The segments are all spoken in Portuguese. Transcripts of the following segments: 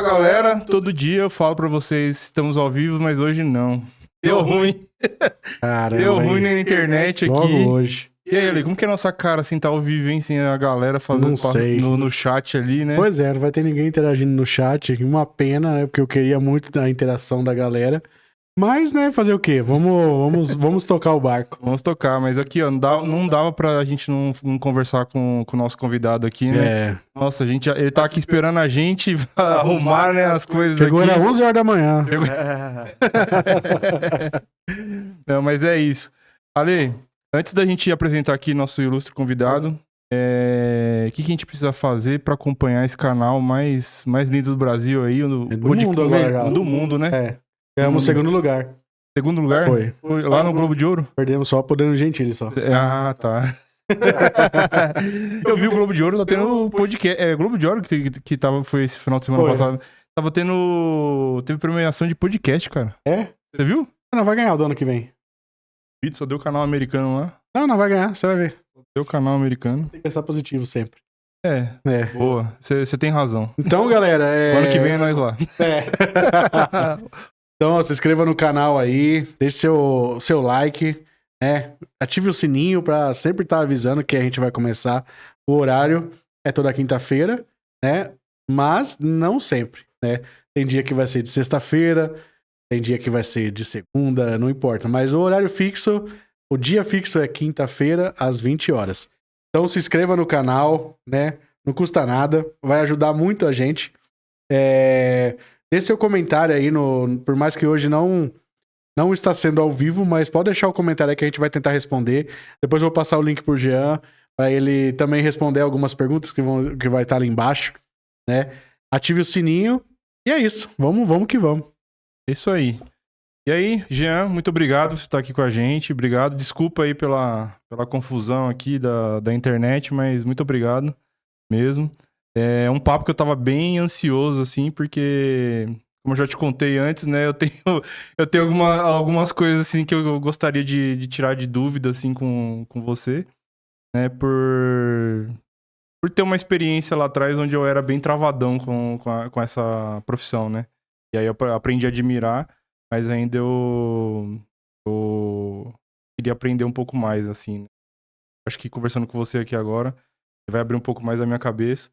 Fala galera, todo dia eu falo pra vocês, estamos ao vivo, mas hoje não. Deu ruim. Caramba, Deu ruim na internet aqui. Logo hoje. E aí, Ale, como que é a nossa cara assim, tá ao vivo, hein? Sem a galera fazendo Não sei. no chat ali, né? Pois é, não vai ter ninguém interagindo no chat. Uma pena, né? Porque eu queria muito a interação da galera. Mas, né, fazer o quê? Vamos tocar o barco. Vamos tocar, mas aqui, ó, não dava pra gente não conversar com o nosso convidado aqui, né? É. Nossa, ele tá aqui esperando a gente arrumar, né, as coisas Chegou aqui. às 11 horas da manhã. Não, mas é isso. Ale, antes da gente apresentar aqui nosso ilustre convidado, o que a gente precisa fazer pra acompanhar esse canal mais lindo do Brasil aí? Mundo agora já. Do mundo, né? É. Ganhamos o segundo lugar. Segundo lugar? Foi. Lá no Globo de Ouro? Perdemos só pro Danilo Gentili só. Ah, tá. Eu vi o Globo de Ouro, tá tendo podcast. É, Globo de Ouro que foi esse final de semana passado. Teve premiação de podcast, cara. É? Você viu? Não, vai ganhar o do ano que vem. Só deu canal americano lá. Não vai ganhar, você vai ver. Deu canal americano. Tem que pensar positivo sempre. É. Boa. Você tem razão. Então, galera, O ano que vem é nós lá. Então, se inscreva no canal aí, deixe seu like, né? Ative o sininho pra sempre estar avisando que a gente vai começar. O horário é toda quinta-feira, né? Mas não sempre, né? Tem dia que vai ser de sexta-feira, tem dia que vai ser de segunda, não importa. Mas o horário fixo, o dia fixo é quinta-feira, às 20 horas. Então se inscreva no canal, né? Não custa nada, vai ajudar muito a gente. Deixe seu comentário aí, por mais que hoje não está sendo ao vivo, mas pode deixar o comentário aí que a gente vai tentar responder. Depois eu vou passar o link pro Jean, para ele também responder algumas perguntas que vai estar ali embaixo, né? Ative o sininho e é isso. Vamos que vamos. Isso aí. E aí, Jean, muito obrigado por você estar aqui com a gente. Obrigado. Desculpa aí pela confusão aqui da internet, mas muito obrigado mesmo. É um papo que eu tava bem ansioso, assim, porque, como eu já te contei antes, né, eu tenho algumas coisas, assim, que eu gostaria de tirar de dúvida, assim, com você, né, por ter uma experiência lá atrás onde eu era bem travadão com essa profissão, né. E aí eu aprendi a admirar, mas ainda eu queria aprender um pouco mais, assim, né? Acho que conversando com você aqui agora, vai abrir um pouco mais a minha cabeça.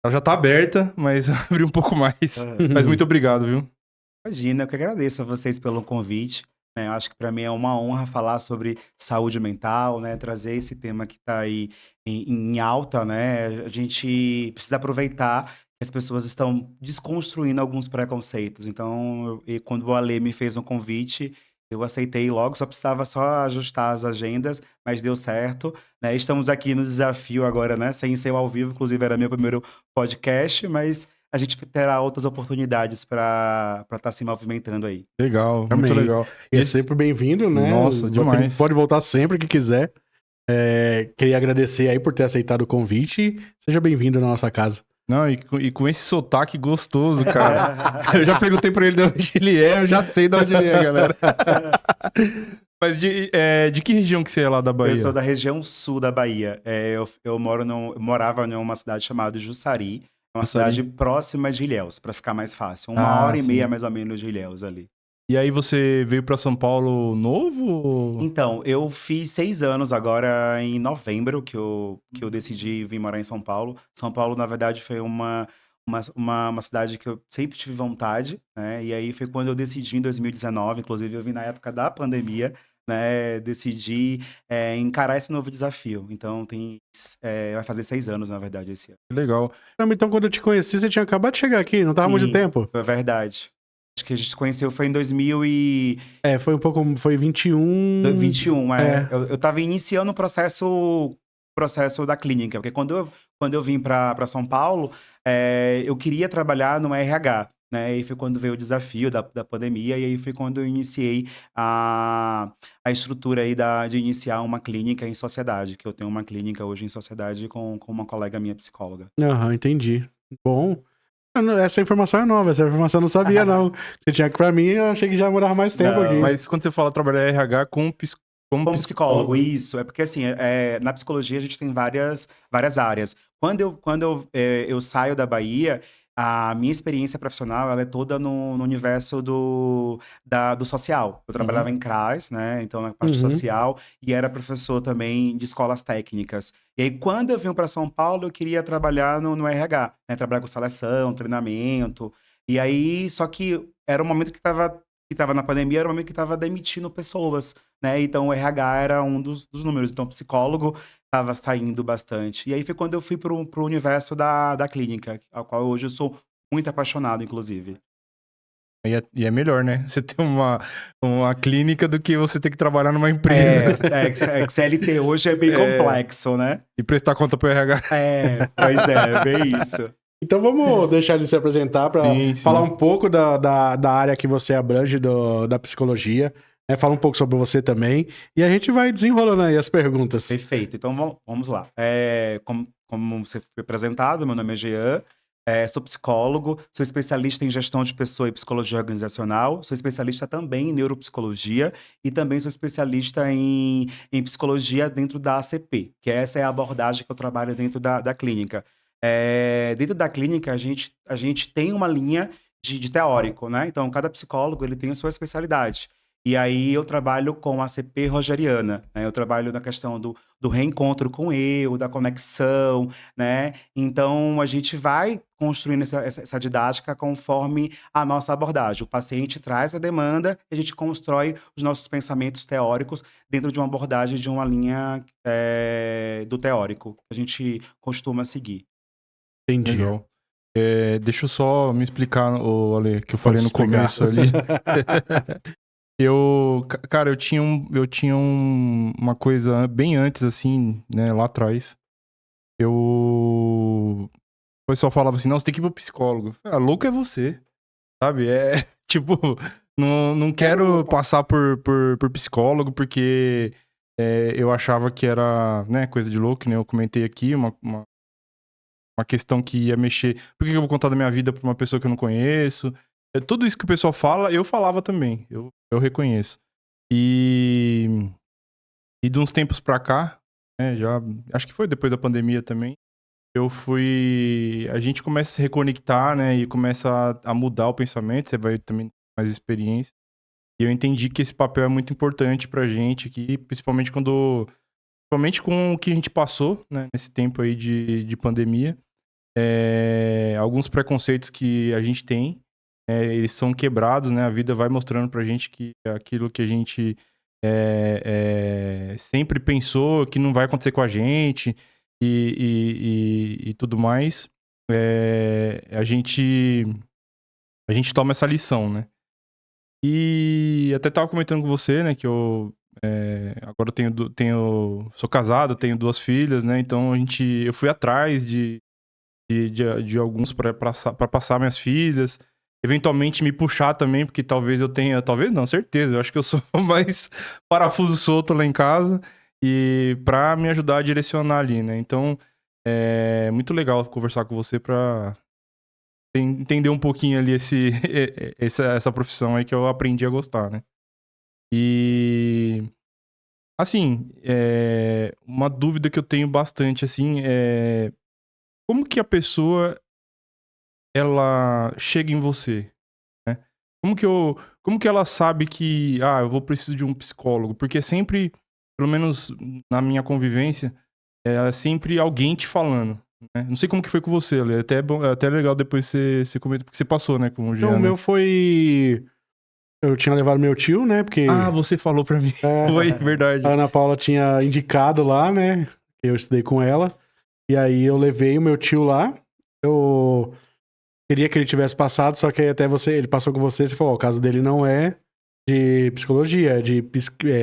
Ela já tá aberta, mas abrir um pouco mais. Mas muito obrigado, viu? Imagina, eu que agradeço a vocês pelo convite, né? Eu acho que para mim é uma honra falar sobre saúde mental, né? Trazer esse tema que está aí em alta, né? A gente precisa aproveitar que as pessoas estão desconstruindo alguns preconceitos. Então, quando o Ale me fez um convite, eu aceitei logo, só precisava ajustar as agendas, mas deu certo, né? Estamos aqui no desafio agora, né? Sem ser ao vivo, inclusive era meu primeiro podcast, mas a gente terá outras oportunidades para estar se movimentando aí. Legal, Amém. muito legal. E é sempre bem-vindo, né? Nossa, demais. Pode voltar sempre que quiser. Queria agradecer aí por ter aceitado o convite. Seja bem-vindo na nossa casa. Não, e com esse sotaque gostoso, cara. Eu já perguntei pra ele de onde ele é, eu já sei de onde ele é, galera. Mas de que região que você é lá da Bahia? Eu sou da região sul da Bahia. Eu morava em uma cidade chamada Jussari. É uma cidade próxima de Ilhéus, para ficar mais fácil. Uma hora e meia, mais ou menos, de Ilhéus ali. E aí você veio para São Paulo novo? Então, eu fiz 6 anos agora em novembro que eu decidi vir morar em São Paulo. São Paulo, na verdade, foi uma cidade que eu sempre tive vontade, né? E aí foi quando eu decidi em 2019, inclusive eu vim na época da pandemia, né? Decidi encarar esse novo desafio. Então vai fazer 6 anos, na verdade, esse ano. Legal. Então, quando eu te conheci, você tinha acabado de chegar aqui, não tava muito tempo. É verdade. Acho que a gente se conheceu foi em foi 21... 21, Eu tava iniciando o processo da clínica, porque quando eu vim para São Paulo, eu queria trabalhar no RH, né? E foi quando veio o desafio da pandemia, e aí foi quando eu iniciei a estrutura aí de iniciar uma clínica em sociedade, que eu tenho uma clínica hoje em sociedade com uma colega minha psicóloga. Entendi. Bom... Essa informação é nova, essa informação eu não sabia, não. Você tinha que, pra mim, eu achei que já morava mais tempo aqui. Mas quando você fala trabalhar RH como psicólogo, isso. É porque, assim, na psicologia a gente tem várias áreas. Quando eu saio da Bahia, a minha experiência profissional, ela é toda no universo do social. Eu trabalhava em CRAS, né? Então, na parte Uhum. social, e era professor também de escolas técnicas. E aí, quando eu vim para São Paulo, eu queria trabalhar no RH, né? Trabalhar com seleção, treinamento. E aí, só que era um momento que tava na pandemia, era um momento que estava demitindo pessoas, né? Então, o RH era um dos números. Então, psicólogo estava saindo bastante. E aí foi quando eu fui pro universo da clínica, ao qual hoje eu sou muito apaixonado, inclusive. E é melhor, né? Você ter uma clínica do que você ter que trabalhar numa empresa Que CLT hoje é bem complexo, né? e prestar conta pro RH. Pois é bem isso. Então vamos deixar ele se apresentar para Sim, falar sim. um pouco da área que você abrange da psicologia, né? Fala um pouco sobre você também. E a gente vai desenrolando aí as perguntas. Perfeito. Então vamos lá. Como você foi apresentado, meu nome é Jean, sou psicólogo, sou especialista em gestão de pessoa e psicologia organizacional, sou especialista também em neuropsicologia e também sou especialista em psicologia dentro da ACP, que essa é a abordagem que eu trabalho dentro da clínica. Dentro da clínica, a gente tem uma linha de teórico, né? Então, cada psicólogo ele tem a sua especialidade. E aí eu trabalho com a CP rogeriana, né? Eu trabalho na questão do reencontro com o eu, da conexão, né? Então a gente vai construindo essa didática conforme a nossa abordagem. O paciente traz a demanda e a gente constrói os nossos pensamentos teóricos dentro de uma abordagem de uma linha do teórico que a gente costuma seguir. Entendi. Legal. Deixa eu só me explicar, Ale, que eu Pode falei no explicar. começo ali. Cara, uma coisa bem antes, assim, né, lá atrás. O pessoal falava assim, não, você tem que ir pro psicólogo. Louco é você, sabe? Tipo, não quero passar por psicólogo, porque eu achava que era, né, coisa de louco, né? Eu comentei aqui, uma questão que ia mexer. Por que eu vou contar da minha vida pra uma pessoa que eu não conheço? Tudo isso que o pessoal fala, eu falava também. Eu reconheço. E de uns tempos pra cá, né, já, acho que foi depois da pandemia também, a gente começa a se reconectar, né, e começa a mudar o pensamento, você vai também ter mais experiência. E eu entendi que esse papel é muito importante pra gente aqui, principalmente com o que a gente passou, né, nesse tempo aí de pandemia. Alguns preconceitos que a gente tem, eles são quebrados, né? A vida vai mostrando pra gente que aquilo que a gente sempre pensou que não vai acontecer com a gente e tudo mais, a gente toma essa lição, né? E até tava comentando com você, né, que eu agora eu sou casado, tenho 2 filhas, né? Então eu fui atrás de alguns para passar minhas filhas, eventualmente me puxar também, porque talvez não, certeza, eu acho que eu sou mais parafuso solto lá em casa, e para me ajudar a direcionar ali, né? Então, é muito legal conversar com você para entender um pouquinho ali essa profissão aí que eu aprendi a gostar, né? E assim, uma dúvida que eu tenho bastante, assim, como que a pessoa ela chega em você, né? Como que ela sabe que, eu vou precisar de um psicólogo? Porque sempre, pelo menos na minha convivência, é sempre alguém te falando, né? Não sei como que foi com você, Ale. É até legal depois você comenta, porque você passou, né, com o Então, Jean, o né? meu foi. Eu tinha levado meu tio, né? Porque Você falou pra mim. Foi, verdade. a Ana Paula tinha indicado lá, né? Eu estudei com ela. E aí eu levei o meu tio lá. Eu queria que ele tivesse passado, só que aí até ele passou com você e falou: ó, o caso dele não é de psicologia, é de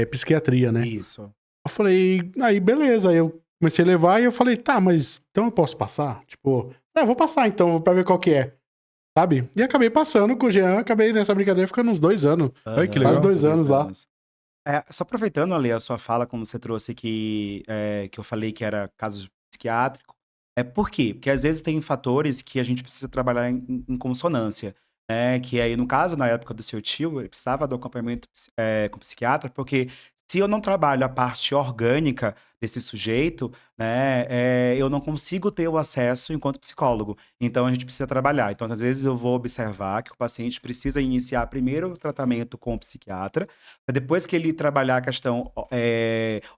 psiquiatria, né? Isso. Eu falei, aí beleza. Aí eu comecei a levar e eu falei, tá, mas então eu posso passar? Tipo, eu vou passar então, pra ver qual que é. Sabe? E acabei passando com o Jean, acabei nessa brincadeira ficando uns 2 anos. Ai, que Quase legal. 2 anos lá. Só aproveitando ali a sua fala, como você trouxe que eu falei que era caso psiquiátrico, por quê? Porque às vezes tem fatores que a gente precisa trabalhar em consonância, né? Que aí, no caso, na época do seu tio, ele precisava do acompanhamento com psiquiatra, porque Se eu não trabalho a parte orgânica desse sujeito, né, eu não consigo ter o acesso enquanto psicólogo. Então a gente precisa trabalhar. Então, às vezes, eu vou observar que o paciente precisa iniciar primeiro o tratamento com o psiquiatra, pra depois que ele trabalhar a questão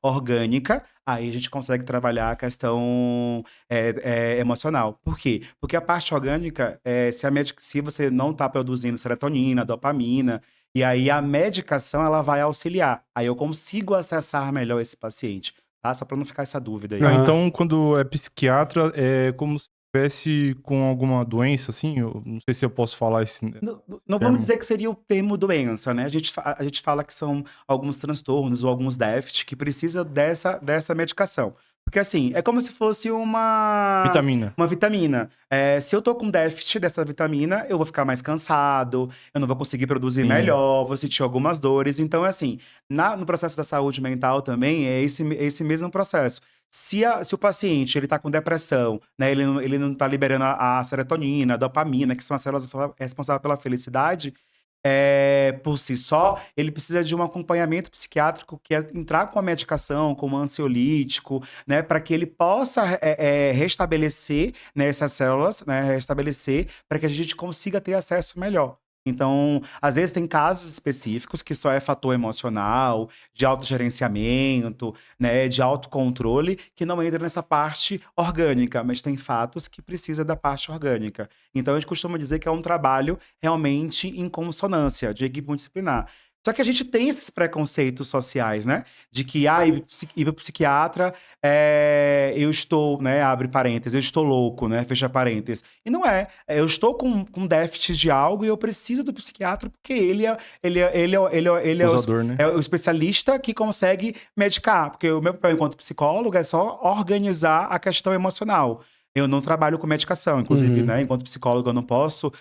orgânica, aí a gente consegue trabalhar a questão emocional. Por quê? Porque a parte orgânica, se você não está produzindo serotonina, dopamina, e aí a medicação ela vai auxiliar. Aí eu consigo acessar melhor esse paciente, tá? Só para não ficar essa dúvida aí. Ah, Aham. então, quando é psiquiatra, é como se estivesse com alguma doença, assim? Eu não sei se eu posso falar esse Não termo. vamos dizer que seria o termo doença, né? A gente fala que são alguns transtornos ou alguns déficits que precisam dessa medicação. Porque assim, é como se fosse Vitamina. uma vitamina. Se eu tô com déficit dessa vitamina, eu vou ficar mais cansado, eu não vou conseguir produzir Sim. melhor, vou sentir algumas dores. Então, assim, no processo da saúde mental também é esse mesmo processo. Se o paciente ele tá com depressão, né, ele não tá liberando a serotonina, a dopamina, que são as células responsáveis pela felicidade, por si só, ele precisa de um acompanhamento psiquiátrico, que é entrar com a medicação, como ansiolítico, né, para que ele possa restabelecer, né, essas células, né, restabelecer, para que a gente consiga ter acesso melhor. Então, às vezes tem casos específicos que só é fator emocional, de autogerenciamento, né, de autocontrole, que não entra nessa parte orgânica, mas tem fatos que precisa da parte orgânica. Então, a gente costuma dizer que é um trabalho realmente em consonância, de equipe multidisciplinar. Só que a gente tem esses preconceitos sociais, né? De que, ir pro psiquiatra, eu estou, né? Abre parênteses, eu estou louco, né? Fecha parênteses. E não é. Eu estou com déficit de algo e eu preciso do psiquiatra porque ele Usador, né? é o especialista que consegue medicar. Porque o meu papel enquanto psicólogo é só organizar a questão emocional. Eu não trabalho com medicação, inclusive, Uhum. né? Enquanto psicólogo, eu não posso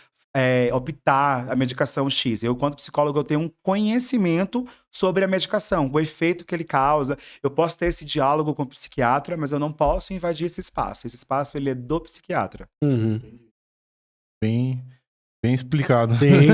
optar a medicação X. Eu, enquanto psicólogo, eu tenho um conhecimento sobre a medicação, o efeito que ele causa. Eu posso ter esse diálogo com o psiquiatra, mas eu não posso invadir esse espaço. Esse espaço, ele é do psiquiatra. Uhum. Bem explicado. Sim.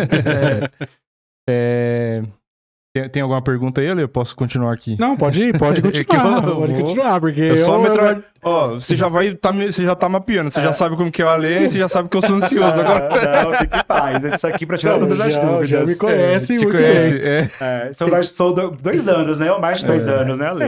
Tem alguma pergunta aí, Ale? Eu posso continuar aqui? Não, pode ir, pode continuar. Eu Pode vou- continuar, porque Eu só eu- Ó, você já tá mapeando, você já sabe como que é o Ale, e você já sabe que eu sou ansioso agora. Não, fique em paz. Isso aqui pra tirar todas as já dúvidas. me conhece Te muito conhece, bem. São 2 anos, né? Ou mais de 2 anos, né, Ale?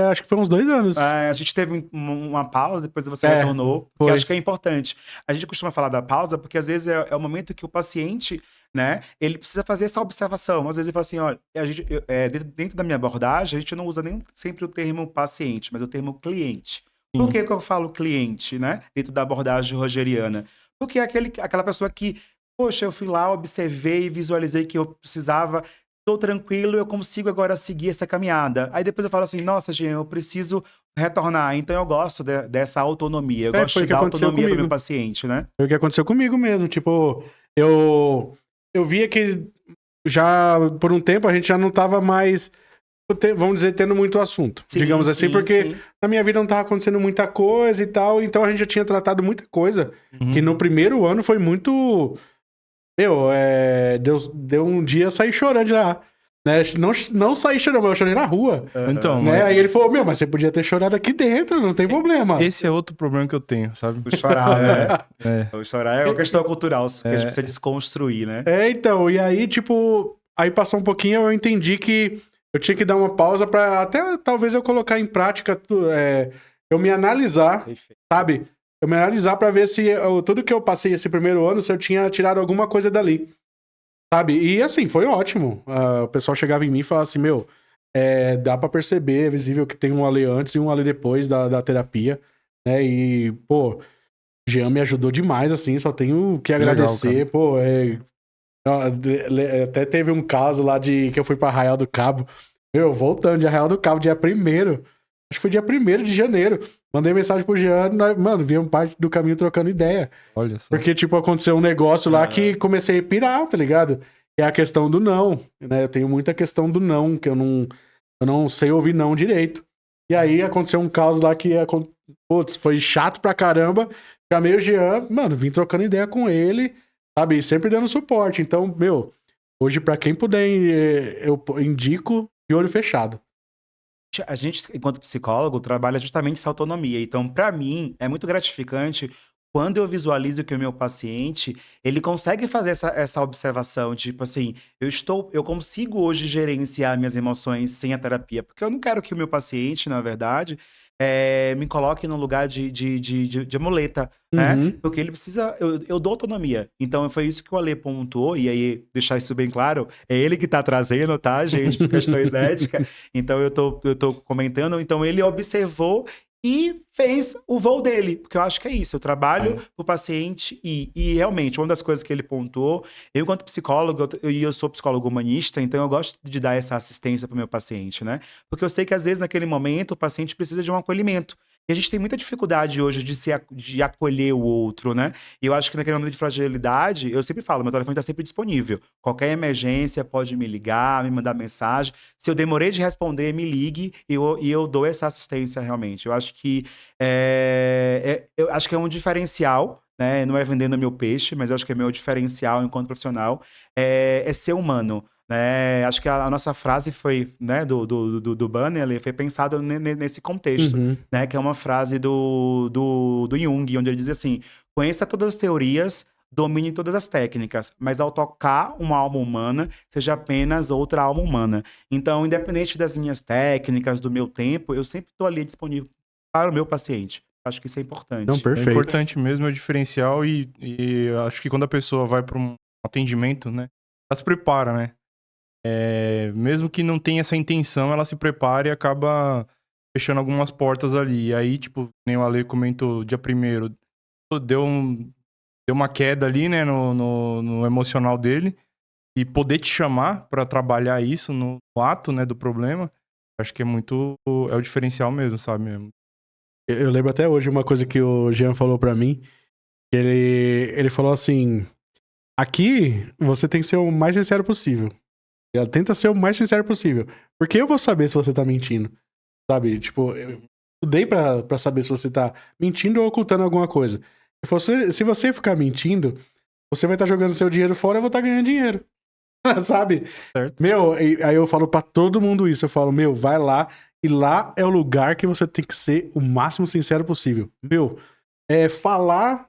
Acho que foi uns 2 anos. A gente teve uma pausa, depois você É, retornou, porque foi. eu acho que é importante. A gente costuma falar da pausa porque às vezes é o momento que o paciente, né, ele precisa fazer essa observação. Às vezes ele fala assim, olha, dentro da minha abordagem, a gente não usa nem sempre o termo paciente, mas o termo cliente. Por que eu falo cliente, né, dentro da abordagem rogeriana? Porque é aquela pessoa que, poxa, eu fui lá, observei, visualizei que eu precisava, tô tranquilo, eu consigo agora seguir essa caminhada. Aí depois eu falo assim, nossa, Jean, eu preciso retornar. Então eu gosto dessa autonomia, eu gosto foi o de que dar aconteceu autonomia para comigo. meu paciente, né? Foi o que aconteceu comigo mesmo. Tipo, eu via que já por um tempo a gente já não tava mais, vamos dizer, tendo muito assunto. Sim, digamos assim, sim, porque sim. na minha vida não tava acontecendo muita coisa e tal. Então a gente já tinha tratado muita coisa. Uhum. Que no primeiro ano foi muito. Deu um dia eu saí chorando já. Né? Não saí chorando, mas eu chorei na rua. Então, Né? mas Aí ele falou: Meu, mas você podia ter chorado aqui dentro, não tem problema. esse é outro problema que eu tenho, sabe? O chorar, né? É. O chorar é uma questão cultural que a gente precisa desconstruir, né? Então, e aí, tipo, aí passou um pouquinho, eu entendi que eu tinha que dar uma pausa pra até talvez eu colocar em prática, eu me analisar, Perfeito. sabe? Eu me analisar pra ver se tudo que eu passei esse primeiro ano, se eu tinha tirado alguma coisa dali, sabe? E assim, foi ótimo. O pessoal chegava em mim e falava assim, meu, dá pra perceber, é visível que tem um Ale antes e um Ale depois da terapia, né? E, pô, Jean me ajudou demais, assim, só tenho que agradecer, até teve um caso lá que eu fui pra Arraial do Cabo. Meu, voltando de Arraial do Cabo, dia 1º. Acho que foi dia 1º de janeiro. Mandei mensagem pro Jean, mano, viemos parte do caminho trocando ideia. Olha só. Porque, tipo, aconteceu um negócio lá que comecei a pirar, tá ligado? É a questão do não, né? Eu tenho muita questão do não, que eu não sei ouvir não direito. E aí aconteceu um caos lá que, putz, foi chato pra caramba. Chamei o Jean, mano, vim trocando ideia com ele, sabe? Sempre dando suporte. Então, meu, hoje pra quem puder, eu indico de olho fechado. A gente, enquanto psicólogo, trabalha justamente essa autonomia. Então, para mim, é muito gratificante quando eu visualizo que o meu paciente, ele consegue fazer essa observação, tipo assim, eu consigo hoje gerenciar minhas emoções sem a terapia, porque eu não quero que o meu paciente, na verdade, me coloque num lugar de muleta, né? Uhum. Porque ele precisa, eu dou autonomia. Então, foi isso que o Ale pontuou, e aí, deixar isso bem claro, é ele que tá trazendo, tá, gente, por questões éticas. Então eu tô comentando, então ele observou e fez o voo dele, porque eu acho que é isso, eu trabalho pro paciente e realmente, uma das coisas que ele pontuou, eu enquanto psicólogo, eu sou psicólogo humanista, então eu gosto de dar essa assistência pro meu paciente, né? Porque eu sei que às vezes naquele momento o paciente precisa de um acolhimento. E a gente tem muita dificuldade hoje de acolher o outro, né? E eu acho que naquele momento de fragilidade, eu sempre falo, meu telefone está sempre disponível. Qualquer emergência pode me ligar, me mandar mensagem. Se eu demorei de responder, me ligue e eu dou essa assistência realmente. Eu acho que eu acho que é um diferencial, né? Não é vendendo meu peixe, mas eu acho que é meu diferencial enquanto profissional é ser humano. Né? Acho que a nossa frase foi, né, do banner ali, foi pensado nesse contexto, Uhum. né? Que é uma frase do Jung, onde ele diz assim: conheça todas as teorias, domine todas as técnicas, mas ao tocar uma alma humana, seja apenas outra alma humana. Então, independente das minhas técnicas, do meu tempo, eu sempre estou ali disponível para o meu paciente. Acho que isso é Não, importante. É perfeito. importante mesmo, é o diferencial e eu acho que quando a pessoa vai para um atendimento, né, ela se prepara, né? Mesmo que não tenha essa intenção, ela se prepara e acaba fechando algumas portas ali. E aí, tipo, nem o Ale comentou, dia primeiro, deu, deu uma queda ali, né, no emocional dele. E poder te chamar pra trabalhar isso no ato, né, do problema, acho que é muito, é o diferencial mesmo, sabe? Eu lembro até hoje uma coisa que o Jean falou pra mim, que ele falou assim, aqui você tem que ser o mais sincero possível. Ela tenta ser o mais sincero possível. Porque eu vou saber se você tá mentindo. Sabe? Tipo, eu estudei pra saber se você tá mentindo ou ocultando alguma coisa. Se você ficar mentindo, você vai estar jogando seu dinheiro fora e eu vou estar ganhando dinheiro. Sabe? Certo. Meu, aí eu falo pra todo mundo isso. Eu falo, meu, vai lá. E lá é o lugar que você tem que ser o máximo sincero possível. Meu, falar,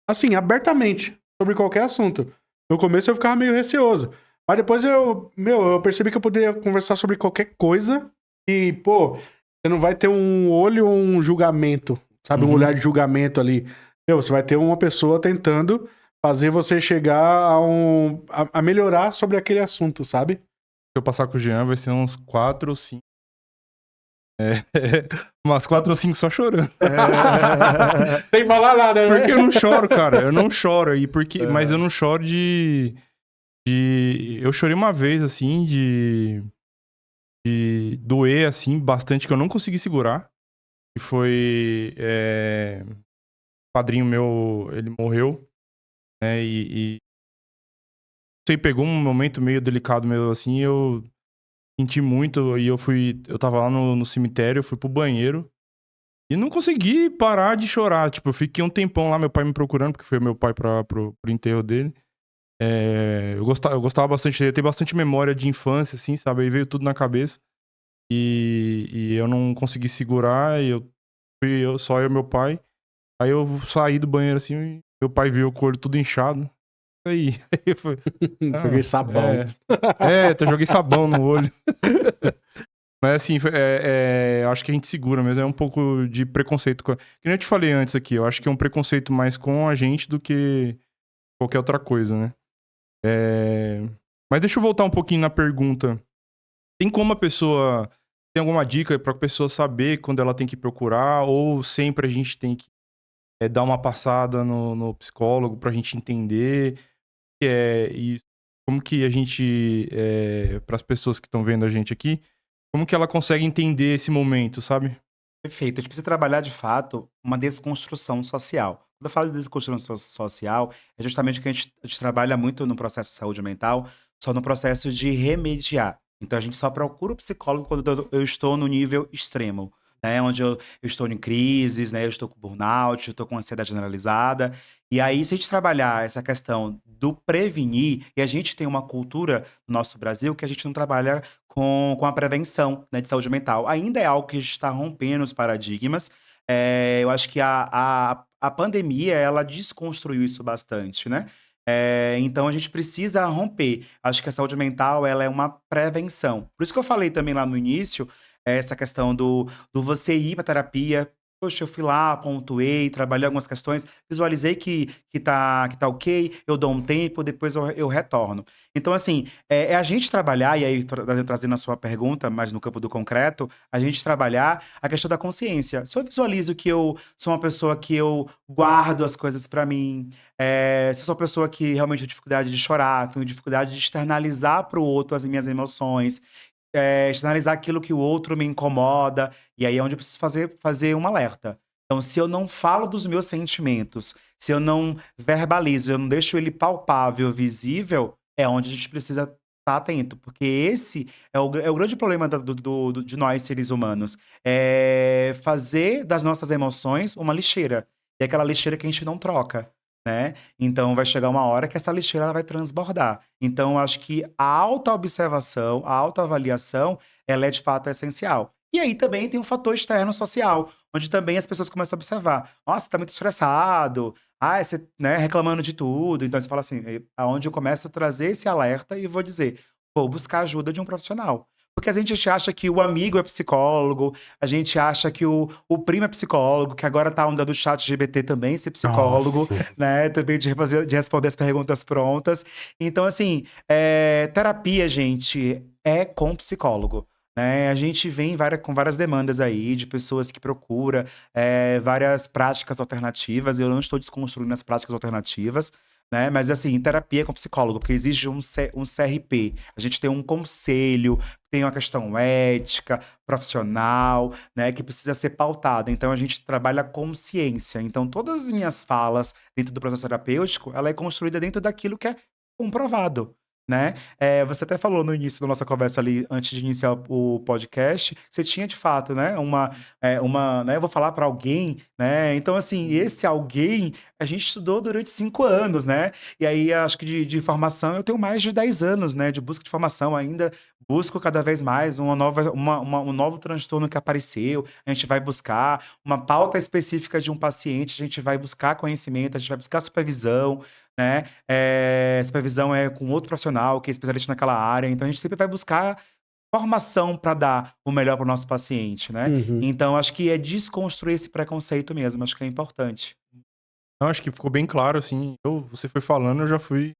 assim, abertamente sobre qualquer assunto. No começo eu ficava meio receoso. Mas depois eu percebi que eu poderia conversar sobre qualquer coisa e, pô, você não vai ter um olho ou um julgamento, sabe? Um Uhum. olhar de julgamento ali. Meu, você vai ter uma pessoa tentando fazer você chegar a melhorar sobre aquele assunto, sabe? Se eu passar com o Jean, vai ser uns 4 ou 5. Umas 4 ou 5 só chorando. Sem falar nada, né? Porque eu não choro, cara. Eu não choro. Mas eu não choro de. Eu chorei uma vez, assim, de doer, assim, bastante, que eu não consegui segurar. Que foi. Padrinho meu, ele morreu, né? Sei, pegou um momento meio delicado meu, assim, eu senti muito e eu tava lá no cemitério, eu fui pro banheiro e não consegui parar de chorar. Tipo, eu fiquei um tempão lá, meu pai me procurando, porque foi meu pai pro enterro dele. Eu gostava bastante dele, eu tenho bastante memória de infância, assim, sabe? Aí veio tudo na cabeça e eu não consegui segurar e só eu e meu pai. Aí eu saí do banheiro, assim, e meu pai viu o olho tudo inchado. Aí eu falei, Joguei sabão. eu joguei sabão no olho. Mas assim, eu acho que a gente segura mesmo. É um pouco de preconceito. Que nem eu te falei antes aqui, eu acho que é um preconceito mais com a gente do que qualquer outra coisa, né? Mas deixa eu voltar um pouquinho na pergunta. Tem como a pessoa. Tem alguma dica pra pessoa saber quando ela tem que procurar? Ou sempre a gente tem que dar uma passada no psicólogo pra gente entender que é isso? Como que a gente. Para as pessoas que estão vendo a gente aqui, como que ela consegue entender esse momento, sabe? Perfeito. A gente precisa trabalhar, de fato, uma desconstrução social. Quando eu falo de desconstrução social, é justamente que a gente trabalha muito no processo de saúde mental, só no processo de remediar. Então, a gente só procura o psicólogo quando eu estou no nível extremo. né? Onde eu estou em crises, né? Eu estou com burnout, eu estou com ansiedade generalizada. E aí, se a gente trabalhar essa questão do prevenir, e a gente tem uma cultura no nosso Brasil que a gente não trabalha com a prevenção, né, de saúde mental. Ainda é algo que a gente está rompendo os paradigmas. Eu acho que a pandemia, ela desconstruiu isso bastante, né? Então a gente precisa romper. Acho que a saúde mental, ela é uma prevenção. Por isso que eu falei também lá no início, essa questão do você ir para terapia. Poxa, eu fui lá, pontuei, trabalhei algumas questões, visualizei que tá ok, eu dou um tempo, depois eu retorno. Então, assim, é a gente trabalhar, e aí trazendo a sua pergunta, mas no campo do concreto, a gente trabalhar a questão da consciência. Se eu visualizo que eu sou uma pessoa que eu guardo as coisas pra mim, se eu sou uma pessoa que realmente tem dificuldade de chorar, tenho dificuldade de externalizar pro outro as minhas emoções, externalizar aquilo que o outro me incomoda, e aí é onde eu preciso fazer um alerta. Então, se eu não falo dos meus sentimentos, se eu não verbalizo, eu não deixo ele palpável, visível, é onde a gente precisa estar atento, porque esse é o grande problema de nós, seres humanos, é fazer das nossas emoções uma lixeira, e aquela lixeira que a gente não troca, né? Então vai chegar uma hora que essa lixeira ela vai transbordar. Então eu acho que a autoobservação, a autoavaliação, ela é de fato essencial. E aí também tem um fator externo social, onde também as pessoas começam a observar. Nossa, você tá muito estressado. Ah, você, né, reclamando de tudo. Então você fala assim, aonde eu começo a trazer esse alerta e vou dizer, vou buscar ajuda de um profissional. Porque a gente acha que o amigo é psicólogo, a gente acha que o primo é psicólogo, que agora tá a onda do chat GPT também ser psicólogo, Nossa. né? Também de responder as perguntas prontas. Então, assim, terapia, gente, é com psicólogo. Né? A gente vem com várias demandas aí de pessoas que procuram várias práticas alternativas. Eu não estou desconstruindo as práticas alternativas, né? Mas assim, terapia com psicólogo, porque exige um CRP. A gente tem um conselho, tem uma questão ética, profissional, né? Que precisa ser pautada. Então a gente trabalha com ciência. Então todas as minhas falas dentro do processo terapêutico, ela é construída dentro daquilo que é comprovado. Né? Você até falou no início da nossa conversa ali, antes de iniciar o podcast, que você tinha de fato, né? Né? Eu vou falar para alguém, né? Então, assim, esse alguém a gente estudou durante 5 anos, né? E aí, acho que de formação eu tenho mais de 10 anos, né? De busca de formação ainda. Busco cada vez mais um novo transtorno que apareceu. A gente vai buscar uma pauta específica de um paciente, a gente vai buscar conhecimento, a gente vai buscar supervisão, né? Supervisão é com outro profissional que é especialista naquela área. Então, a gente sempre vai buscar formação para dar o melhor para o nosso paciente, né? Uhum. Então, acho que é desconstruir esse preconceito mesmo. Acho que é importante. Eu acho que ficou bem claro, assim. Você foi falando, eu já fui.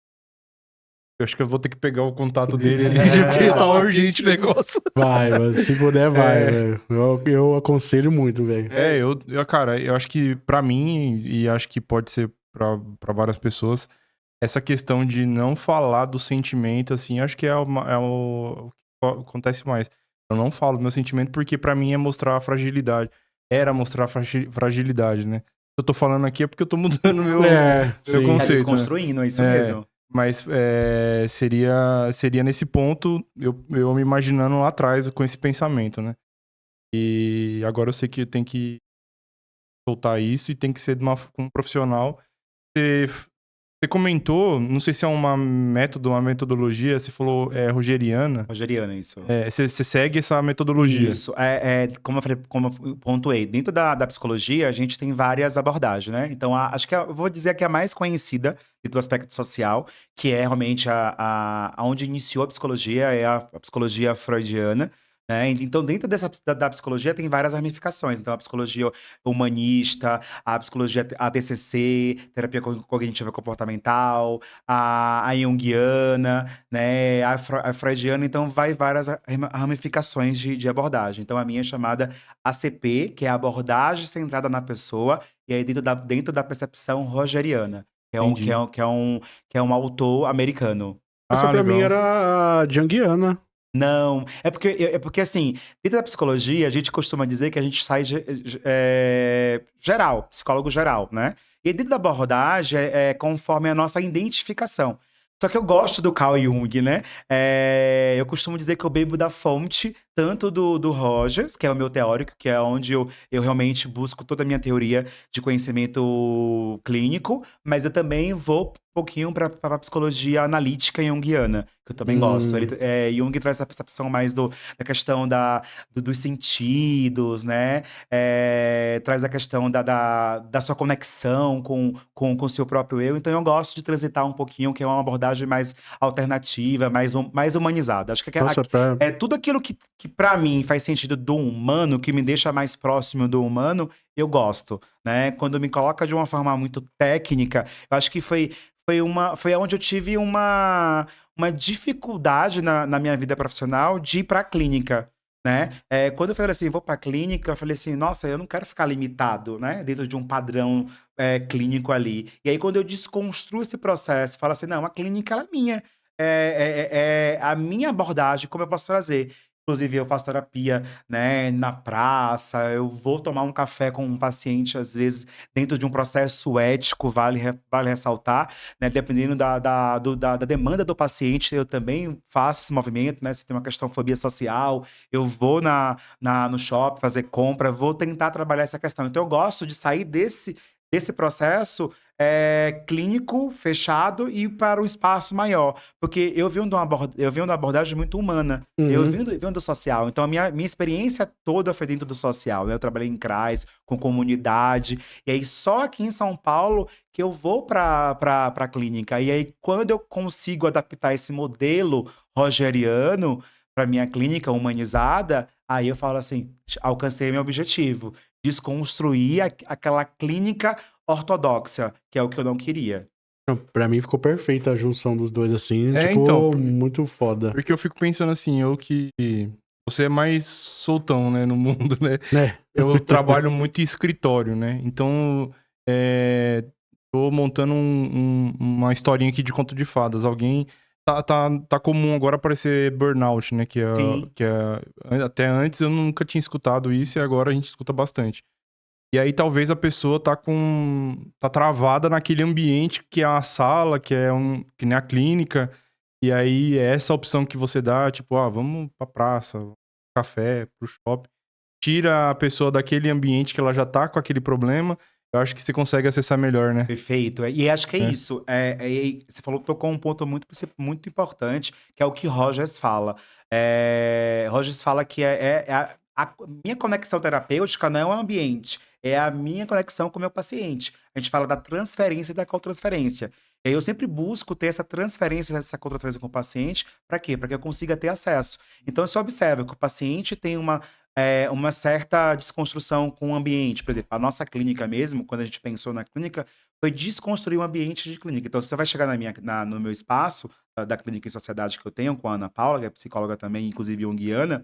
Eu acho que eu vou ter que pegar o contato dele ali, porque tá urgente o negócio. Vai, mano. Se puder, vai, É. velho. Eu aconselho muito, velho. Cara, eu acho que pra mim, e acho que pode ser pra várias pessoas, essa questão de não falar do sentimento, assim, acho que é o que acontece mais. Eu não falo do meu sentimento porque pra mim é mostrar a fragilidade. Era mostrar a fragilidade, né? Eu tô falando aqui é porque eu tô mudando meu Sim. Tá conceito, né? desconstruindo, é isso É. mesmo. Mas seria nesse ponto, eu me imaginando lá atrás com esse pensamento, né? E agora eu sei que tem que soltar isso e tem que ser com um profissional. Você comentou, não sei se é uma metodologia, você falou rogeriana. Rogeriana, isso. Você segue essa metodologia. Isso. Como eu falei, como eu pontuei, dentro da psicologia, a gente tem várias abordagens, né? Então, acho que eu vou dizer que a mais conhecida dentro do aspecto social, que é realmente onde iniciou a psicologia, é a psicologia freudiana. Né? Então, dentro da psicologia, tem várias ramificações. Então, a psicologia humanista, a psicologia ABCC, terapia cognitiva comportamental, a junguiana, né? A freudiana, então, vai várias ramificações de abordagem. Então, a minha é chamada ACP, que é a abordagem centrada na pessoa, e aí dentro da percepção rogeriana, Entendi. que é um autor americano. Essa pra mim legal. era a Jungiana. Não, é porque assim, dentro da psicologia, a gente costuma dizer que a gente sai geral, psicólogo geral, né? E dentro da abordagem é conforme a nossa identificação. Só que eu gosto do Carl Jung, né? Eu costumo dizer que eu bebo da fonte, tanto do Rogers, que é o meu teórico, que é onde eu realmente busco toda a minha teoria de conhecimento clínico, mas eu também vou um pouquinho para a psicologia analítica junguiana, que eu também gosto. Hum, Jung traz essa percepção mais da questão dos sentidos, né? Traz a questão da sua conexão com o seu próprio eu. Então eu gosto de transitar um pouquinho, que é uma abordagem mais alternativa, mais humanizada. Acho que nossa, pra... é tudo aquilo que para mim faz sentido do humano, que me deixa mais próximo do humano, eu gosto, né? Quando me coloca de uma forma muito técnica, eu acho que foi onde eu tive uma dificuldade na minha vida profissional de ir para a clínica. Né? Quando eu falei assim, vou para a clínica, eu falei assim, nossa, eu não quero ficar limitado, né? Dentro de um padrão clínico ali. E aí, quando eu desconstruo esse processo, falo assim, não, a clínica ela é minha. É a minha abordagem, como eu posso trazer. Inclusive, eu faço terapia, né, na praça, eu vou tomar um café com um paciente, às vezes, dentro de um processo ético, vale ressaltar, né? Dependendo da demanda do paciente, eu também faço esse movimento, né? Se tem uma questão de fobia social, eu vou no shopping fazer compra, vou tentar trabalhar essa questão. Então, eu gosto de sair desse processo clínico, fechado, e ir para um espaço maior. Porque eu venho de uma abordagem muito humana. Uhum. Eu venho do social. Então, a minha experiência toda foi dentro do social, né? Eu trabalhei em CRAS, com comunidade. E aí, só aqui em São Paulo que eu vou para a clínica. E aí, quando eu consigo adaptar esse modelo rogeriano para minha clínica humanizada, aí eu falo assim, alcancei meu objetivo. Desconstruir aquela clínica ortodoxa, que é o que eu não queria. Não, pra mim ficou perfeita a junção dos dois, assim, Então, tipo, muito foda. porque eu fico pensando assim, eu que... Você é mais soltão, né, no mundo, né? Né? Eu trabalho muito em escritório, né? Então, tô montando uma historinha aqui de conto de fadas. Alguém... Tá comum agora aparecer burnout, né? Sim, Até antes eu nunca tinha escutado isso e agora a gente escuta bastante. E aí talvez a pessoa tá travada naquele ambiente que é a sala, que nem a clínica. E aí é essa opção que você dá, tipo, vamos pra praça, café, pro shopping. Tira a pessoa daquele ambiente que ela já tá com aquele problema. Eu acho que você consegue acessar melhor, né? perfeito. E acho que é É. isso. Você tocou um ponto muito importante, que é o que Rogers fala. Rogers fala que a minha conexão terapêutica não é o ambiente, é a minha conexão com o meu paciente. A gente fala da transferência e da cotransferência. E aí eu sempre busco ter essa transferência, essa cotransferência com o paciente, para quê? Para que eu consiga ter acesso. Então, você observa que o paciente tem uma certa desconstrução com o ambiente. Por exemplo, a nossa clínica mesmo, quando a gente pensou na clínica, foi desconstruir o ambiente de clínica. Então, você vai chegar no meu espaço, da clínica em sociedade que eu tenho, com a Ana Paula, que é psicóloga também, inclusive junguiana,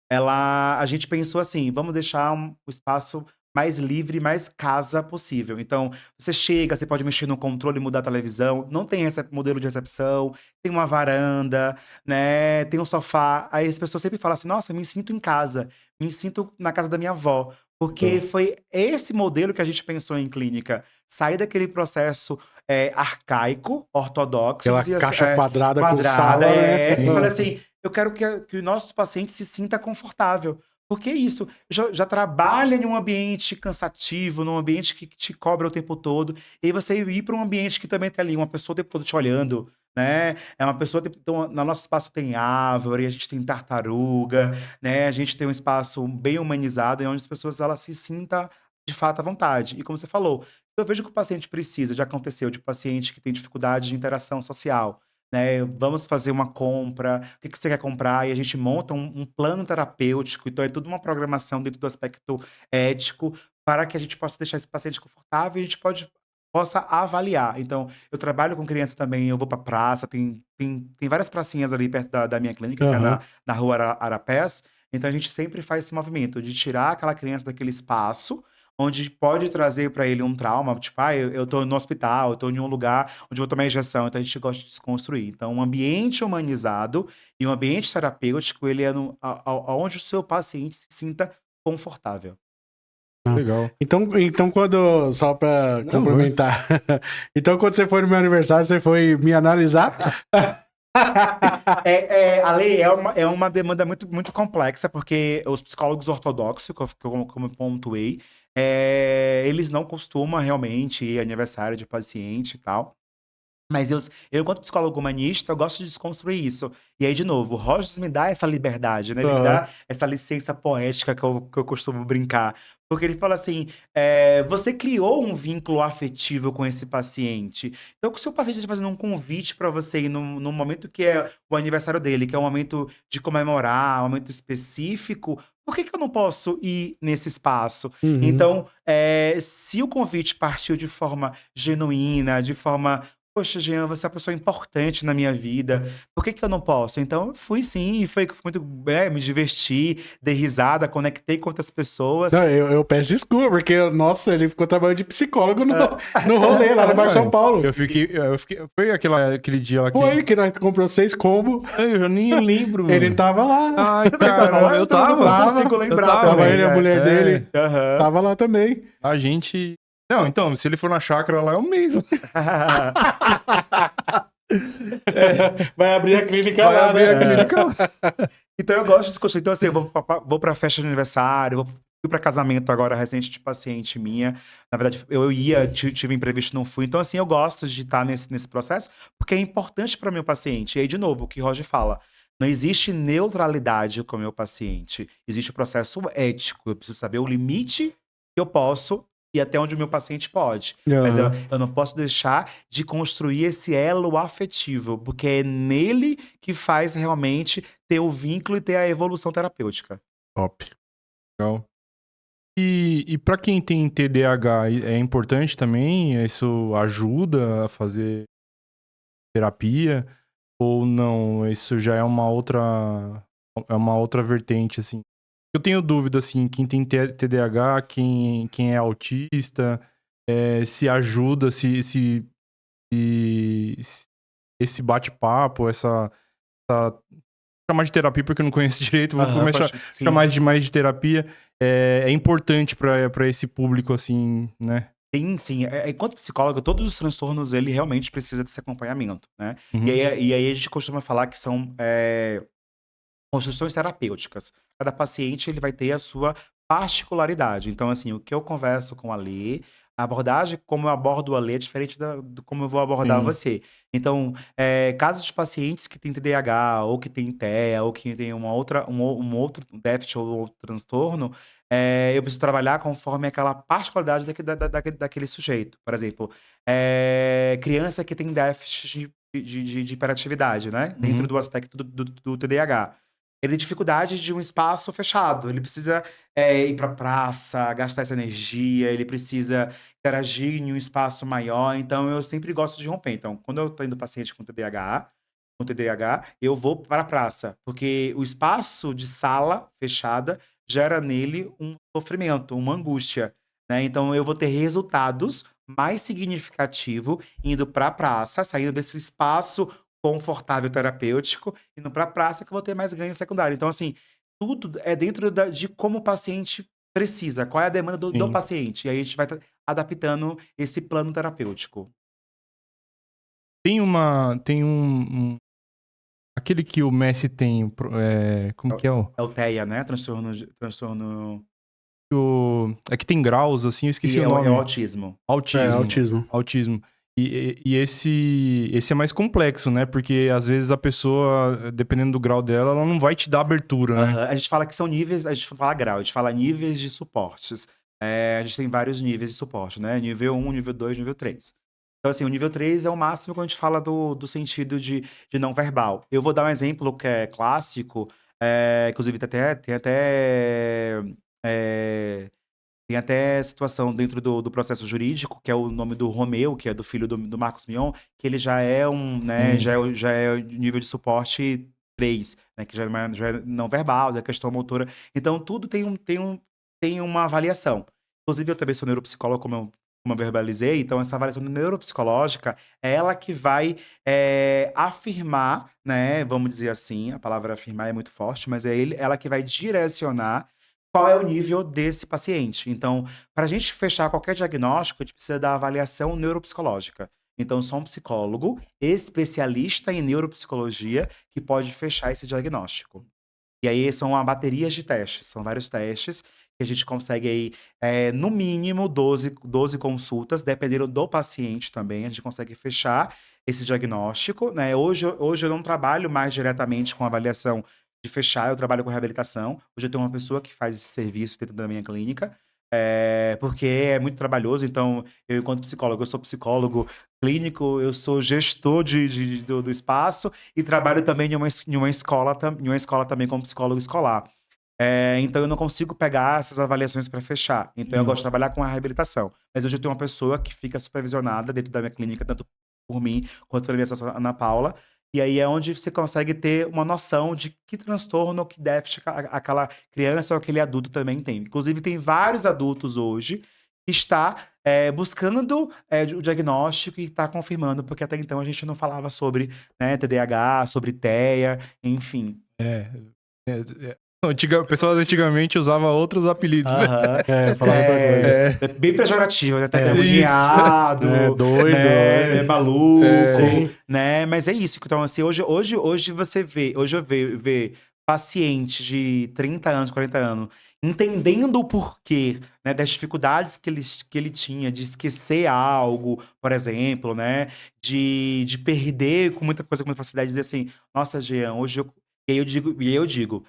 a gente pensou assim, vamos deixar o espaço mais livre, mais casa possível. Então, você chega, você pode mexer no controle, mudar a televisão, não tem esse modelo de recepção, tem uma varanda, né? Tem um sofá. Aí as pessoas sempre falam assim: nossa, me sinto em casa, me sinto na casa da minha avó. Porque foi esse modelo que a gente pensou em clínica. Sair daquele processo arcaico, ortodoxo, Aquela dizia assim, caixa quadrada com quadrada, sala, né? e falei Sim. assim: eu quero que o nosso paciente se sinta confortável. Porque é isso, já trabalha em um ambiente cansativo, num ambiente que te cobra o tempo todo, e aí você ir para um ambiente que também tem ali uma pessoa o tempo todo te olhando, né? É uma pessoa, então, no nosso espaço tem árvore, a gente tem tartaruga, né? A gente tem um espaço bem humanizado, onde as pessoas elas se sintam de fato à vontade. E como você falou, eu vejo que o paciente precisa, já aconteceu, de paciente que tem dificuldade de interação social, né? Vamos fazer uma compra, o que você quer comprar? E a gente monta um plano terapêutico, então é tudo uma programação dentro do aspecto ético, para que a gente possa deixar esse paciente confortável e a gente possa avaliar. Então, eu trabalho com criança também, eu vou para praça, tem várias pracinhas ali perto da minha clínica, que é Aham. na rua Arapés, então a gente sempre faz esse movimento de tirar aquela criança daquele espaço, onde pode trazer para ele um trauma, tipo, eu tô no hospital, eu tô em um lugar onde eu vou tomar injeção, então a gente gosta de desconstruir. Então, um ambiente humanizado e um ambiente terapêutico, ele é aonde o seu paciente se sinta confortável. Legal. Então quando, só pra Não, complementar, então quando você foi no meu aniversário, você foi me analisar? A lei é uma demanda muito, muito complexa, porque os psicólogos ortodoxos, como eu pontuei, eles não costumam realmente ir aniversário de paciente e tal. Mas eu, enquanto psicólogo humanista, eu gosto de desconstruir isso. E aí, de novo, o Rogers me dá essa liberdade, né? Ele me Aham. dá essa licença poética que eu costumo brincar. Porque ele fala assim: você criou um vínculo afetivo com esse paciente. Então, se o paciente está fazendo um convite para você ir num momento que é o aniversário dele, que é um momento de comemorar, um momento específico, por que eu não posso ir nesse espaço? Uhum. Então, se o convite partiu de forma genuína, de forma poxa, Jean, você é uma pessoa importante na minha vida. Por que eu não posso? Então, eu fui sim, e foi muito. Me diverti, dei risada, conectei com outras pessoas. Não, eu peço desculpa, porque, nossa, ele ficou trabalhando de psicólogo Ah, no rolê lá no Bar São Ué, Paulo. eu fiquei. Foi aquele dia lá que. Foi que nós comprou 6 combos. Eu nem lembro, Ele mano. tava lá. Ai, Você tava cara, lá? eu Eu não tava. consigo Eu lembrar tava. Tava ele e a também. mulher dele. Aham. Tava lá também. A gente. Não, então, se ele for na chácara lá, é um mês. Vai abrir a clínica Vai lá, abrir né? a clínica lá. Então eu gosto desse conceito. Então, assim, eu vou pra festa de aniversário, fui pra casamento agora recente de paciente minha. Na verdade, eu ia, tive imprevisto, não fui. Então, assim, eu gosto de estar nesse processo, porque é importante para o meu paciente. E aí, de novo, o que Roger fala. Não existe neutralidade com o meu paciente. Existe o processo ético. Eu preciso saber o limite que eu posso e até onde o meu paciente pode. Mas Aham. eu não posso deixar de construir esse elo afetivo, porque é nele que faz realmente ter o vínculo e ter a evolução terapêutica. Top. Legal. E para quem tem TDAH, é importante também? Isso ajuda a fazer terapia? Ou não? Isso já é uma outra vertente, assim. Eu tenho dúvida, assim, quem tem TDAH, quem é autista, se ajuda, se esse bate-papo, chamar de terapia porque eu não conheço direito, vou Aham, começar a sim. chamar de mais de terapia, é importante para esse público, assim, né? Sim, sim. Enquanto psicólogo, todos os transtornos, ele realmente precisa desse acompanhamento, né? Uhum. E aí a gente costuma falar que são construções terapêuticas. Cada paciente, ele vai ter a sua particularidade. Então, assim, o que eu converso com a Lê, a abordagem como eu abordo a Lê é diferente do como eu vou abordar Sim. você. Então, casos de pacientes que têm TDAH, ou que têm TEA, ou que têm um outro déficit ou outro transtorno, eu preciso trabalhar conforme aquela particularidade daquele sujeito. Por exemplo, criança que tem déficit de hiperatividade, né? Dentro Uhum. do aspecto do TDAH. Ele tem dificuldade de um espaço fechado. Ele precisa ir para praça, gastar essa energia, ele precisa interagir em um espaço maior. Então, eu sempre gosto de romper. Então, quando eu estou indo paciente com TDAH, eu vou para a praça, porque o espaço de sala fechada gera nele um sofrimento, uma angústia, né? Então, eu vou ter resultados mais significativos indo para a praça, saindo desse espaço confortável terapêutico, indo para a praça que eu vou ter mais ganho secundário. Então, assim, tudo é dentro de como o paciente precisa, qual é a demanda do Sim. paciente. E aí a gente vai adaptando esse plano terapêutico. Tem aquele que o Messi tem, como que é o? É o TEA, né? Transtorno. É que tem graus, assim, eu esqueci E o é o nome. autismo. É, Autismo. autismo. Autismo. E esse é mais complexo, né? Porque às vezes a pessoa, dependendo do grau dela, ela não vai te dar abertura, né? Aham. A gente fala que são níveis, a gente fala grau, a gente fala níveis de suportes. A gente tem vários níveis de suporte, né? Nível 1, nível 2, nível 3. Então, assim, o nível 3 é o máximo quando a gente fala do sentido de não verbal. Eu vou dar um exemplo que é clássico, inclusive é, tem até situação dentro do processo jurídico, que é o nome do Romeu, que é do filho do Marcos Mion, que ele já é né, Sim. já é o nível de suporte 3, né, que já é não verbal, já é questão motora. Então, tudo tem uma avaliação. Inclusive, eu também sou neuropsicólogo, como eu verbalizei, então essa avaliação neuropsicológica é ela que vai afirmar, né, vamos dizer assim, a palavra afirmar é muito forte, mas ela que vai direcionar qual é o nível desse paciente. Então, para a gente fechar qualquer diagnóstico, a gente precisa da avaliação neuropsicológica. Então, só um psicólogo especialista em neuropsicologia que pode fechar esse diagnóstico. E aí são uma bateria de testes, são vários testes que a gente consegue aí, no mínimo 12 consultas, dependendo do paciente também, a gente consegue fechar esse diagnóstico, né? Hoje eu não trabalho mais diretamente com avaliação de fechar, eu trabalho com reabilitação. Hoje eu tenho uma pessoa que faz esse serviço dentro da minha clínica, porque é muito trabalhoso, então eu enquanto psicólogo, eu sou psicólogo clínico, eu sou gestor do espaço e trabalho também em uma escola também como psicólogo escolar. Então eu não consigo pegar essas avaliações para fechar. Então eu Sim. gosto de trabalhar com a reabilitação. Mas hoje eu tenho uma pessoa que fica supervisionada dentro da minha clínica, tanto por mim quanto pela minha sócia Ana Paula. E aí é onde você consegue ter uma noção de que transtorno, que déficit aquela criança ou aquele adulto também tem. Inclusive, tem vários adultos hoje que está buscando o diagnóstico e está confirmando, porque até então a gente não falava sobre, né, TDAH, sobre TEA, enfim. É, o pessoal antigamente usava outros apelidos, né? Aham. Falava outra coisa. Bem pejorativo, né? Tá É. endemoniado, Doido. né? Maluco, Sim. né? Mas é isso. Então, assim, hoje você vê, hoje eu vejo pacientes de 30 anos, 40 anos, entendendo o porquê, né, das dificuldades que ele tinha de esquecer algo, por exemplo, né? De perder com muita coisa, com muita facilidade, dizer assim, nossa, Jean, hoje eu. E aí eu digo,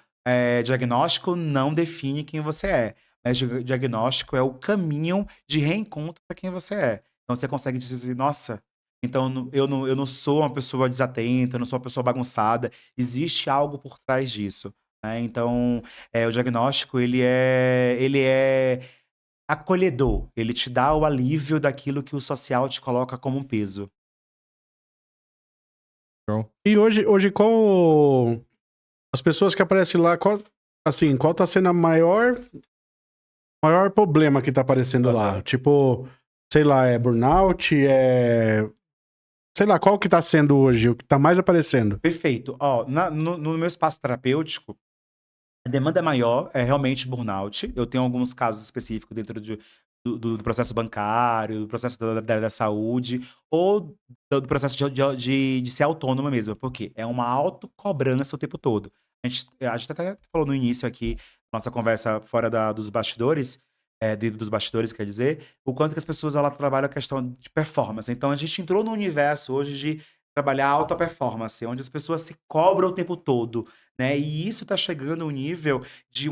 diagnóstico não define quem você é. Mas diagnóstico é o caminho de reencontro para quem você é. Então você consegue dizer assim, nossa, então eu não sou uma pessoa desatenta, eu não sou uma pessoa bagunçada, existe algo por trás disso, né? Então, o diagnóstico ele é acolhedor, ele te dá o alívio daquilo que o social te coloca como um peso. E hoje qual. As pessoas que aparecem lá, qual tá sendo a maior problema que tá aparecendo lá? Aham. Tipo, sei lá, é burnout, sei lá, qual que tá sendo hoje, o que tá mais aparecendo? Perfeito. Ó, no meu espaço terapêutico, a demanda maior é realmente burnout. Eu tenho alguns casos específicos dentro do processo bancário, do processo da área da saúde, ou do processo de ser autônoma mesmo, porque é uma autocobrança o tempo todo. A gente até falou no início aqui, nossa conversa fora dos bastidores, dentro dos bastidores, quer dizer, o quanto que as pessoas ela trabalham a questão de performance. Então a gente entrou no universo hoje de trabalhar alta performance, onde as pessoas se cobram o tempo todo, né? E isso tá chegando a um nível de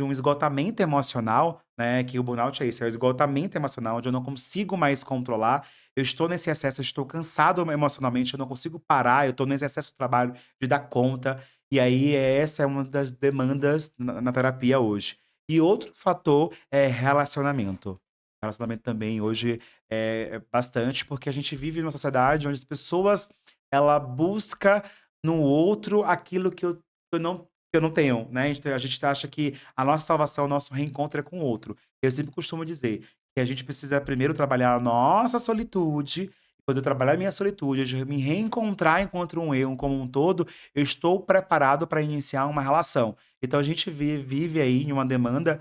um esgotamento emocional, né? Que o burnout é isso, é o esgotamento emocional, onde eu não consigo mais controlar. Eu estou nesse excesso, eu estou cansado emocionalmente, eu não consigo parar, eu estou nesse excesso de trabalho de dar conta. E aí, essa é uma das demandas na terapia hoje. E outro fator é relacionamento. Relacionamento também hoje é bastante, porque a gente vive numa sociedade onde as pessoas ela busca no outro aquilo que eu não tenho, né? A gente acha que a nossa salvação, o nosso reencontro é com o outro. Eu sempre costumo dizer que a gente precisa primeiro trabalhar a nossa solitude. Quando eu trabalhar a minha solitude, eu me reencontrar enquanto eu como um todo, eu estou preparado para iniciar uma relação. Então a gente vive aí em uma demanda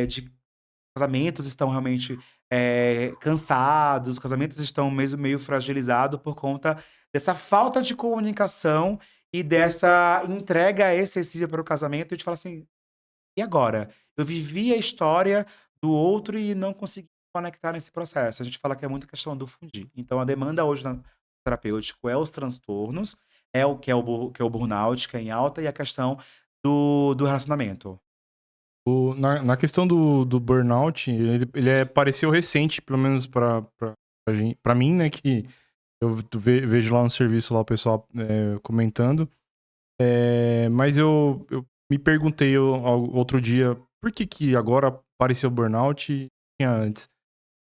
de casamentos estão realmente cansados, os casamentos estão mesmo meio fragilizados por conta dessa falta de comunicação e dessa entrega excessiva para o casamento. E a gente fala assim, e agora? Eu vivi a história do outro e não consegui conectar nesse processo. A gente fala que é muito questão do fundir. Então, a demanda hoje no terapêutico é os transtornos, é o que é que é o burnout, que é em alta, e a questão do relacionamento. Na questão do burnout, ele pareceu recente, pelo menos pra mim, né? Que eu vejo lá no serviço lá o pessoal comentando. Mas eu me perguntei outro dia por que agora apareceu burnout e tinha antes.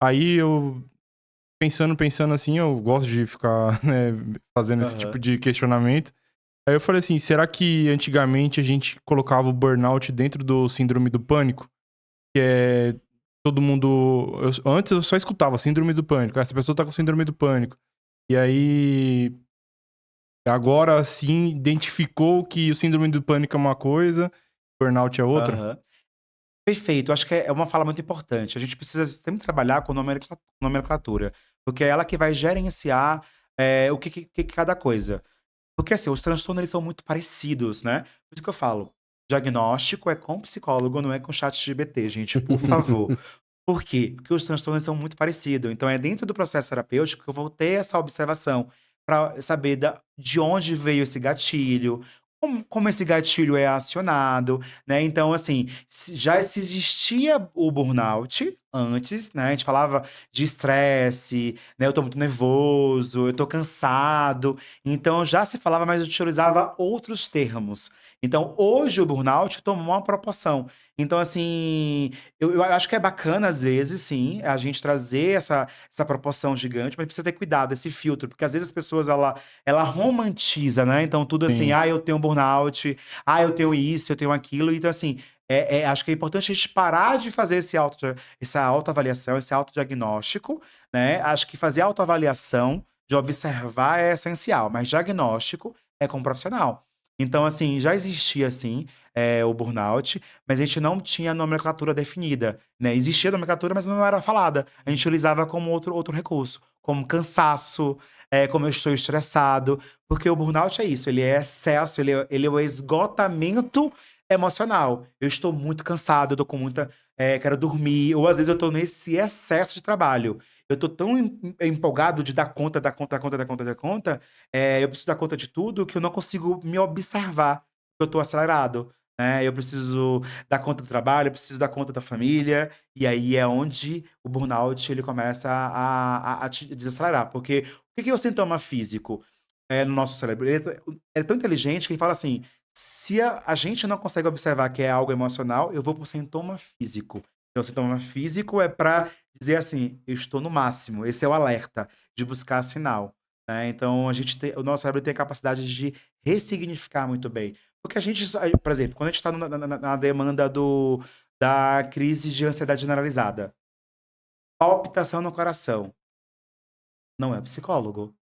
Aí eu, pensando assim, eu gosto de ficar né, fazendo esse tipo Aham. de questionamento. Aí eu falei assim, será que antigamente a gente colocava o burnout dentro do síndrome do pânico? Que é todo mundo... antes eu só escutava síndrome do pânico. Essa pessoa tá com síndrome do pânico. E aí... Agora sim, identificou que o síndrome do pânico é uma coisa burnout é outra? Aham. Perfeito, acho que é uma fala muito importante. A gente precisa sempre trabalhar com nomenclatura, porque é ela que vai gerenciar o que cada coisa. Porque assim, os transtornos eles são muito parecidos, né? Por isso que eu falo, diagnóstico é com psicólogo, não é com chat GPT, gente, por favor. Por quê? Porque os transtornos são muito parecidos. Então, é dentro do processo terapêutico que eu vou ter essa observação para saber de onde veio esse gatilho, como esse gatilho é acionado, né? Então, assim, se existia o burnout antes, né? A gente falava de estresse, né? Eu tô muito nervoso, eu tô cansado. Então, já se falava, mas utilizava outros termos. Então, hoje o burnout tomou uma proporção. Então, assim, eu acho que é bacana, às vezes, sim, a gente trazer essa proporção gigante, mas precisa ter cuidado, esse filtro, porque às vezes as pessoas, ela romantiza, né? Então, tudo assim, Sim. eu tenho burnout, eu tenho isso, eu tenho aquilo. Então, assim, acho que é importante a gente parar de fazer essa autoavaliação, esse autodiagnóstico, né? Acho que fazer autoavaliação, de observar é essencial, mas diagnóstico é com o profissional. Então, assim, já existia, assim, o burnout, mas a gente não tinha nomenclatura definida, né? Existia nomenclatura, mas não era falada. A gente utilizava como outro recurso, como cansaço, como eu estou estressado, porque o burnout é isso, ele é excesso, ele é o esgotamento emocional. Eu estou muito cansado, eu tô com muita, quero dormir, ou às vezes eu tô nesse excesso de trabalho. Eu tô tão empolgado de dar conta, dar conta, dar conta, dar conta, dar conta, eu preciso dar conta de tudo que eu não consigo me observar. Eu tô acelerado, né? Eu preciso dar conta do trabalho, eu preciso dar conta da família, e aí é onde o burnout ele começa a te desacelerar. Porque o que é o sintoma físico no nosso cérebro? Ele é tão inteligente que ele fala assim: se a gente não consegue observar que é algo emocional, eu vou pro sintoma físico. Então, o sintoma físico é para dizer assim: eu estou no máximo. Esse é o alerta de buscar sinal. Né? Então, o nosso cérebro tem a capacidade de ressignificar muito bem. Porque a gente, por exemplo, quando a gente está na demanda da crise de ansiedade generalizada, palpitação no coração, não é psicólogo.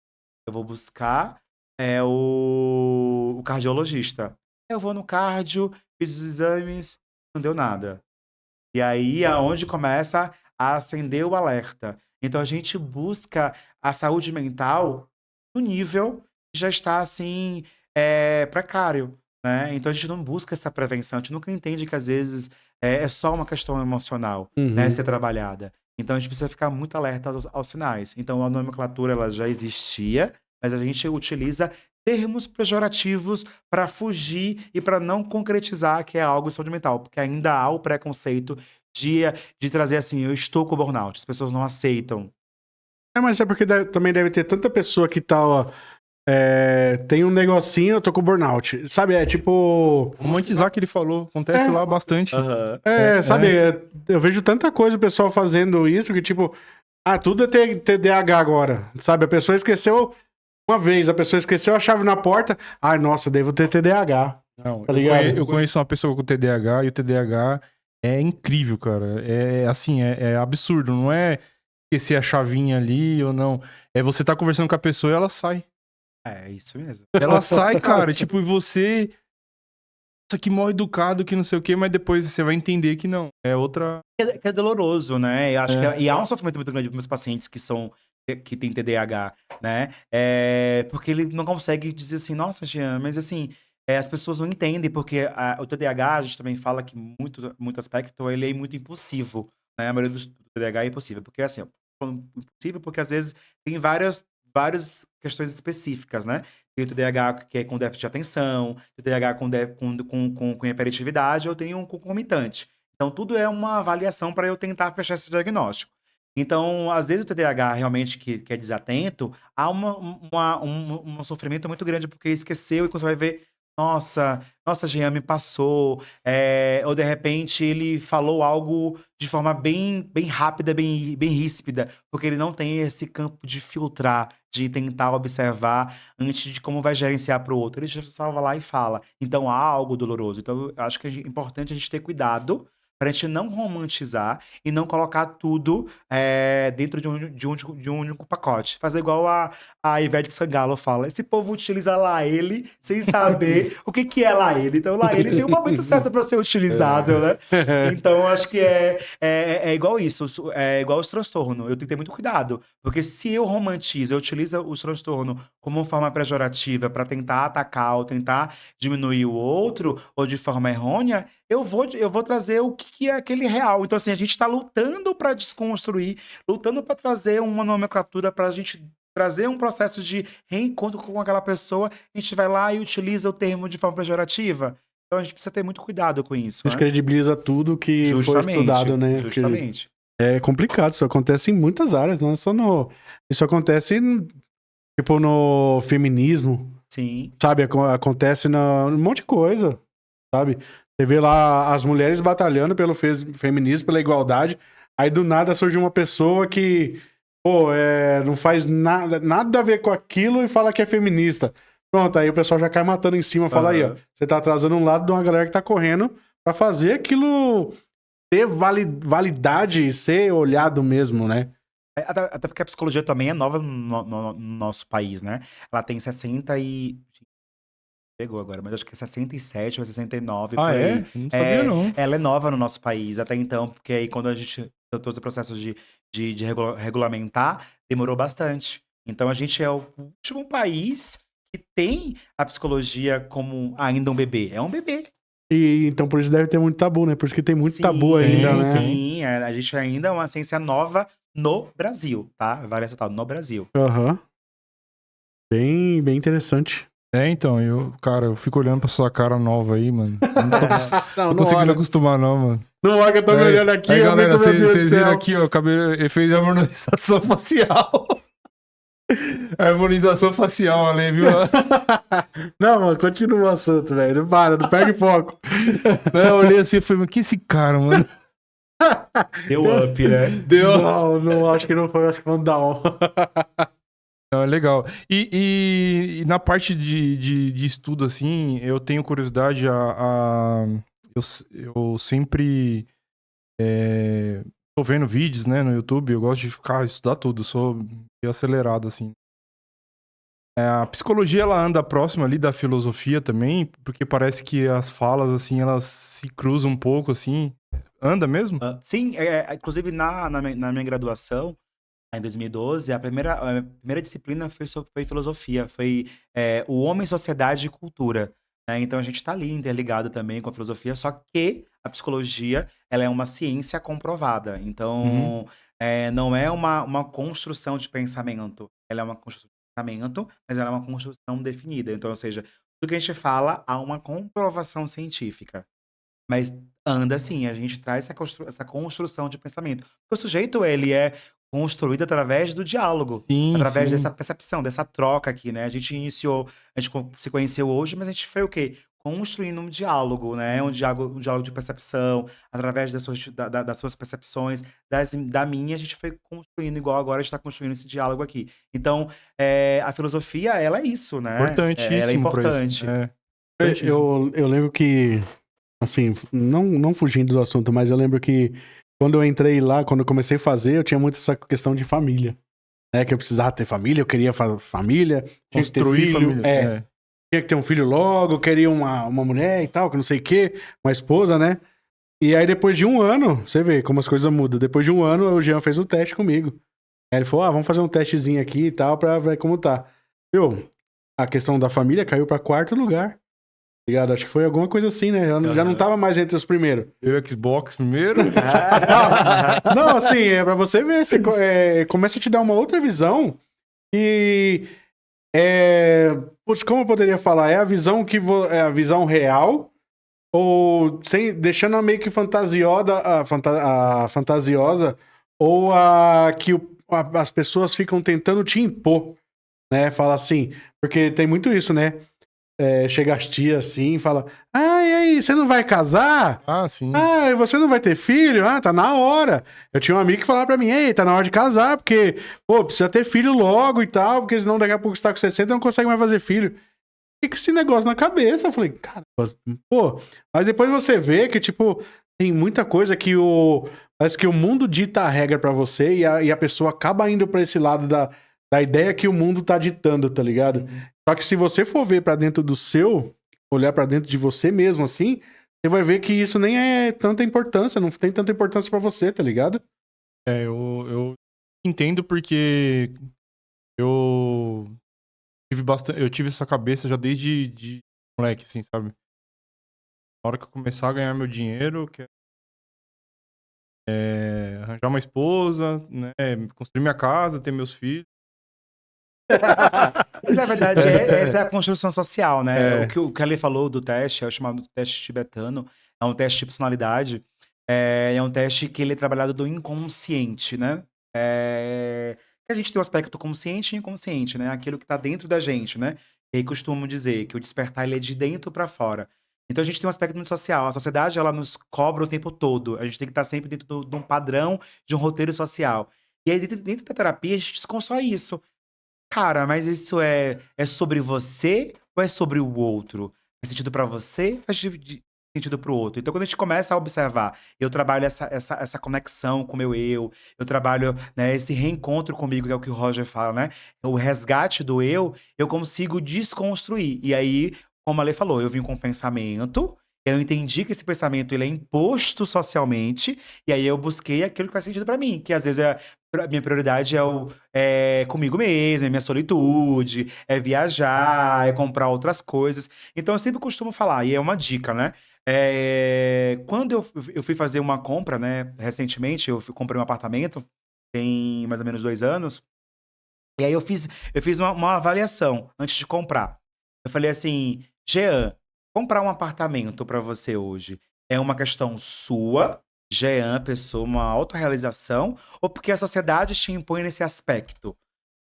Eu vou buscar o cardiologista. Eu vou no cardio, fiz os exames, não deu nada. E aí é onde começa a acender o alerta. Então a gente busca a saúde mental no nível que já está assim, precário, né? Então a gente não busca essa prevenção, a gente nunca entende que às vezes é só uma questão emocional, né, Uhum. ser trabalhada. Então a gente precisa ficar muito alerta aos sinais. Então a nomenclatura ela já existia, mas a gente utiliza termos pejorativos para fugir e para não concretizar que é algo de saúde mental, porque ainda há o preconceito de, de trazer assim, eu estou com burnout, as pessoas não aceitam. Mas é porque também deve ter tanta pessoa que tá, ó, tem um negocinho, eu tô com burnout. Sabe, é tipo... Romantizar que ele falou, acontece É. lá bastante. Aham. Sabe, eu vejo tanta coisa o pessoal fazendo isso que tipo... tudo é TDAH agora, sabe? A pessoa esqueceu uma vez, a pessoa esqueceu a chave na porta. Ai, nossa, devo ter TDAH. Não, Tá ligado? eu conheço uma pessoa com TDAH e o TDAH é incrível, cara. É assim, é absurdo. Não é esquecer a chavinha ali ou não. É você tá conversando com a pessoa e ela sai. É isso mesmo. Ela sai, cara, tipo, e você. Isso aqui mal educado, que não sei o quê, mas depois você vai entender que não. É outra. Que é doloroso, né? Eu acho e há um sofrimento muito grande para meus pacientes que têm TDAH, né? Porque ele não consegue dizer assim, nossa, Jean, mas assim, as pessoas não entendem, porque o TDAH, a gente também fala que muito aspecto, ele é muito impulsivo, né? A maioria do TDAH é impulsivo, porque assim, ó, falo impulsivo porque às vezes tem várias questões específicas, né? Tem o TDAH que é com déficit de atenção, TDAH com hiperatividade, eu tenho um concomitante. Então, tudo é uma avaliação para eu tentar fechar esse diagnóstico. Então, às vezes, o TDAH realmente que é desatento, há um sofrimento muito grande porque esqueceu e quando você vai ver, nossa, Jean me passou, ou de repente ele falou algo de forma bem rápida, bem ríspida, porque ele não tem esse campo de filtrar, de tentar observar antes de como vai gerenciar para o outro. Ele só vai lá e fala. Então, há algo doloroso. Então, eu acho que é importante a gente ter cuidado pra gente não romantizar e não colocar tudo dentro de um único pacote. Fazer igual a Ivete Sangalo fala. Esse povo utiliza lá ele sem saber o que é lá ele. Então lá ele tem um momento certo pra ser utilizado, né? Então acho que é igual isso. É igual os transtornos. Eu tenho que ter muito cuidado. Porque se eu romantizo, eu utilizo os transtornos como uma forma pejorativa pra tentar atacar ou tentar diminuir o outro, ou de forma errônea, eu vou trazer o que é aquele real. Então, assim, a gente está lutando para desconstruir, lutando para trazer uma nomenclatura, para a gente trazer um processo de reencontro com aquela pessoa, a gente vai lá e utiliza o termo de forma pejorativa. Então, a gente precisa ter muito cuidado com isso, né? Descredibiliza tudo que foi estudado, né? Justamente. É complicado, isso acontece em muitas áreas, não é só no... Isso acontece, tipo, no feminismo, Sim. sabe? Acontece num monte de coisa, sabe? Você vê lá as mulheres batalhando pelo feminismo, pela igualdade, aí do nada surge uma pessoa que, pô, não faz nada a ver com aquilo e fala que é feminista. Pronto, aí o pessoal já cai matando em cima, fala aí, ó, você tá atrasando um lado de uma galera que tá correndo pra fazer aquilo ter validade, ser olhado mesmo, né? Até porque a psicologia também é nova no nosso país, né? Ela tem 60 e... Pegou agora, mas acho que é 67 ou 69, por aí. Não sabia, não. Ela é nova no nosso país até então, porque aí quando a gente tentou os processos de regulamentar, demorou bastante. Então a gente é o último país que tem a psicologia como ainda um bebê. É um bebê. E então por isso deve ter muito tabu, né? Por isso que tem muito tabu ainda, né? Sim, a gente ainda é uma ciência nova no Brasil, tá? Vale ressaltar, no Brasil. Aham. Bem interessante. Então, eu fico olhando pra sua cara nova aí, mano. Não tô conseguindo acostumar, não, mano. Não olha que eu tô me olhando aqui. Aí, galera, vocês viram aqui. aqui, ó, ele fez a harmonização facial. Harmonização facial ali, viu? Não, mano, continua o assunto, velho. Não para, não perde foco. Eu olhei assim e falei, mas que esse cara, mano? Deu up, né? Deu. Não, acho que não foi, acho que foi um down. Não, é legal. E na parte de estudo, assim, eu tenho curiosidade eu sempre tô vendo vídeos, né, no YouTube, eu gosto de estudar tudo, sou meio acelerado, assim. A psicologia, ela anda próxima ali da filosofia também, porque parece que as falas, assim, elas se cruzam um pouco, assim. Anda mesmo? Sim, inclusive na minha graduação, em 2012, a primeira disciplina foi filosofia, foi o homem, sociedade e cultura, né? Então a gente está ali interligado também com a filosofia, só que a psicologia, ela é uma ciência comprovada, então não é uma construção de pensamento, ela é uma construção de pensamento, mas ela é uma construção definida, então, ou seja, tudo que a gente fala há uma comprovação científica. Mas anda assim, a gente traz essa construção de pensamento. Porque o sujeito, ele é construído através do diálogo, Sim, através sim. dessa percepção, dessa troca aqui, né? A gente se conheceu hoje, mas a gente foi o quê? Construindo um diálogo, né? Um diálogo de percepção, através das suas percepções, da minha, a gente foi construindo, igual agora a gente está construindo esse diálogo aqui. Então, a filosofia, ela é isso, né? Importantíssimo Ela é importante. pra isso. Eu lembro que, assim, não fugindo do assunto, mas eu lembro que quando eu entrei lá, quando eu comecei a fazer, eu tinha muito essa questão de família. Né? Que eu precisava ter família, eu queria família, tinha que ter Construir filho. família. Tinha que ter um filho logo, eu queria uma mulher e tal, que não sei o quê, uma esposa, né? E aí depois de um ano, você vê como as coisas mudam. Depois de um ano, o Jean fez o teste comigo. Aí ele falou, vamos fazer um testezinho aqui e tal, pra ver como tá. Viu? A questão da família caiu pra 4º lugar. Ligado? Acho que foi alguma coisa assim, né? Já não tava mais entre os primeiros. Eu Xbox primeiro. Não, assim, pra você ver, você começa a te dar uma outra visão que putz, como eu poderia falar? É a visão é a visão real, ou deixando a meio que fantasiosa, ou a que as pessoas ficam tentando te impor, né? Fala assim, porque tem muito isso, né? Chega as tias assim e fala, e aí, você não vai casar? Sim. E você não vai ter filho? Tá na hora. Eu tinha um amigo que falava pra mim, tá na hora de casar, porque, precisa ter filho logo e tal, porque senão daqui a pouco você tá com 60 e não consegue mais fazer filho. Fica esse negócio na cabeça. Eu falei, cara, mas depois você vê que, tipo, tem muita coisa que parece que o mundo dita a regra pra você e a pessoa acaba indo pra esse lado da ideia que o mundo tá ditando, tá ligado? Só que se você for ver pra dentro do seu, olhar pra dentro de você mesmo assim, você vai ver que isso nem é tanta importância, não tem tanta importância pra você, tá ligado? Eu entendo porque eu eu tive essa cabeça já desde de moleque, assim, sabe? Na hora que eu começar a ganhar meu dinheiro, eu quero arranjar uma esposa, né? Construir minha casa, ter meus filhos. Na verdade, essa é a construção social, né? É. O que ele falou do teste, é o chamado teste tibetano, é um teste de personalidade, é um teste que ele é trabalhado do inconsciente, né? Que a gente tem o aspecto consciente e inconsciente, né? Aquilo que tá dentro da gente, né? E aí costumo dizer que o despertar ele é de dentro para fora. Então a gente tem um aspecto muito social. A sociedade ela nos cobra o tempo todo. A gente tem que estar sempre dentro de um padrão, de um roteiro social. E aí dentro da terapia a gente desconstrói isso. Cara, mas isso é sobre você ou é sobre o outro? Faz sentido pra você? Sentido para o outro? Então, quando a gente começa a observar, eu trabalho essa conexão com o meu eu trabalho, né, esse reencontro comigo, que é o que o Roger fala, né? O resgate do eu consigo desconstruir. E aí, como a Lê falou, eu vim com um pensamento, eu entendi que esse pensamento ele é imposto socialmente, e aí eu busquei aquilo que faz sentido pra mim, que às vezes a minha prioridade é comigo mesmo, é minha solitude, é viajar, é comprar outras coisas. Então eu sempre costumo falar, e é uma dica, né? Quando eu fui fazer uma compra, né? Recentemente, comprei um apartamento, tem mais ou menos 2 anos, e aí eu fiz uma avaliação antes de comprar. Eu falei assim, Jean, comprar um apartamento para você hoje é uma questão sua, Jean, pessoa, uma autorrealização, ou porque a sociedade te impõe nesse aspecto,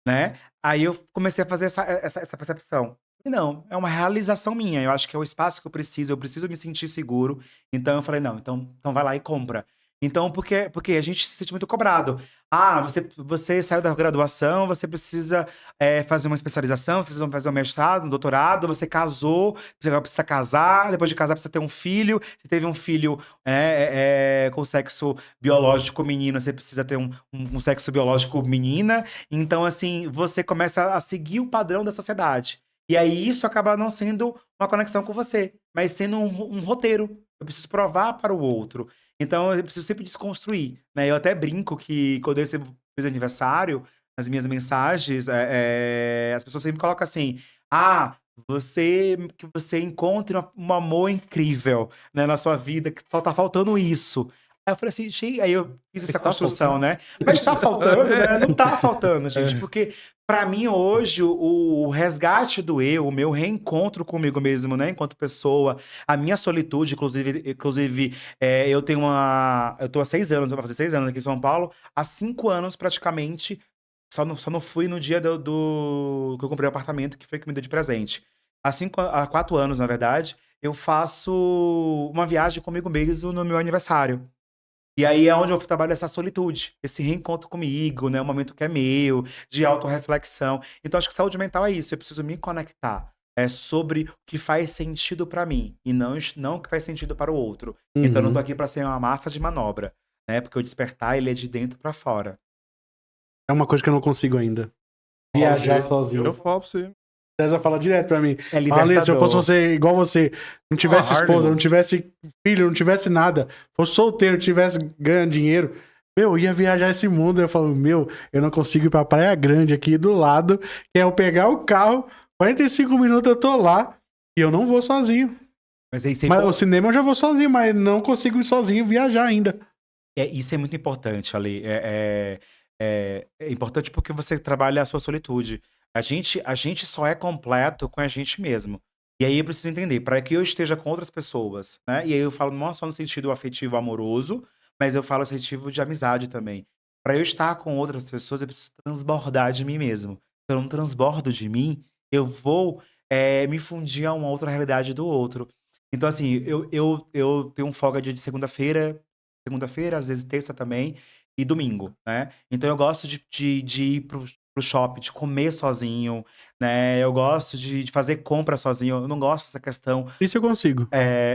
né? Aí eu comecei a fazer essa percepção. E não, é uma realização minha. Eu acho que é o espaço que eu preciso me sentir seguro. Então eu falei, não, então vai lá e compra. Então, porque a gente se sente muito cobrado. Ah, você saiu da graduação, você precisa fazer uma especialização, precisa fazer um mestrado, um doutorado, você casou, você precisa casar, depois de casar precisa ter um filho, você teve um filho com sexo biológico menino, você precisa ter um sexo biológico menina. Então, assim, você começa a seguir o padrão da sociedade. E aí isso acaba não sendo uma conexão com você, mas sendo um roteiro. Eu preciso provar para o outro. Então eu preciso sempre desconstruir, né? Eu até brinco que quando eu recebo feliz aniversário, nas minhas mensagens, as pessoas sempre colocam assim: ah, que você encontre um amor incrível, né, na sua vida, que só tá faltando isso. Aí eu falei assim, gente, aí eu fiz essa Está construção, faltando. né? Mas tá faltando, né? Não tá faltando, gente, porque pra mim hoje o resgate do o meu reencontro comigo mesmo, né, enquanto pessoa, a minha solitude, inclusive eu tô há 6 anos, vai fazer 6 anos aqui em São Paulo, há 5 anos praticamente, só não fui no dia que eu comprei o apartamento, que foi que me deu de presente. Há 4 anos, na verdade, eu faço uma viagem comigo mesmo no meu aniversário. E aí é onde eu trabalho essa solitude, esse reencontro comigo, né? Um momento que é meu, de autorreflexão. Então, acho que saúde mental é isso. Eu preciso me conectar. É sobre o que faz sentido pra mim e não o que faz sentido para o outro. Então, eu não tô Uhum. aqui pra ser uma massa de manobra, né? Porque o despertar, ele é de dentro pra fora. É uma coisa que eu não consigo ainda. Fala Viajar direto. sozinho. Eu falo pra você. César fala direto pra mim. É Fala, Ale, se eu fosse libertador. você, igual você, não tivesse Harley, esposa, mano. não tivesse filho, não tivesse nada, fosse solteiro, tivesse ganhando dinheiro, meu, eu ia viajar esse mundo. Eu falo, meu, eu não consigo ir pra Praia Grande aqui do lado, que é eu pegar o carro, 45 minutos eu tô lá, e eu não vou sozinho. Mas aí você Mas o cinema eu já vou sozinho, mas não consigo ir sozinho viajar ainda. Isso é muito importante, Ali. É importante porque você trabalha a sua solitude. A gente só é completo com a gente mesmo. E aí eu preciso entender, para que eu esteja com outras pessoas, né? E aí eu falo não só no sentido afetivo amoroso, mas eu falo no sentido de amizade também. Para eu estar com outras pessoas, eu preciso transbordar de mim mesmo. Se eu não transbordo de mim, eu vou me fundir a uma outra realidade do outro. Então, assim, eu tenho um folga dia de segunda-feira, às vezes terça também, e domingo, né? Então eu gosto de ir para pro shopping, de comer sozinho, né? Eu gosto de fazer compra sozinho. Eu não gosto dessa questão. Isso eu consigo.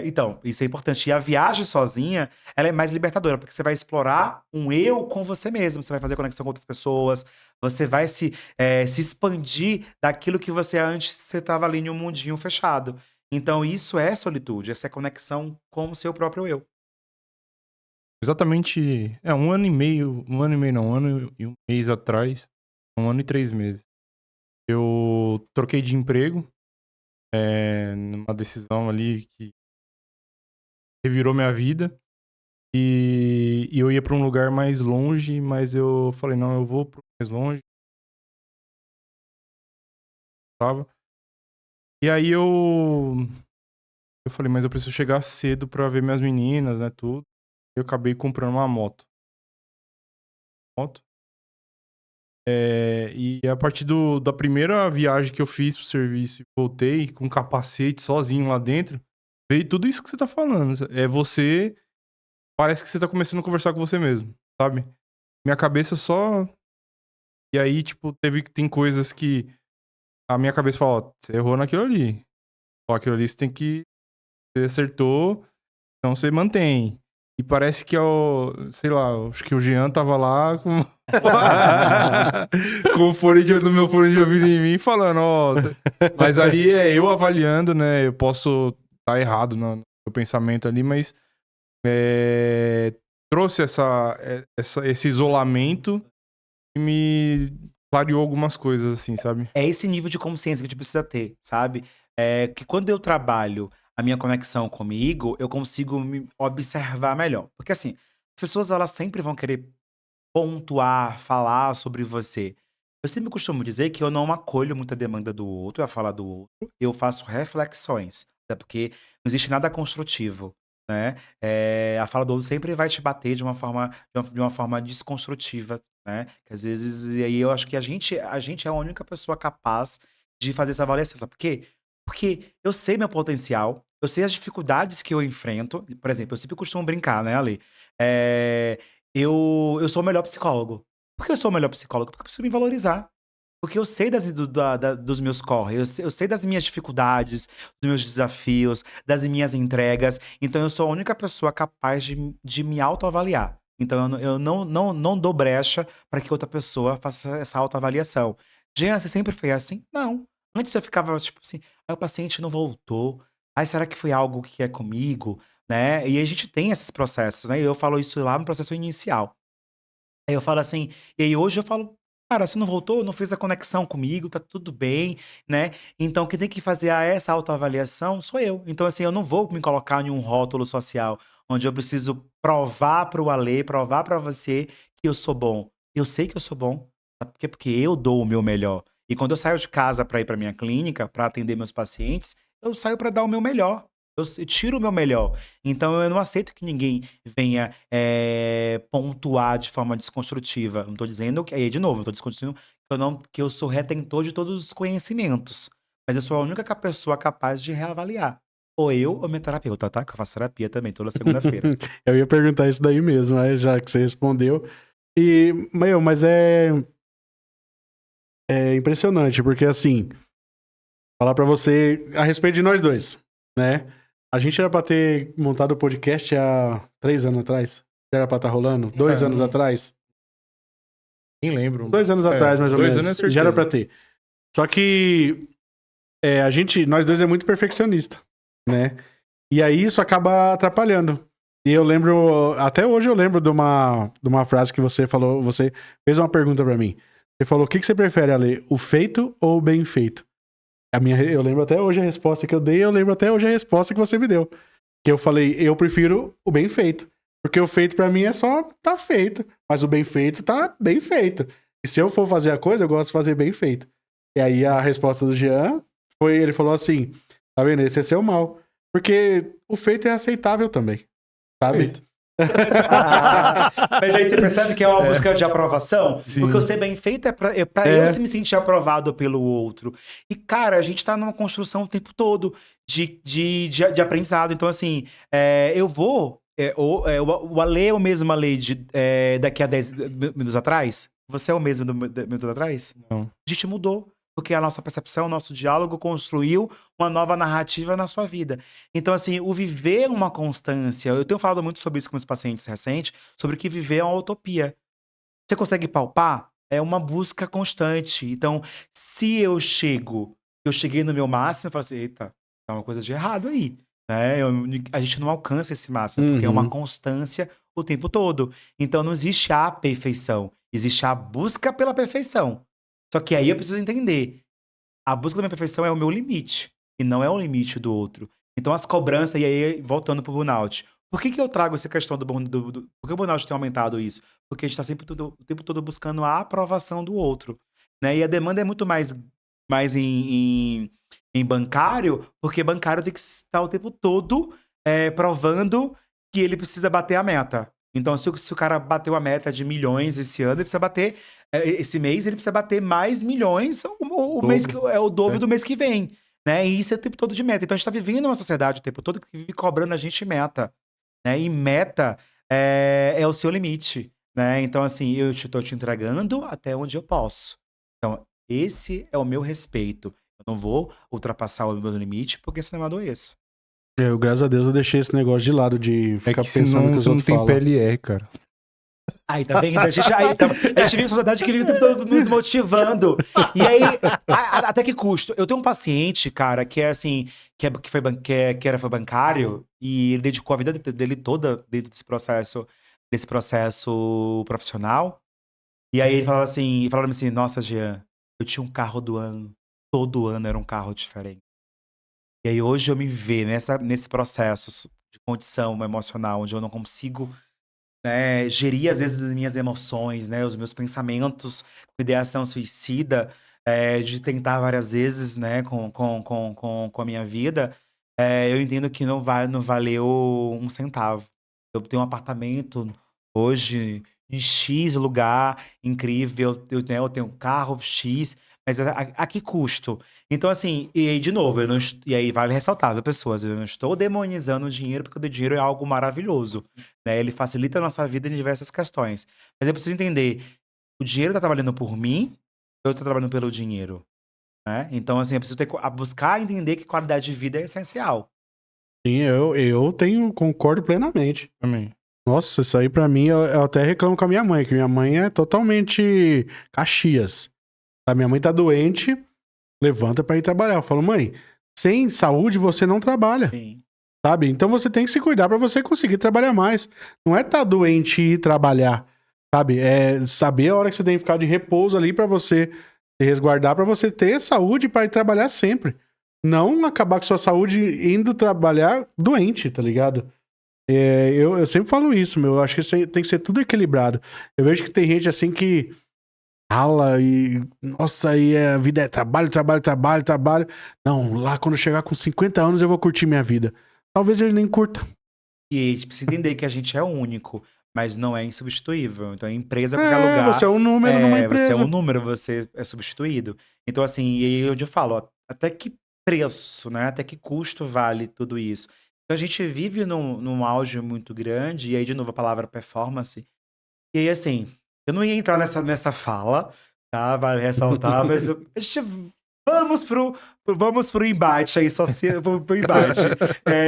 Então, isso é importante. E a viagem sozinha, ela é mais libertadora, porque você vai explorar um eu com você mesmo. Você vai fazer conexão com outras pessoas. Você vai se expandir daquilo que você antes você estava ali em um mundinho fechado. Então, isso é solitude, essa é conexão com o seu próprio eu. Exatamente, 1 ano e meio não, 1 ano e 1 mês atrás, 1 ano e 3 meses. Eu troquei de emprego, numa decisão ali que revirou minha vida. E eu ia pra um lugar mais longe, mas eu falei, não, eu vou pro mais longe. Tava. E aí eu falei, mas eu preciso chegar cedo pra ver minhas meninas, né, tudo. Eu acabei comprando uma moto. E a partir da primeira viagem que eu fiz pro serviço e voltei com capacete sozinho lá dentro, veio tudo isso que você tá falando. Parece que você tá começando a conversar com você mesmo, sabe? Minha cabeça só. E aí, tipo, tem coisas que a minha cabeça fala, ó, você errou naquilo ali. Ó, aquilo ali você acertou, então você mantém. E parece que sei lá, acho que o Jean tava lá com com no meu fone de ouvido em mim, falando, ó. Mas ali é eu avaliando, né? Eu posso estar errado no meu pensamento ali, mas trouxe esse isolamento e me clareou algumas coisas, assim, sabe? É esse nível de consciência que a gente precisa ter, sabe? Que quando eu trabalho a minha conexão comigo, eu consigo me observar melhor. Porque assim, as pessoas elas sempre vão querer pontuar, falar sobre você. Eu sempre costumo dizer que eu não acolho muita demanda do outro, a fala do outro, eu faço reflexões, até porque não existe nada construtivo, né? A fala do outro sempre vai te bater de uma forma desconstrutiva, né? Que às vezes, e aí eu acho que a gente é a única pessoa capaz de fazer essa avaliação, sabe por quê? Porque eu sei meu potencial, eu sei as dificuldades que eu enfrento. Por exemplo, eu sempre costumo brincar, né, Ale? Eh, eu sou o melhor psicólogo. Por que eu sou o melhor psicólogo? Porque eu preciso me valorizar. Porque eu sei dos meus corre, eu sei das minhas dificuldades, dos meus desafios, das minhas entregas. Então eu sou a única pessoa capaz de me autoavaliar. Então eu não dou brecha para que outra pessoa faça essa autoavaliação. Jean, você sempre foi assim? Não. Antes eu ficava tipo assim, aí o paciente não voltou. Ai, será que foi algo que é comigo? Né? E a gente tem esses processos, né? E eu falo isso lá no processo inicial. Aí eu falo assim, e aí hoje eu falo, cara, você não voltou, não fez a conexão comigo, tá tudo bem, né? Então quem tem que fazer essa autoavaliação sou eu. Então assim, eu não vou me colocar em um rótulo social onde eu preciso provar pro Alê, provar pra você que eu sou bom. Eu sei que eu sou bom, sabe por quê? Porque eu dou o meu melhor. E quando eu saio de casa pra ir pra minha clínica, pra atender meus pacientes, eu saio pra dar o meu melhor. Eu tiro o meu melhor. Então eu não aceito que ninguém venha pontuar de forma desconstrutiva. Não tô dizendo que. Aí, de novo, eu tô desconstruindo que eu sou retentor de todos os conhecimentos. Mas eu sou a única pessoa capaz de reavaliar. Ou eu ou minha terapeuta, tá? Que eu faço terapia também toda segunda-feira. Eu ia perguntar isso daí mesmo, já que você respondeu. E, mas é impressionante, porque assim, falar pra você a respeito de nós dois, né? A gente era pra ter montado o podcast há 3 anos atrás. Já era pra estar rolando? 2 anos atrás? Nem lembro. 2 anos atrás, mais ou 2 menos. anos é certeza. Já era pra ter. Só que nós dois é muito perfeccionista, né? E aí isso acaba atrapalhando. E eu lembro, até hoje eu lembro de uma frase que você falou, você fez uma pergunta pra mim. Você falou, o que você prefere, Ale, o feito ou o bem feito? Eu lembro até hoje a resposta que eu dei, eu lembro até hoje a resposta que você me deu. Que eu falei, eu prefiro o bem feito. Porque o feito pra mim é só tá feito. Mas o bem feito tá bem feito. E se eu for fazer a coisa, eu gosto de fazer bem feito. E aí a resposta do Jean ele falou assim, tá vendo, esse é seu mal. Porque o feito é aceitável também, sabe? Feito. Mas aí você percebe que é uma busca de aprovação? Sim. Porque o ser bem feito é pra eu se me sentir aprovado pelo outro. E, cara, a gente tá numa construção o tempo todo de aprendizado. Então, assim, eu vou. O Ale é o mesmo Ale daqui a 10 minutos atrás? Você é o mesmo do minuto atrás? Não. A gente mudou. Porque a nossa percepção, o nosso diálogo construiu uma nova narrativa na sua vida. Então, assim, o viver uma constância. Eu tenho falado muito sobre isso com os pacientes recentes, sobre que viver é uma utopia. Você consegue palpar? É uma busca constante. Então, se eu cheguei no meu máximo, eu falo assim, eita, tá uma coisa de errado aí. Né? A gente não alcança esse máximo, porque é uma Uhum. constância o tempo todo. Então, não existe a perfeição. Existe a busca pela perfeição. Só que aí eu preciso entender. A busca da minha perfeição é o meu limite. E não é o limite do outro. Então, as cobranças, e aí, voltando pro burnout. Por que eu trago essa questão por que o burnout tem aumentado isso? Porque a gente tá sempre o tempo todo buscando a aprovação do outro. Né? E a demanda é muito mais em bancário, porque bancário tem que estar o tempo todo provando que ele precisa bater a meta. Então, se o cara bateu a meta de milhões esse ano, ele precisa bater. Esse mês, ele precisa bater mais milhões o mês que Dobro. é o dobro É. do mês que vem. Né? E isso é o tempo todo de meta. Então, a gente tá vivendo uma sociedade o tempo todo que vive cobrando a gente meta. Né? E meta é o seu limite. Né? Então, assim, eu estou te entregando até onde eu posso. Então, esse é o meu respeito. Eu não vou ultrapassar o meu limite, porque senão eu adoeço. Eu, graças a Deus, eu deixei esse negócio de lado de É ficar que pensando senão no que os você não outros tem falam. PLR, cara. Aí, tá vendo? A gente vive uma sociedade que vive o tempo todo nos motivando. E aí, até que custo? Eu tenho um paciente, cara, que é assim, foi bancário, e ele dedicou a vida dele toda dentro desse processo profissional. E aí ele falava assim, nossa, Jean, eu tinha um carro do ano, todo ano era um carro diferente. E aí hoje eu me vejo nesse processo de condição emocional, onde eu não consigo, né, gerir às vezes as minhas emoções, né, os meus pensamentos, com ideação suicida, de tentar várias vezes, né, com a minha vida, eu entendo que não valeu um centavo. Eu tenho um apartamento hoje em X lugar, incrível, eu tenho um carro X, mas a que custo? Então, assim, e aí, de novo, e aí vale ressaltar, viu, pessoas, eu não estou demonizando o dinheiro, porque o dinheiro é algo maravilhoso, né? Ele facilita a nossa vida em diversas questões. Mas eu preciso entender, o dinheiro tá trabalhando por mim, ou eu tô trabalhando pelo dinheiro, né? Então, assim, eu preciso buscar entender que qualidade de vida é essencial. Sim, concordo plenamente. Também. Nossa, isso aí pra mim, eu até reclamo com a minha mãe, que minha mãe é totalmente Caxias. A minha mãe tá doente, levanta pra ir trabalhar. Eu falo, mãe, sem saúde você não trabalha, Sim. sabe? Então você tem que se cuidar pra você conseguir trabalhar mais. Não é tá doente e ir trabalhar, sabe? É saber a hora que você tem que ficar de repouso ali pra você se resguardar, pra você ter saúde pra ir trabalhar sempre. Não acabar com sua saúde indo trabalhar doente, tá ligado? Eu sempre falo isso, meu. Eu acho que tem que ser tudo equilibrado. Eu vejo que tem gente assim que rala e. Nossa, aí a vida é trabalho, trabalho, trabalho, trabalho. Não, lá quando eu chegar com 50 anos eu vou curtir minha vida. Talvez ele nem curta. E a gente precisa entender que a gente é único, mas não é insubstituível. Então, em empresa, qualquer lugar, Você é um número numa você é um empresa. número, você é substituído. Então, assim, e aí onde eu falo, ó, até que preço, né? Até que custo vale tudo isso? Então, a gente vive num auge muito grande, e aí, de novo, a palavra performance. E aí, assim, eu não ia entrar nessa fala, tá? Vale ressaltar, mas a gente vamos pro embate aí, vamos pro embate.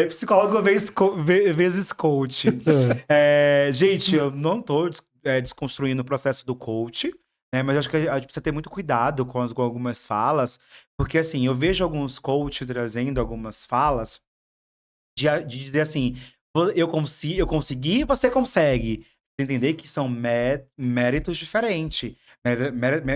Psicólogo vezes coach. Gente, eu não tô desconstruindo o processo do coach, né? Mas eu acho que a gente precisa ter muito cuidado com algumas falas, porque assim, eu vejo alguns coaches trazendo algumas falas de dizer assim, eu consegui, você consegue. Entender que são méritos diferentes.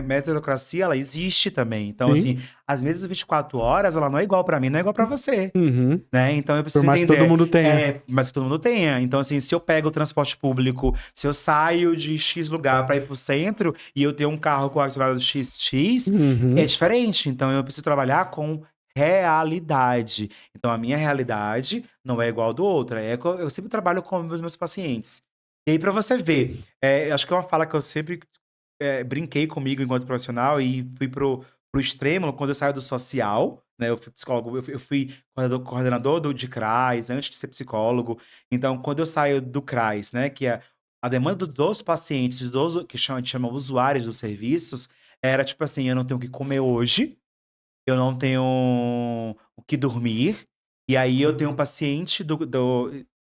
Meritocracia, ela existe também. Então, Sim. assim, as mesmas 24 horas, ela não é igual pra mim, não é igual pra você. Uhum. Né? Então, eu Por preciso mais que entender. todo mundo tenha. Mas que todo mundo tenha. Então, assim, se eu pego o transporte público, se eu saio de X lugar pra ir pro centro e eu tenho um carro com ar-condicionado XX, Uhum. é diferente. Então, eu preciso trabalhar com realidade. Então, a minha realidade não é igual ao do outro. Eu sempre trabalho com os meus pacientes. E aí, pra você ver, acho que é uma fala que eu sempre brinquei comigo enquanto profissional e fui pro extremo quando eu saio do social, né? Eu fui psicólogo, eu fui coordenador de CRAS antes de ser psicólogo. Então, quando eu saio do CRAS, né? Que é a demanda dos pacientes, que a gente chama usuários dos serviços, era tipo assim: eu não tenho o que comer hoje, eu não tenho o que dormir, e aí eu tenho um paciente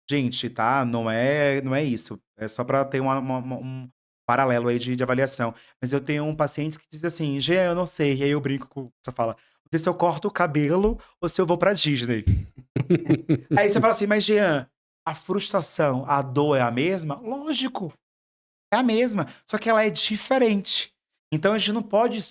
gente, tá? Não é isso. É só para ter um paralelo aí de avaliação. Mas eu tenho um paciente que diz assim: Jean, eu não sei. E aí eu brinco com você fala: não sei se eu corto o cabelo ou se eu vou pra Disney. Aí você fala assim: mas Jean, a frustração, a dor é a mesma? Lógico, é a mesma, só que ela é diferente. Então a gente não pode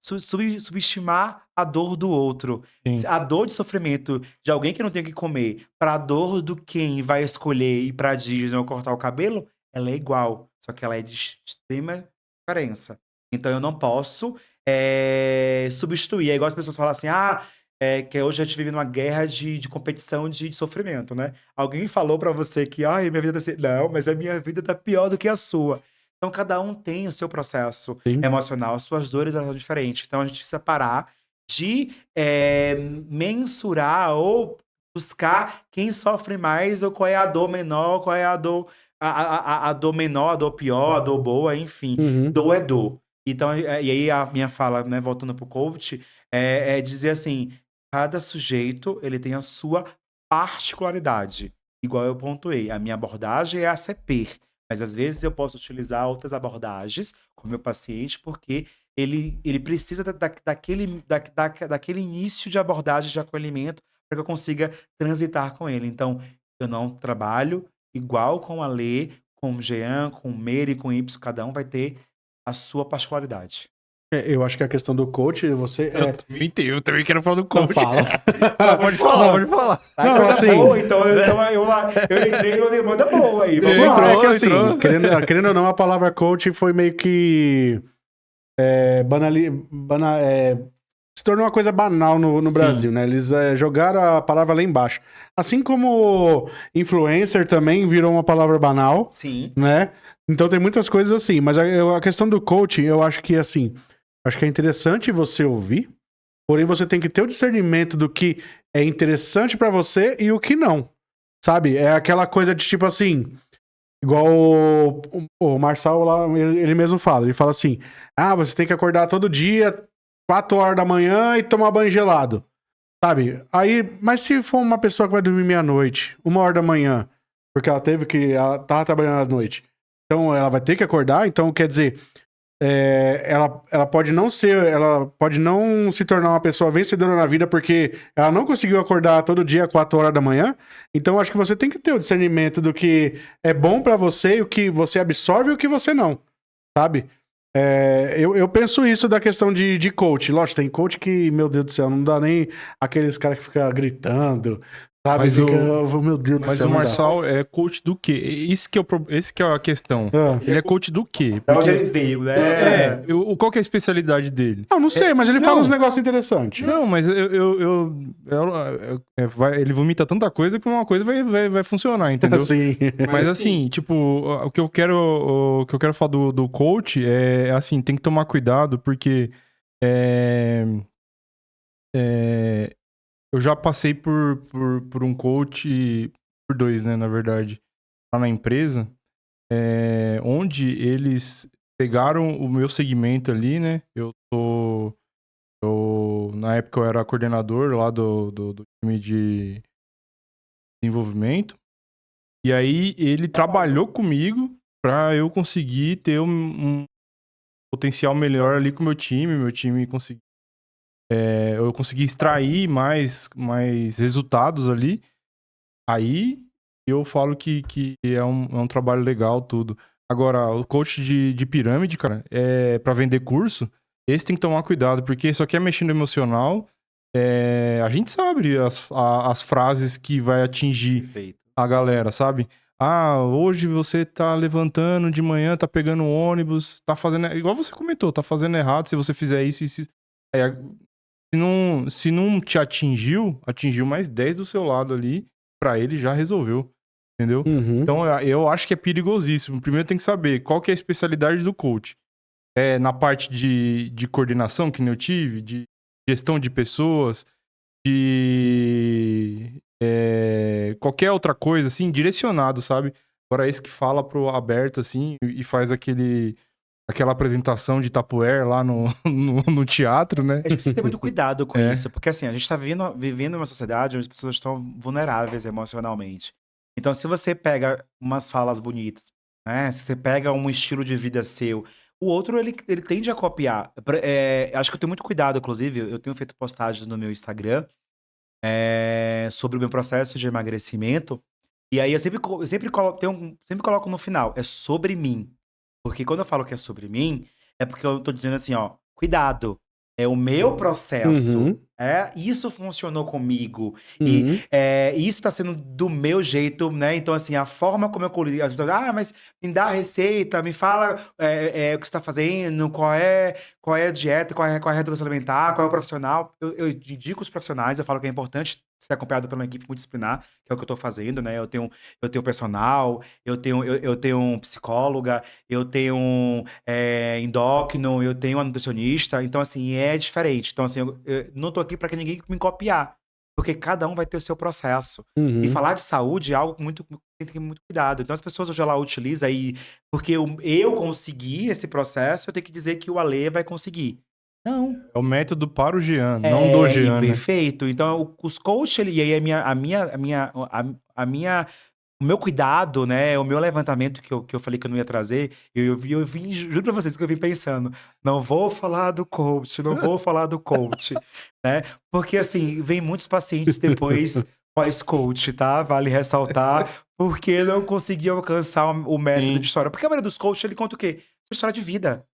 subestimar a dor do outro. Sim. A dor de sofrimento de alguém que não tem o que comer, para a dor do quem vai escolher ir pra Disney ou cortar o cabelo, ela é igual, só que ela é de extrema diferença. Então eu não posso substituir. É igual as pessoas falam assim: que hoje a gente vive numa guerra de competição de sofrimento, né? Alguém falou pra você que, ai, minha vida tá assim. Não, mas a minha vida tá pior do que a sua. Então, cada um tem o seu processo Sim. emocional, as suas dores elas são diferentes. Então, a gente precisa parar de mensurar ou buscar quem sofre mais ou qual é a dor menor, qual é a dor, a dor menor, a dor pior, a dor boa, enfim. Uhum. Dor é dor. Então, e aí a minha fala, né, voltando pro coach, é dizer assim: cada sujeito, ele tem a sua particularidade. Igual eu pontuei, a minha abordagem é a CEPER, mas às vezes eu posso utilizar outras abordagens com o meu paciente, porque ele precisa daquele início de abordagem de acolhimento para que eu consiga transitar com ele. Então, eu não trabalho igual com a Lê, com o Jean, com o Meire, com o Y, cada um vai ter a sua particularidade. Eu acho que a questão do coach, você Eu também quero falar do Não coach. fala. Pode falar, pode falar. Tá Não, coisa assim- boa, então eu entrei numa demanda boa aí. Vamos Não, lá. Não, é entrou, que assim, entrou. querendo ou não, a palavra coach foi meio que se tornou uma coisa banal no Sim. Brasil, né? Eles jogaram a palavra lá embaixo. Assim como influencer também virou uma palavra banal, Sim. né? Então tem muitas coisas assim. Mas a questão do coaching, eu acho que assim, acho que é interessante você ouvir, porém você tem que ter o discernimento do que é interessante pra você e o que não. Sabe? É aquela coisa de tipo assim, igual o Marçal lá, ele mesmo fala. Ele fala assim: você tem que acordar todo dia, 4 horas da manhã e tomar banho gelado. Sabe? Aí, mas se for uma pessoa que vai dormir meia-noite, 1 hora da manhã, porque ela tava trabalhando à noite, então ela vai ter que acordar, então quer dizer, ela pode não se tornar uma pessoa vencedora na vida porque ela não conseguiu acordar todo dia 4 horas da manhã. Então acho que você tem que ter o discernimento do que é bom pra você, o que você absorve e o que você não, sabe? Eu penso isso da questão de coach. Lógico, tem coach que, meu Deus do céu, não dá nem aqueles caras que ficam gritando, sabe? Mas Meu Deus do Mas céu, o não dá. Marçal é coach do quê? Esse que é a questão. Ah. Ele é coach do quê? É onde Porque, ele veio, né? qual que é a especialidade dele? Não sei, mas ele não. fala uns negócios interessantes. Não, mas ele vomita tanta coisa que uma coisa vai funcionar, entendeu? Assim. Mas assim, tipo, o que eu quero falar do coach é assim, tem que tomar cuidado, porque eu já passei por um coach, por dois, né, na verdade, lá na empresa, onde eles pegaram o meu segmento ali, né? Na época eu era coordenador lá do time de desenvolvimento. E aí ele trabalhou comigo pra eu conseguir ter um potencial melhor ali com o meu time conseguir. Eu consegui extrair mais resultados ali. Aí eu falo que é um trabalho legal, tudo. Agora, o coach de pirâmide, cara, pra vender curso, esse tem que tomar cuidado, porque só quer mexer no emocional. A gente sabe as frases que vai atingir Perfeito. a galera, sabe? Hoje você tá levantando de manhã, tá pegando um ônibus, tá fazendo. Igual você comentou, tá fazendo errado. Se você fizer isso, se não te atingiu mais 10 do seu lado ali, pra ele já resolveu. Entendeu? Uhum. Então eu acho que é perigosíssimo. Primeiro tem que saber qual que é a especialidade do coach. Na parte de coordenação, que nem eu tive, de gestão de pessoas, de qualquer outra coisa, assim, direcionado, sabe? Agora esse que fala pro aberto, assim, e faz aquela apresentação de Tupperware lá no teatro, né? A gente precisa ter muito cuidado com É. isso, porque assim, a gente tá vivendo uma sociedade onde as pessoas estão vulneráveis emocionalmente. Então, se você pega umas falas bonitas, né? Se você pega um estilo de vida seu, o outro ele tende a copiar. Acho que eu tenho muito cuidado, inclusive, eu tenho feito postagens no meu Instagram sobre o meu processo de emagrecimento. E aí eu sempre coloco no final, é sobre mim. Porque quando eu falo que é sobre mim, é porque eu tô dizendo assim, ó, cuidado, é o meu processo. Uhum. Isso funcionou comigo. E Uhum. isso tá sendo do meu jeito, né? Então, assim, a forma como eu colhi. As pessoas, mas me dá a receita, me fala o que você tá fazendo, qual é a dieta, qual é a reeducação alimentar, qual é o profissional. Eu indico os profissionais, eu falo que é importante ser acompanhado por uma equipe multidisciplinar, que é o que eu tô fazendo, né? Eu tenho personal, eu tenho um psicóloga, eu tenho endócrino, eu tenho uma nutricionista. Então, assim, é diferente. Então, assim, eu não tô aqui para que ninguém me copiar, porque cada um vai ter o seu processo. E Uhum. falar de saúde é algo muito tem que ter muito cuidado. Então, as pessoas hoje ela utiliza aí, porque eu consegui esse processo, eu tenho que dizer que o Alê vai conseguir. Não. É o método para o Jean, não do Jean, né? Perfeito. Então, os coaches, e aí o meu cuidado, né, o meu levantamento que eu falei que eu não ia trazer, eu vim, juro pra vocês que eu vim pensando, não vou falar do coach, não vou falar do coach, né? Porque, assim, vem muitos pacientes depois pós-coach, tá? Vale ressaltar, porque não consegui alcançar o método Sim. de história. Porque a maioria dos coaches, ele conta o quê? Sua história de vida.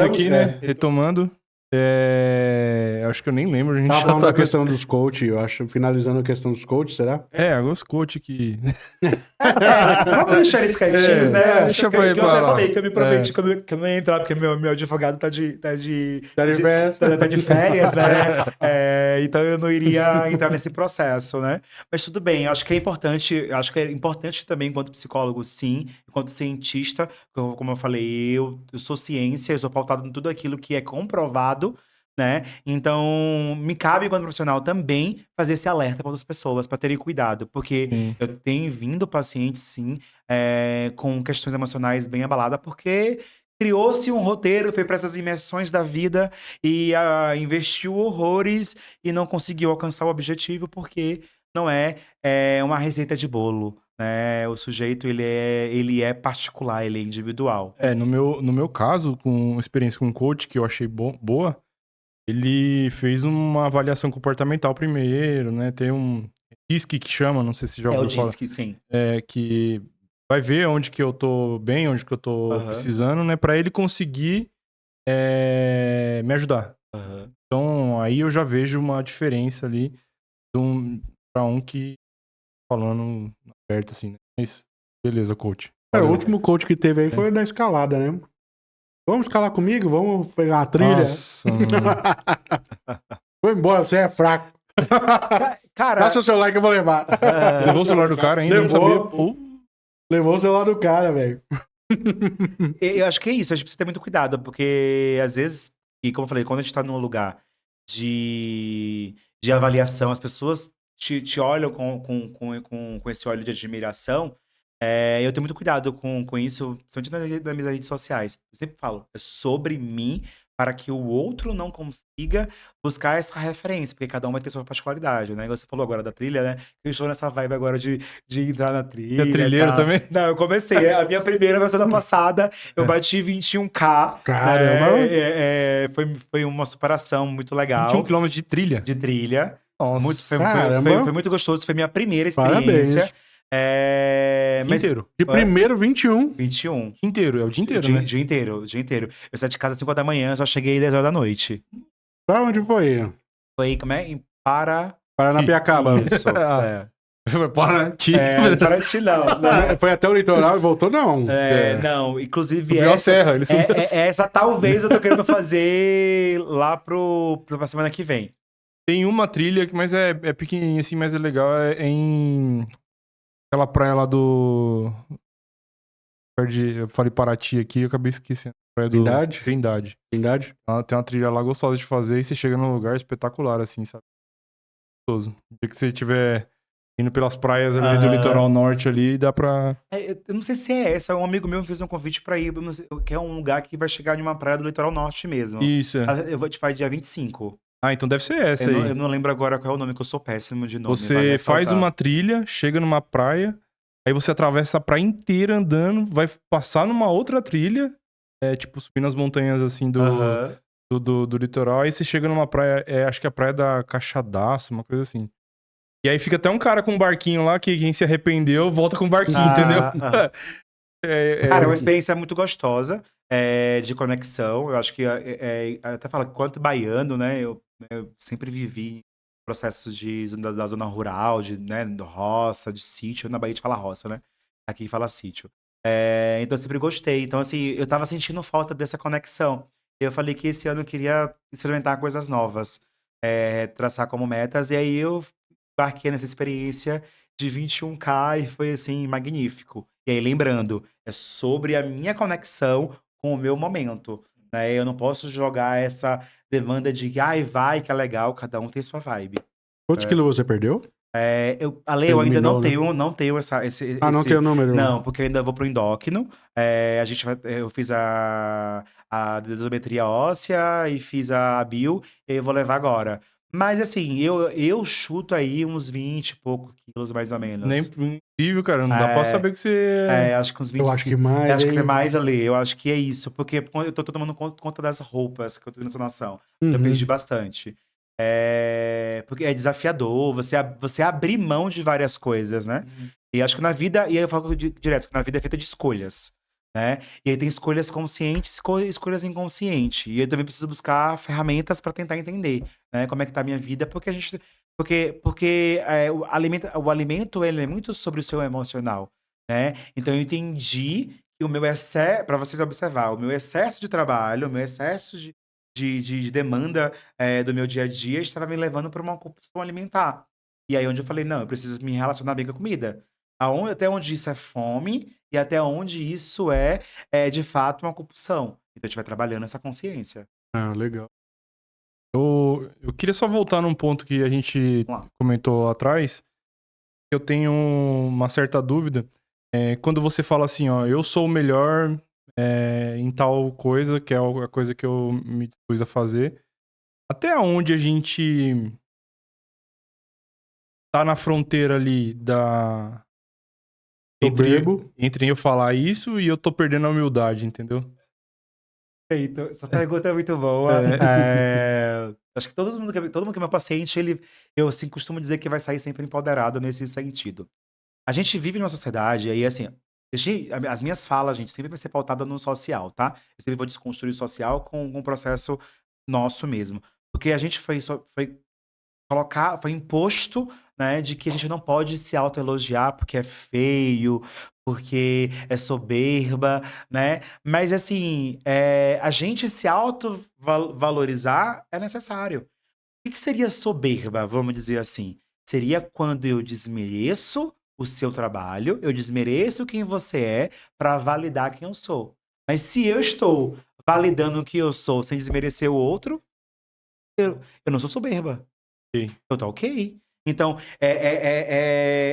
Aqui, né? Retomando. Acho que eu nem lembro, a gente Tava já falando tá da questão dos coach, eu acho, finalizando a questão dos coach, será? os coach que. Vamos deixar eles quietinhos, né? deixa que pra eu pra até lá. falei que eu me prometi que eu não ia entrar, porque meu advogado tá de férias, né? Então eu não iria entrar nesse processo, né? Mas tudo bem, acho que é importante também, enquanto psicólogo, sim, enquanto cientista, como eu falei, eu sou ciência, eu sou pautado em tudo aquilo que é comprovado, né? Então, me cabe, enquanto profissional, também fazer esse alerta para outras pessoas, para terem cuidado, porque Sim. eu tenho vindo pacientes, sim, com questões emocionais bem abaladas, porque criou-se um roteiro, foi para essas imersões da vida e investiu horrores e não conseguiu alcançar o objetivo, porque não é uma receita de bolo, né? O sujeito, ele é particular, ele é individual. No meu caso, com experiência com coach, que eu achei boa, ele fez uma avaliação comportamental primeiro, né? Tem um DISC que chama, não sei se já Eu ouviu falar. disse que sim. Que vai ver onde que eu tô bem, onde que eu tô Aham. precisando, né? Pra ele conseguir me ajudar. Aham. Então, aí eu já vejo uma diferença ali pra um que falando aberto, assim, né? Mas, beleza, coach. O Valeu. último coach que teve aí foi o da escalada, né? Vamos escalar comigo? Vamos pegar uma trilha? Nossa, mano. Vou embora, você é fraco. Cara, Dá seu celular que eu vou levar. Levou o celular do cara ainda? Levou. Não sabia. Pô. Levou o celular do cara, velho. eu acho que é isso, a gente precisa ter muito cuidado, porque às vezes, e como eu falei, quando a gente tá num lugar de avaliação, as pessoas te olham com esse olho de admiração. Eu tenho muito cuidado com isso, principalmente nas minhas redes sociais. Eu sempre falo, é sobre mim, para que o outro não consiga buscar essa referência, porque cada um vai ter sua particularidade, né? Você falou agora da trilha, né? Eu estou nessa vibe agora de entrar na trilha. É trilheiro e tal. também? Não, eu comecei. A minha primeira vai ser da passada. Eu bati 21K. Caramba. Foi uma superação muito legal. 21 km de trilha. De trilha. Nossa. Foi muito gostoso. Foi minha primeira experiência. Parabéns. Dia inteiro. De primeiro, 21. 21. Dia inteiro, é o dia inteiro, né? Dia inteiro. Eu saí de casa às 5 da manhã, só cheguei às 10 horas da noite. Pra onde foi? Foi, como é? Em Paranapiacaba. Isso, Paraty. Paraty não. Né? Foi até o litoral e voltou, não. Não, inclusive Subiu a serra, ele subiu a serra. essa talvez eu tô querendo fazer lá pra semana que vem. Tem uma trilha, mas é pequenininha assim, mas é legal. É em aquela praia lá do... Eu falei Paraty aqui, eu acabei esquecendo. Praia do Trindade? Trindade. Trindade? Tem uma trilha lá gostosa de fazer e você chega num lugar espetacular, assim, sabe? Gostoso. O dia que você estiver indo pelas praias ali do Aham. litoral norte ali, dá pra... Eu não sei se é essa. Um amigo meu me fez um convite pra ir. Eu não sei, que é um lugar que vai chegar em uma praia do litoral norte mesmo. Isso, é. Eu vou te falar dia 25. Ah, então deve ser essa aí. Eu não lembro agora qual é o nome, que eu sou péssimo de nome. Você vale faz ressaltar. uma trilha, chega numa praia, aí você atravessa a praia inteira andando, vai passar numa outra trilha, tipo, subindo as montanhas, assim, Aham. do litoral, aí você chega numa praia, acho que é a praia da Caixadaço, uma coisa assim. E aí fica até um cara com um barquinho lá, que quem se arrependeu, volta com o barquinho, entendeu? Aham. Cara, é uma experiência muito gostosa, de conexão. Eu acho que, eu até falo que quanto baiano, né, eu sempre vivi processos da zona rural, né, de roça, de sítio. Na Bahia a gente fala roça, né? Aqui fala sítio. Então eu sempre gostei. Então, assim, eu tava sentindo falta dessa conexão. Eu falei que esse ano eu queria experimentar coisas novas, traçar como metas, e aí eu embarquei nessa experiência de 21K e foi, assim, magnífico. E aí, lembrando, é sobre a minha conexão com o meu momento, né? Eu não posso jogar essa demanda de, ai, vai, que é legal, cada um tem sua vibe. Quantos quilos você perdeu? Ale, eu ainda Eliminou, né? não tenho Não tem o número. Não, porque eu ainda vou pro endócrino. Eu fiz a densitometria óssea e fiz a bio, e eu vou levar agora. Mas assim, eu chuto aí uns 20 e poucos quilos, mais ou Nem menos. incrível, cara, não dá pra saber que você... Acho que uns Eu acho que 25. mais, Acho que é hein? mais, Ale. Eu acho que é isso. Porque eu tô tomando conta das roupas que eu tô nessa nação. Já Uhum. perdi bastante. Porque é desafiador você abrir mão de várias coisas, né? E acho que na vida, e aí eu falo direto, que na vida é feita de escolhas, né? E aí tem escolhas conscientes, escolhas inconscientes. E eu também preciso buscar ferramentas para tentar entender, né? Como é que tá a minha vida, porque o alimento ele é muito sobre o seu emocional, né? Então eu entendi que o meu excesso, para vocês observar, o meu excesso de trabalho, o meu excesso de demanda do meu dia a dia estava me levando para uma compulsão alimentar. E aí onde eu falei, não, eu preciso me relacionar bem com a comida. Até onde isso é fome e até onde isso de fato uma compulsão. Então a gente vai trabalhando essa consciência. Ah, legal. Eu queria só voltar num ponto que a gente Vamos lá. comentou lá atrás. Eu tenho uma certa dúvida. Quando você fala assim, ó, eu sou o melhor em tal coisa, que é a coisa que eu me dispus a fazer. Até onde a gente tá na fronteira ali Soberbo. entre eu falar isso e eu tô perdendo a humildade, entendeu? Perfeito. Essa pergunta é muito boa. Acho que todo mundo que é meu paciente, eu assim, costumo dizer que vai sair sempre empoderado nesse sentido. A gente vive numa sociedade, aí assim, as minhas falas, gente, sempre vai ser pautada no social, tá? Eu sempre vou desconstruir o social com um processo nosso mesmo. Porque a gente foi imposto, né, de que a gente não pode se autoelogiar porque é feio, porque é soberba, né? Mas assim, a gente se autovalorizar é necessário. O que seria soberba, vamos dizer assim? Seria quando eu desmereço o seu trabalho, eu desmereço quem você é para validar quem eu sou. Mas se eu estou validando o que eu sou sem desmerecer o outro, eu não sou soberba. Ok. Eu tá ok. Então,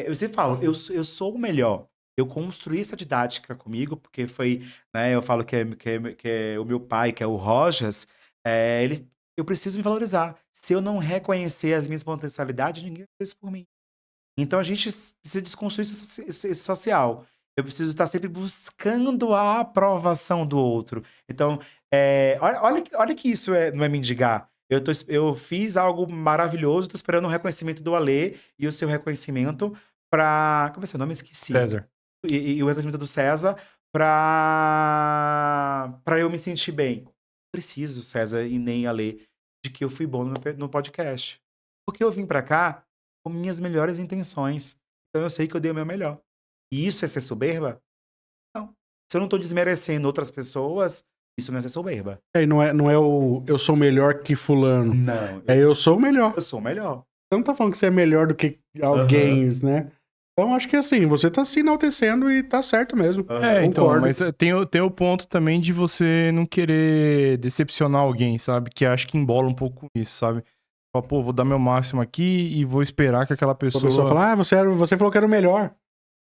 eu sempre falo, eu sou o melhor. Eu construí essa didática comigo, porque foi, né, eu falo que é o meu pai, que é o Rojas, eu preciso me valorizar. Se eu não reconhecer as minhas potencialidades, ninguém vai fazer isso por mim. Então a gente precisa desconstruir esse social. Eu preciso estar sempre buscando a aprovação do outro. Então, olha que isso não é mendigar. Eu fiz algo maravilhoso, tô esperando o reconhecimento do Alê e o seu reconhecimento para. Como é seu nome? Esqueci. César. E o reconhecimento do César para eu me sentir bem. Não preciso, César e nem Alê, de que eu fui bom no podcast. Porque eu vim para cá com minhas melhores intenções. Então eu sei que eu dei o meu melhor. E isso é ser soberba? Não. Se eu não tô desmerecendo outras pessoas, isso não é ser soberba. E não é o eu sou melhor que fulano. Não. Eu sou o melhor. Eu sou o melhor. Você não tá falando que você é melhor do que alguém, né? Então, acho que assim, você tá se enaltecendo e tá certo mesmo. Então, Concordo. mas tem o ponto também de você não querer decepcionar alguém, sabe? Que acho que embola um pouco isso, sabe? Fala, pô, vou dar meu máximo aqui e vou esperar que aquela A pessoa fala, você falou que era o melhor.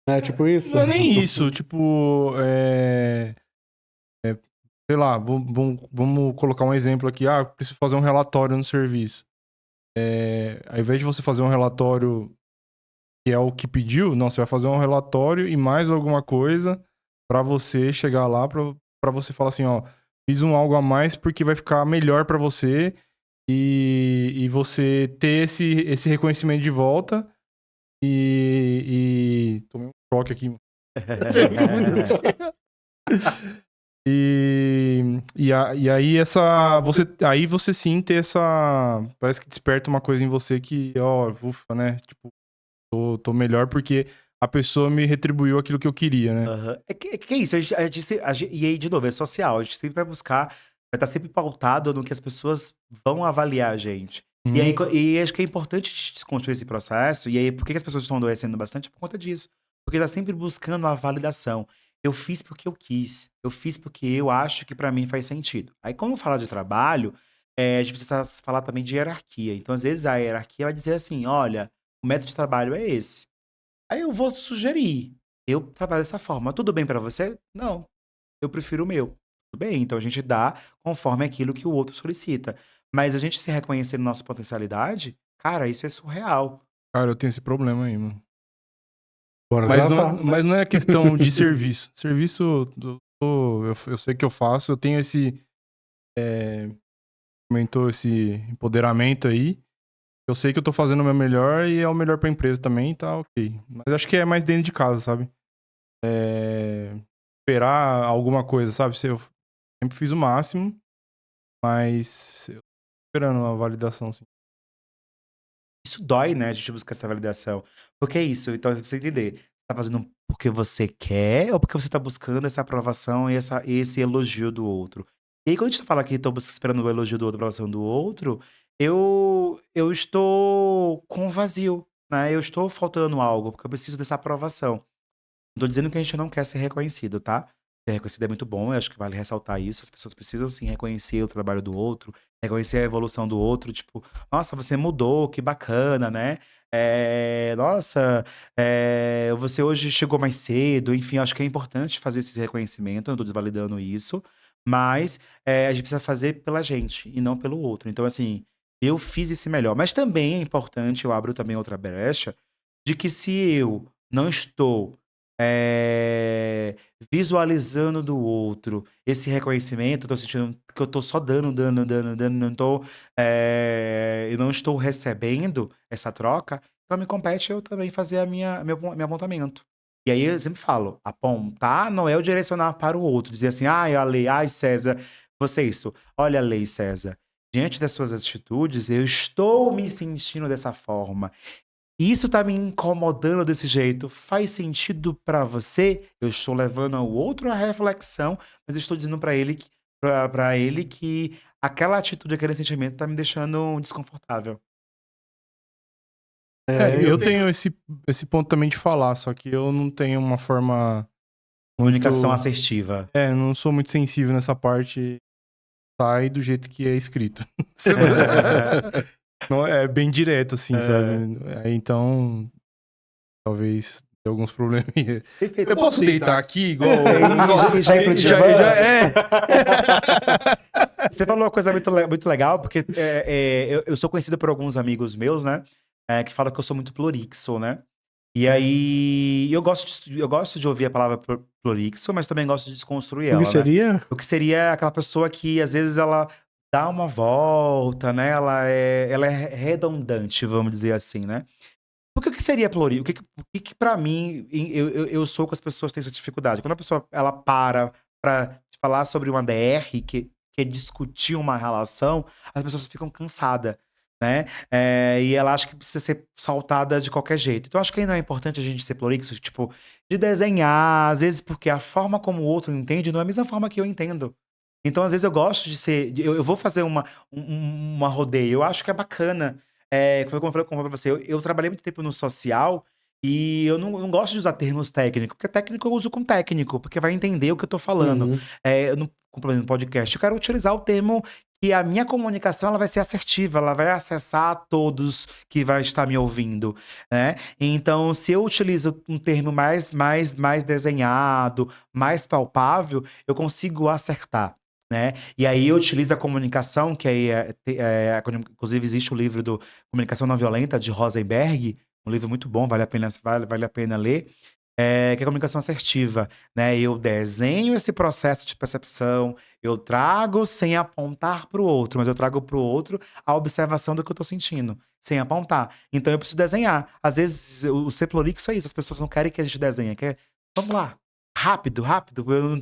É tipo isso. Não é nem isso, tipo, sei lá, vamos colocar um exemplo aqui. Ah, eu preciso fazer um relatório no serviço. Ao invés de você fazer um relatório que é o que pediu, não, você vai fazer um relatório e mais alguma coisa pra você chegar lá, pra você falar assim, ó, fiz um algo a mais porque vai ficar melhor pra você e você ter esse reconhecimento de volta e... Tomei um choque aqui. E aí aí você sim ter essa, parece que desperta uma coisa em você que, ó, ufa, né? Tipo, tô melhor porque a pessoa me retribuiu aquilo que eu queria, né? Aham. É isso, e aí, de novo, é social. A gente sempre vai buscar, vai estar sempre pautado no que as pessoas vão avaliar a gente. E aí, e acho que é importante a gente desconstruir esse processo. E aí, por que que as pessoas estão adoecendo bastante? É por conta disso. Porque tá sempre buscando a validação. Eu fiz porque eu quis. Eu fiz porque eu acho que pra mim faz sentido. Aí, quando fala de trabalho, a gente precisa falar também de hierarquia. Então, às vezes, a hierarquia vai dizer assim: olha, o método de trabalho é esse. Aí eu vou sugerir. Eu trabalho dessa forma. Tudo bem pra você? Não. Eu prefiro o meu. Tudo bem. Então a gente dá conforme aquilo que o outro solicita. Mas a gente se reconhecer na nossa potencialidade, cara, isso é surreal. Cara, eu tenho esse problema aí, mano. Bora Mas tratar. não é questão de serviço. Serviço, eu sei que eu faço, eu tenho comentou esse empoderamento aí. Eu sei que eu tô fazendo o meu melhor e é o melhor pra empresa também, tá ok. Mas acho que é mais dentro de casa, sabe? Esperar alguma coisa, sabe? Eu sempre fiz o máximo, mas eu tô esperando uma validação, sim. Isso dói, né? A gente busca essa validação. Porque é isso. Então, você entender. Você tá fazendo porque você quer ou porque você tá buscando essa aprovação e esse elogio do outro? E aí, quando a gente fala que tô esperando o elogio do outro, a aprovação do outro, eu estou com vazio, né? Eu estou faltando algo, porque eu preciso dessa aprovação. Não tô dizendo que a gente não quer ser reconhecido, tá? Ser reconhecido é muito bom, eu acho que vale ressaltar isso. As pessoas precisam sim reconhecer o trabalho do outro, reconhecer a evolução do outro, tipo, nossa, você mudou, que bacana, né? Nossa, você hoje chegou mais cedo, enfim, acho que é importante fazer esse reconhecimento, eu não tô desvalidando isso, mas a gente precisa fazer pela gente e não pelo outro. Então, assim, eu fiz esse melhor. Mas também é importante, eu abro também outra brecha, de que se eu não estou eh, visualizando do outro esse reconhecimento, eu tô sentindo que eu tô só dando, não tô, eu não estou recebendo essa troca, então me compete eu também fazer meu apontamento. E aí eu sempre falo, apontar não é o direcionar para o outro, dizer assim, ai, Ale, ai, César, você isso. Olha, Ale e César, diante das suas atitudes, eu estou me sentindo dessa forma. Isso tá me incomodando desse jeito. Faz sentido pra você? Eu estou levando o outro à reflexão, mas eu estou dizendo pra ele que aquela atitude, aquele sentimento tá me deixando desconfortável. Eu tenho esse ponto também de falar, só que eu não tenho uma forma Comunicação muito. assertiva. Não sou muito sensível nessa parte. Sai do jeito que é escrito. Não, é bem direto, assim, sabe? Então, talvez tenha alguns probleminha. Perfeito. Eu posso deitar aqui igual. E já ir pro divã? É. Você falou uma coisa muito legal, porque eu sou conhecido por alguns amigos meus, né? Que falam que eu sou muito prolixo, né? E aí, eu gosto de ouvir a palavra prolixo, mas também gosto de desconstruir O que ela, né? seria? O que seria aquela pessoa que, às vezes, ela dá uma volta, né? Ela é redundante, vamos dizer assim, né? Porque o que seria prolixo? O que pra mim, eu sou com as pessoas que têm essa dificuldade? Quando a pessoa, ela pra falar sobre uma DR, que é discutir uma relação, as pessoas ficam cansadas, né? E ela acha que precisa ser saltada de qualquer jeito. Então, acho que ainda é importante a gente ser prolixo, tipo, de desenhar, às vezes porque a forma como o outro entende não é a mesma forma que eu entendo. Então, às vezes, eu gosto de ser. Eu vou fazer uma rodeio, eu acho que é bacana. Como eu falei pra você, eu trabalhei muito tempo no social E eu não gosto de usar termos técnicos, porque técnico eu uso com técnico, porque vai entender o que eu tô falando. Uhum. Eu não, como por exemplo, no podcast, eu quero utilizar o termo que a minha comunicação ela vai ser assertiva, ela vai acessar a todos que vai estar me ouvindo, né? Então, se eu utilizo um termo mais desenhado, mais palpável, eu consigo acertar. Né? E aí eu utilizo a comunicação, que aí inclusive existe o livro do Comunicação Não Violenta, de Rosenberg, um livro muito bom, vale a pena ler, que é a comunicação assertiva, né? Eu desenho esse processo de percepção, eu trago sem apontar para o outro, mas eu trago para o outro a observação do que eu estou sentindo, sem apontar. Então eu preciso desenhar. Às vezes o ser prolixo é isso, as pessoas não querem que a gente desenhe, vamos lá, rápido, rápido, eu não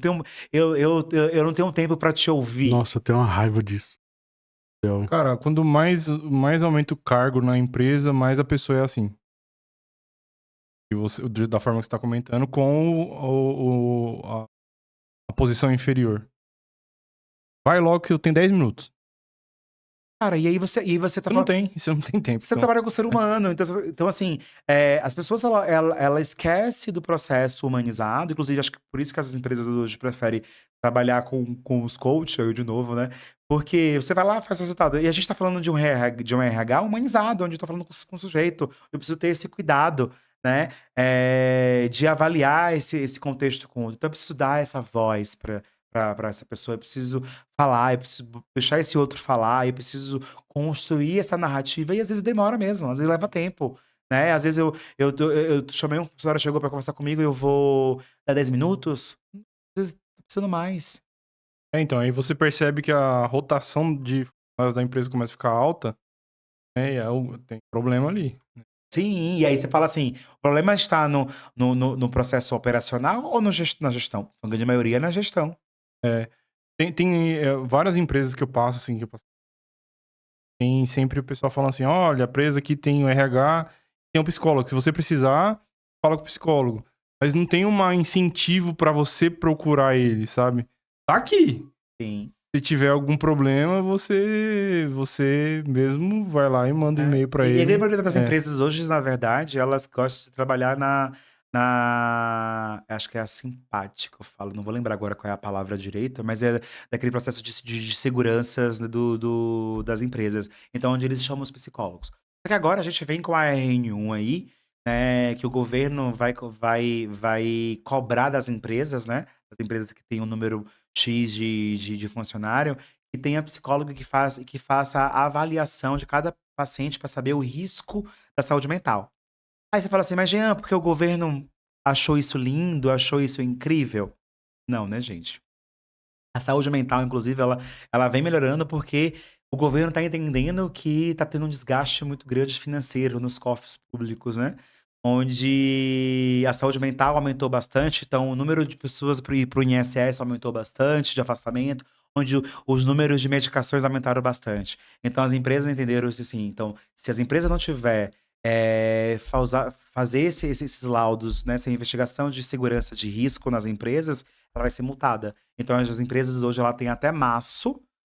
tenho tempo para te ouvir. Nossa, eu tenho uma raiva disso. Cara, quando mais aumenta o cargo na empresa, mais a pessoa é assim. E da forma que você tá comentando, com a posição inferior. Vai logo que eu tenho 10 minutos. Cara, e aí você tá falando. Você não tem tempo. Você trabalha com o ser humano, então assim, as pessoas ela esquece do processo humanizado, inclusive acho que por isso que as empresas hoje preferem trabalhar com os coaches, eu de novo, né? Porque você vai lá, faz o resultado. E a gente tá falando de um RH humanizado, onde eu tô falando com o sujeito. Eu preciso ter esse cuidado, né? De avaliar esse contexto com o outro. Então eu preciso dar essa voz pra essa pessoa, eu preciso falar, eu preciso deixar esse outro falar, eu preciso construir essa narrativa e às vezes demora mesmo, às vezes leva tempo, né? Às vezes eu chamei um funcionário, chegou para conversar comigo e eu vou dar 10 minutos, às vezes tá precisando mais. Então, aí você percebe que a rotação de funcionários da empresa começa a ficar alta, né? Tem problema ali. Sim, e aí você fala assim, o problema está no processo operacional ou na gestão? A grande maioria é na gestão. Tem várias empresas que eu passo, assim, tem sempre o pessoal falando assim, olha, a empresa aqui tem o RH, tem um psicólogo. Se você precisar, fala com o psicólogo. Mas não tem um incentivo pra você procurar ele, sabe? Tá aqui. Sim. Se tiver algum problema, você mesmo vai lá e manda um e-mail pra E a ele. grande maioria das empresas hoje, na verdade, elas gostam de trabalhar acho que é a simpática, eu falo, não vou lembrar agora qual é a palavra direita, mas é daquele processo de seguranças, né, das empresas. Então, onde eles chamam os psicólogos. Só que agora a gente vem com a RN1 aí, né, que o governo vai cobrar das empresas, né? Das empresas que têm um número X de funcionário, que tenha psicólogo que faça a avaliação de cada paciente para saber o risco da saúde mental. Aí você fala assim, mas Jean, porque o governo achou isso lindo, achou isso incrível? Não, né, gente? A saúde mental, inclusive, ela vem melhorando porque o governo está entendendo que está tendo um desgaste muito grande financeiro nos cofres públicos, né? Onde a saúde mental aumentou bastante, então o número de pessoas para ir para o INSS aumentou bastante, de afastamento, onde os números de medicações aumentaram bastante. Então as empresas entenderam isso assim. Então, se as empresas não tiver fazer esses laudos, né, essa investigação de segurança de risco nas empresas, ela vai ser multada. Então as empresas hoje ela tem até março,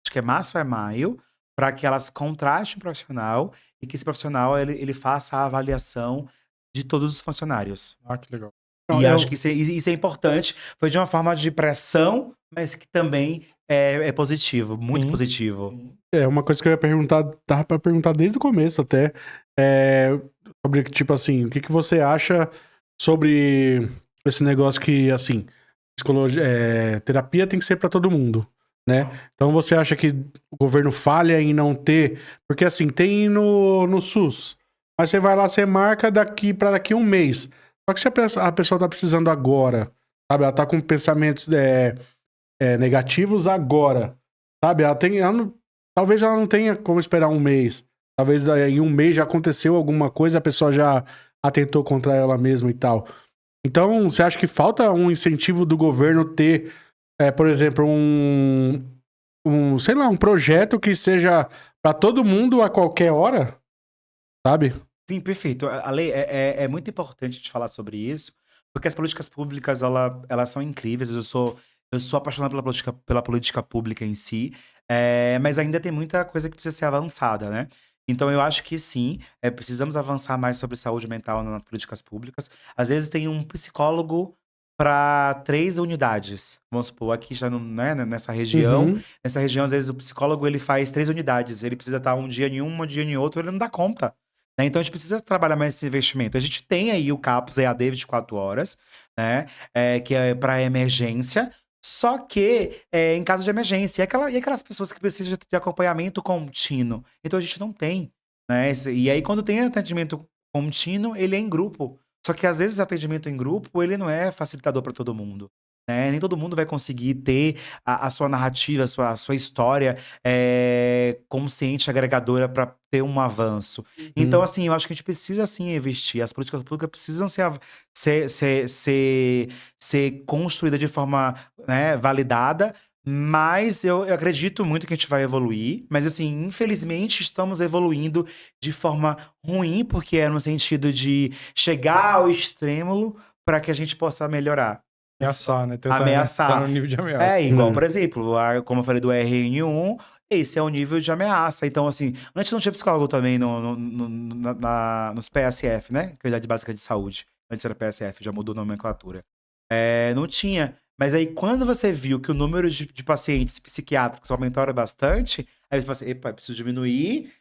acho que é março ou é maio, para que elas contratem um profissional e que esse profissional ele faça a avaliação de todos os funcionários. Ah, que legal. E acho que isso é importante. Foi de uma forma de pressão, mas que também é positivo, muito Sim. positivo. É uma coisa que eu ia perguntar, tava pra perguntar desde o começo até, sobre, tipo assim, o que que você acha sobre esse negócio que, assim, psicologia, terapia tem que ser pra todo mundo, né? Então você acha que o governo falha em não ter, porque assim, tem no SUS, mas você vai lá, você marca daqui um mês, só que se a pessoa tá precisando agora, sabe, ela tá com pensamentos negativos agora, sabe, talvez ela não tenha como esperar um mês. Talvez em um mês já aconteceu alguma coisa, a pessoa já atentou contra ela mesma e tal. Então, você acha que falta um incentivo do governo ter, por exemplo, sei lá, um projeto que seja para todo mundo a qualquer hora? Sabe? Sim, perfeito. A lei é muito importante de falar sobre isso, porque as políticas públicas elas são incríveis. Eu sou apaixonado pela política pública em si, mas ainda tem muita coisa que precisa ser avançada, né? Então eu acho que sim, precisamos avançar mais sobre saúde mental nas políticas públicas. Às vezes tem um psicólogo para 3 unidades. Vamos supor, aqui já né, nessa região. Uhum. Nessa região, às vezes, o psicólogo ele faz 3 unidades. Ele precisa estar um dia em um dia em outro, ele não dá conta. Né? Então a gente precisa trabalhar mais esse investimento. A gente tem aí o CAPS EAD 24 horas, né? Que é para emergência. Só que em caso de emergência, e aquelas pessoas que precisam de acompanhamento contínuo? Então a gente não tem, né? E aí, quando tem atendimento contínuo, ele é em grupo. Só que às vezes o atendimento em grupo, ele não é facilitador para todo mundo. Né? Nem todo mundo vai conseguir ter a sua narrativa, a sua história consciente, agregadora para ter um avanço. Então, assim, eu acho que a gente precisa sim investir. As políticas públicas precisam ser construídas de forma, né, validada. Mas eu acredito muito que a gente vai evoluir. Mas, assim, infelizmente, estamos evoluindo de forma ruim, porque é no sentido de chegar ao extremo para que a gente possa melhorar. Ameaçar, né? Ameaçar. Tá no nível de ameaça. É igual, por exemplo, como eu falei do RN1, esse é o nível de ameaça. Então, assim, antes não tinha psicólogo também nos PSF, né? Que é a Unidade Básica de Saúde. Antes era PSF, já mudou a nomenclatura. Não tinha. Mas aí, quando você viu que o número de pacientes psiquiátricos aumentaram bastante, aí você fala assim, epa, preciso diminuir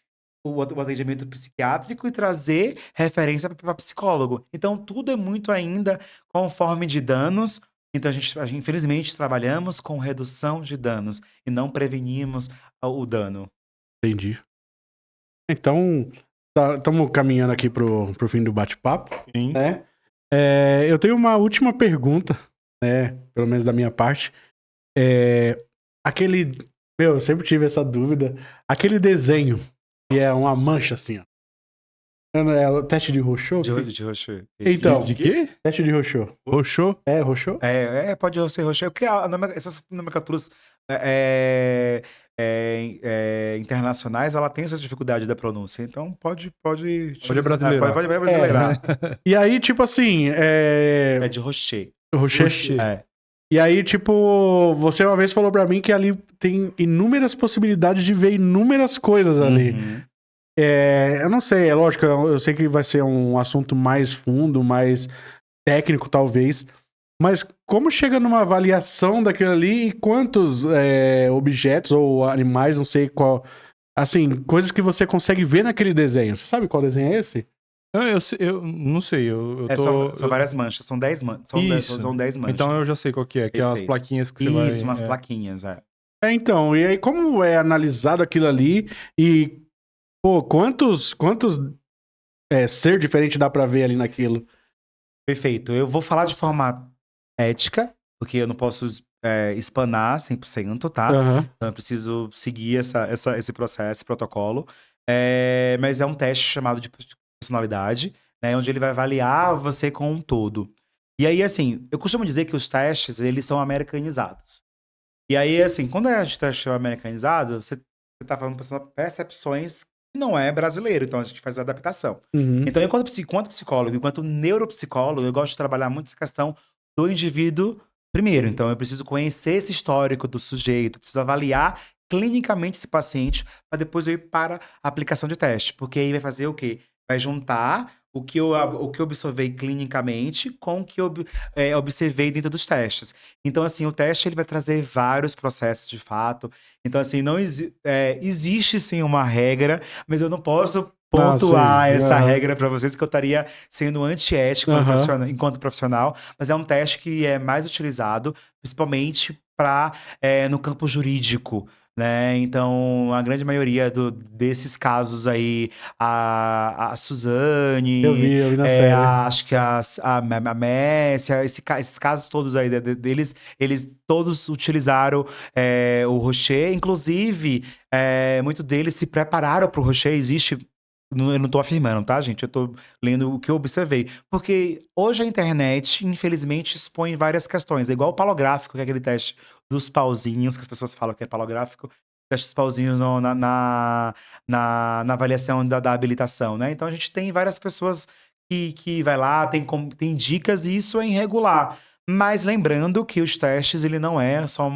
o atendimento psiquiátrico e trazer referência para psicólogo. Então, tudo é muito ainda conforme de danos. Então, a gente infelizmente trabalhamos com redução de danos e não prevenimos o dano. Entendi. Então, estamos caminhando aqui pro fim do bate-papo, Sim. né? Eu tenho uma última pergunta, né? Pelo menos da minha parte. Eu sempre tive essa dúvida. Aquele desenho que é uma mancha assim, ó. É o teste de Rorschach? De Rocher. Então, De quê? teste de Rorschach. Roxo? É, Rorschach? Pode ser Rocher. Porque essas nomenclaturas internacionais, ela tem essa dificuldade da pronúncia. Então, pode brasileirar. Pode brasileirar. E aí, tipo assim, É de Rocher. Rorschach. É. E aí, tipo, você uma vez falou pra mim que ali tem inúmeras possibilidades de ver inúmeras coisas ali. Uhum. Eu não sei, é lógico, eu sei que vai ser um assunto mais fundo, mais técnico, talvez. Mas como chega numa avaliação daquilo ali e quantos objetos ou animais, não sei qual... Assim, coisas que você consegue ver naquele desenho. Você sabe qual desenho é esse? Eu não sei, São várias manchas, são 10 manchas. São 10 manchas. Então eu já sei qual que é as Perfeito. plaquinhas que você vai... Isso, umas plaquinhas, Então, e aí como é analisado aquilo ali e, pô, quantos ser diferente dá pra ver ali naquilo? Perfeito. Eu vou falar de forma ética, porque eu não posso espanar 100%, tá? Aham. Então eu preciso seguir esse processo, esse protocolo. Mas é um teste chamado de personalidade, né? Onde ele vai avaliar você como um todo. E aí, assim, eu costumo dizer que os testes, eles são americanizados. E aí, assim, quando a gente teste americanizado, você tá falando percepções que não é brasileiro, então a gente faz a adaptação. Uhum. Então, enquanto psicólogo, enquanto neuropsicólogo, eu gosto de trabalhar muito essa questão do indivíduo primeiro. Então, eu preciso conhecer esse histórico do sujeito, preciso avaliar clinicamente esse paciente, para depois eu ir para a aplicação de teste. Porque aí vai fazer o quê? Vai juntar o que eu observei clinicamente com o que eu observei dentro dos testes. Então, assim, o teste ele vai trazer vários processos de fato. Então, assim, não existe sim uma regra, mas eu não posso pontuar essa regra para vocês, que eu estaria sendo antiético enquanto profissional, mas é um teste que é mais utilizado, principalmente no campo jurídico. Né? Então, a grande maioria desses casos aí, a Suzane, Eu vi na série. acho que a Messia, esses casos todos aí deles, eles todos utilizaram o Rocher, inclusive, muitos deles se prepararam para o Rocher, existe... Eu não tô afirmando, tá, gente? Eu tô lendo o que eu observei. Porque hoje a internet, infelizmente, expõe várias questões. É igual o palográfico, que é aquele teste dos pauzinhos, que as pessoas falam que é palográfico. Teste dos pauzinhos na avaliação da habilitação, né? Então, a gente tem várias pessoas que vai lá, tem dicas, e isso é irregular. Mas lembrando que os testes, ele não é só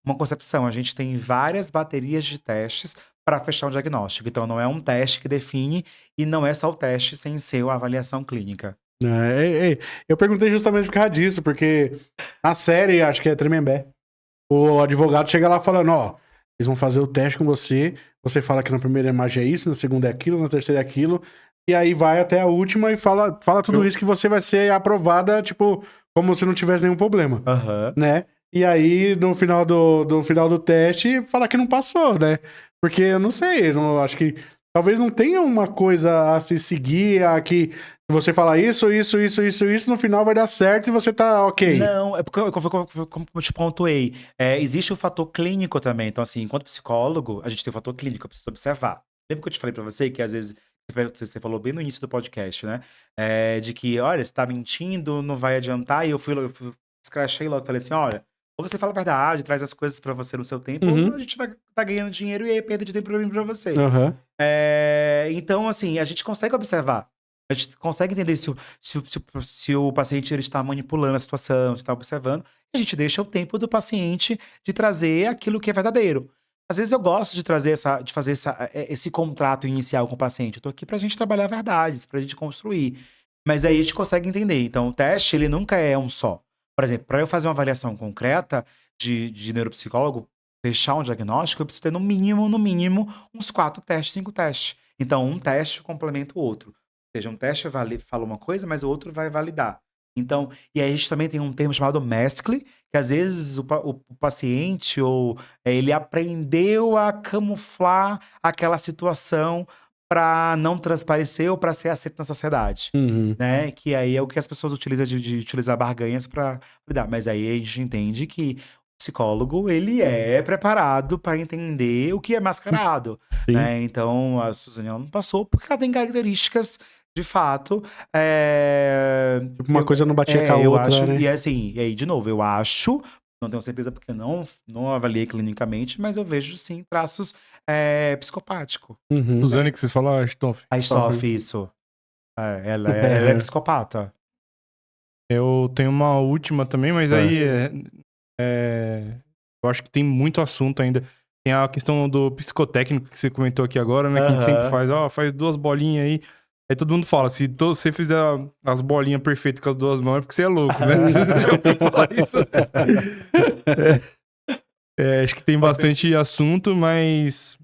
uma concepção. A gente tem várias baterias de testes para fechar um diagnóstico. Então, não é um teste que define e não é só o teste sem ser a avaliação clínica. Eu perguntei justamente por causa disso, porque a série, acho que é Tremembé, o advogado chega lá falando, ó, eles vão fazer o teste com você, você fala que na primeira imagem é isso, na segunda é aquilo, na terceira é aquilo, e aí vai até a última e fala tudo isso que você vai ser aprovada, tipo, como se não tivesse nenhum problema, Aham. né? E aí, no final do teste, fala que não passou, né? Porque eu não sei, acho que talvez não tenha uma coisa a se seguir, a que você falar isso, no final vai dar certo e você tá ok. Não, é porque como eu te pontuei, existe o fator clínico também. Então, assim, enquanto psicólogo, a gente tem o fator clínico, eu preciso observar. Lembra que eu te falei pra você que às vezes você falou bem no início do podcast, né? De que, olha, você tá mentindo, não vai adiantar. E eu escrachei logo, falei assim: olha, ou você fala a verdade, traz as coisas pra você no seu tempo, ou a gente vai estar ganhando dinheiro e aí é perda de tempo pra mim e pra você. Aham. Então, assim, a gente consegue observar. A gente consegue entender se o paciente ele está manipulando a situação, se está observando. E a gente deixa o tempo do paciente de trazer aquilo que é verdadeiro. Às vezes eu gosto de de fazer esse contrato inicial com o paciente. Eu tô aqui pra gente trabalhar verdades, pra gente construir. Mas aí a gente consegue entender. Então, o teste, ele nunca é um só. Por exemplo, para eu fazer uma avaliação concreta de neuropsicólogo, fechar um diagnóstico, eu preciso ter no mínimo, uns 4 testes, 5 testes. Então, um teste complementa o outro. Ou seja, um teste fala uma coisa, mas o outro vai validar. Então, e aí a gente também tem um termo chamado mescle, que às vezes o paciente ele aprendeu a camuflar aquela situação para não transparecer ou para ser aceito na sociedade, Uhum. né? Que aí é o que as pessoas utilizam de utilizar barganhas para lidar. Mas aí a gente entende que o psicólogo, ele é preparado para entender o que é mascarado, Sim. né? Então, a Suzane ela não passou porque ela tem características, de fato, Uma coisa não batia com a eu outra, acho, né? e assim, e aí, de novo, eu acho, não tenho certeza porque não avaliei clinicamente, mas eu vejo sim traços psicopáticos. Uhum. Suzane que vocês falaram, Stoff. A Stoff, isso. Ela é psicopata. Eu tenho uma última também, mas aí eu acho que tem muito assunto ainda. Tem a questão do psicotécnico que você comentou aqui agora, né? Que a gente sempre faz, faz 2 bolinhas aí. Aí todo mundo fala, se você fizer as bolinhas perfeitas com as 2 mãos, é porque você é louco, né? Você já ouviu falar isso? Acho que tem bastante assunto, mas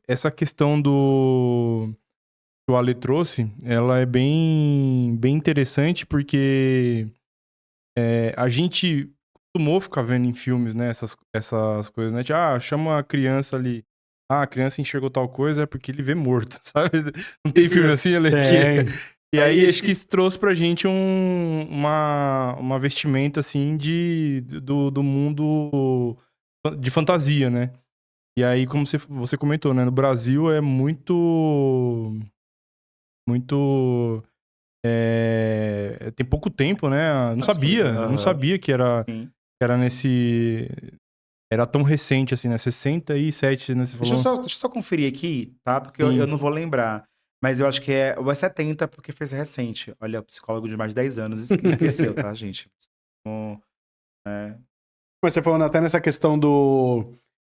essa questão que o Ale trouxe, ela é bem interessante porque a gente costumou ficar vendo em filmes, né, essas coisas, né? Tipo, chama a criança ali. A criança enxergou tal coisa é porque ele vê morto, sabe? Não tem filme assim, Ale? E aí, acho que isso trouxe pra gente uma vestimenta, assim, do mundo de fantasia, né? E aí, como você comentou, né? No Brasil é muito... tem pouco tempo, né? Não sabia que era nesse... Era tão recente, assim, né? 67, né? Você Deixa falou. eu só conferir aqui, tá? Porque eu não vou lembrar. Mas eu acho que ou é 70, porque fez recente. Olha, psicólogo de mais de 10 anos esqueceu, tá, gente? Mas você falando até nessa questão do...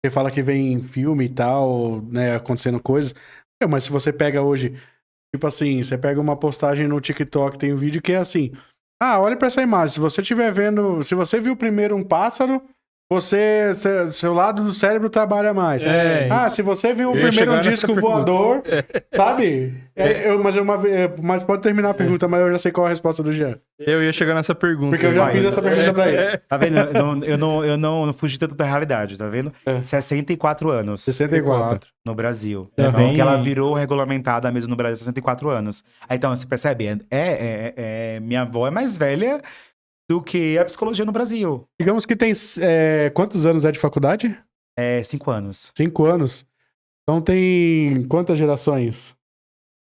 Você fala que vem filme e tal, né, acontecendo coisas. Mas se você pega hoje, tipo assim, você pega uma postagem no TikTok, tem um vídeo que é assim, olha pra essa imagem, se você estiver vendo, se você viu primeiro um pássaro, seu lado do cérebro trabalha mais. Se você viu primeiro um disco voador, sabe? Mas pode terminar a pergunta, mas eu já sei qual é a resposta do Jean. Eu ia chegar nessa pergunta. Porque eu já fiz essa pergunta pra ele. Tá vendo? Eu não fugi tanto da realidade, tá vendo? 64 anos 64. no Brasil. É Então, bem- que ela virou regulamentada mesmo no Brasil, 64 anos. Aí, então, você percebe? Minha avó é mais velha do que a psicologia no Brasil. Digamos que tem... quantos anos é de faculdade? 5 anos. 5 anos. Então tem quantas gerações?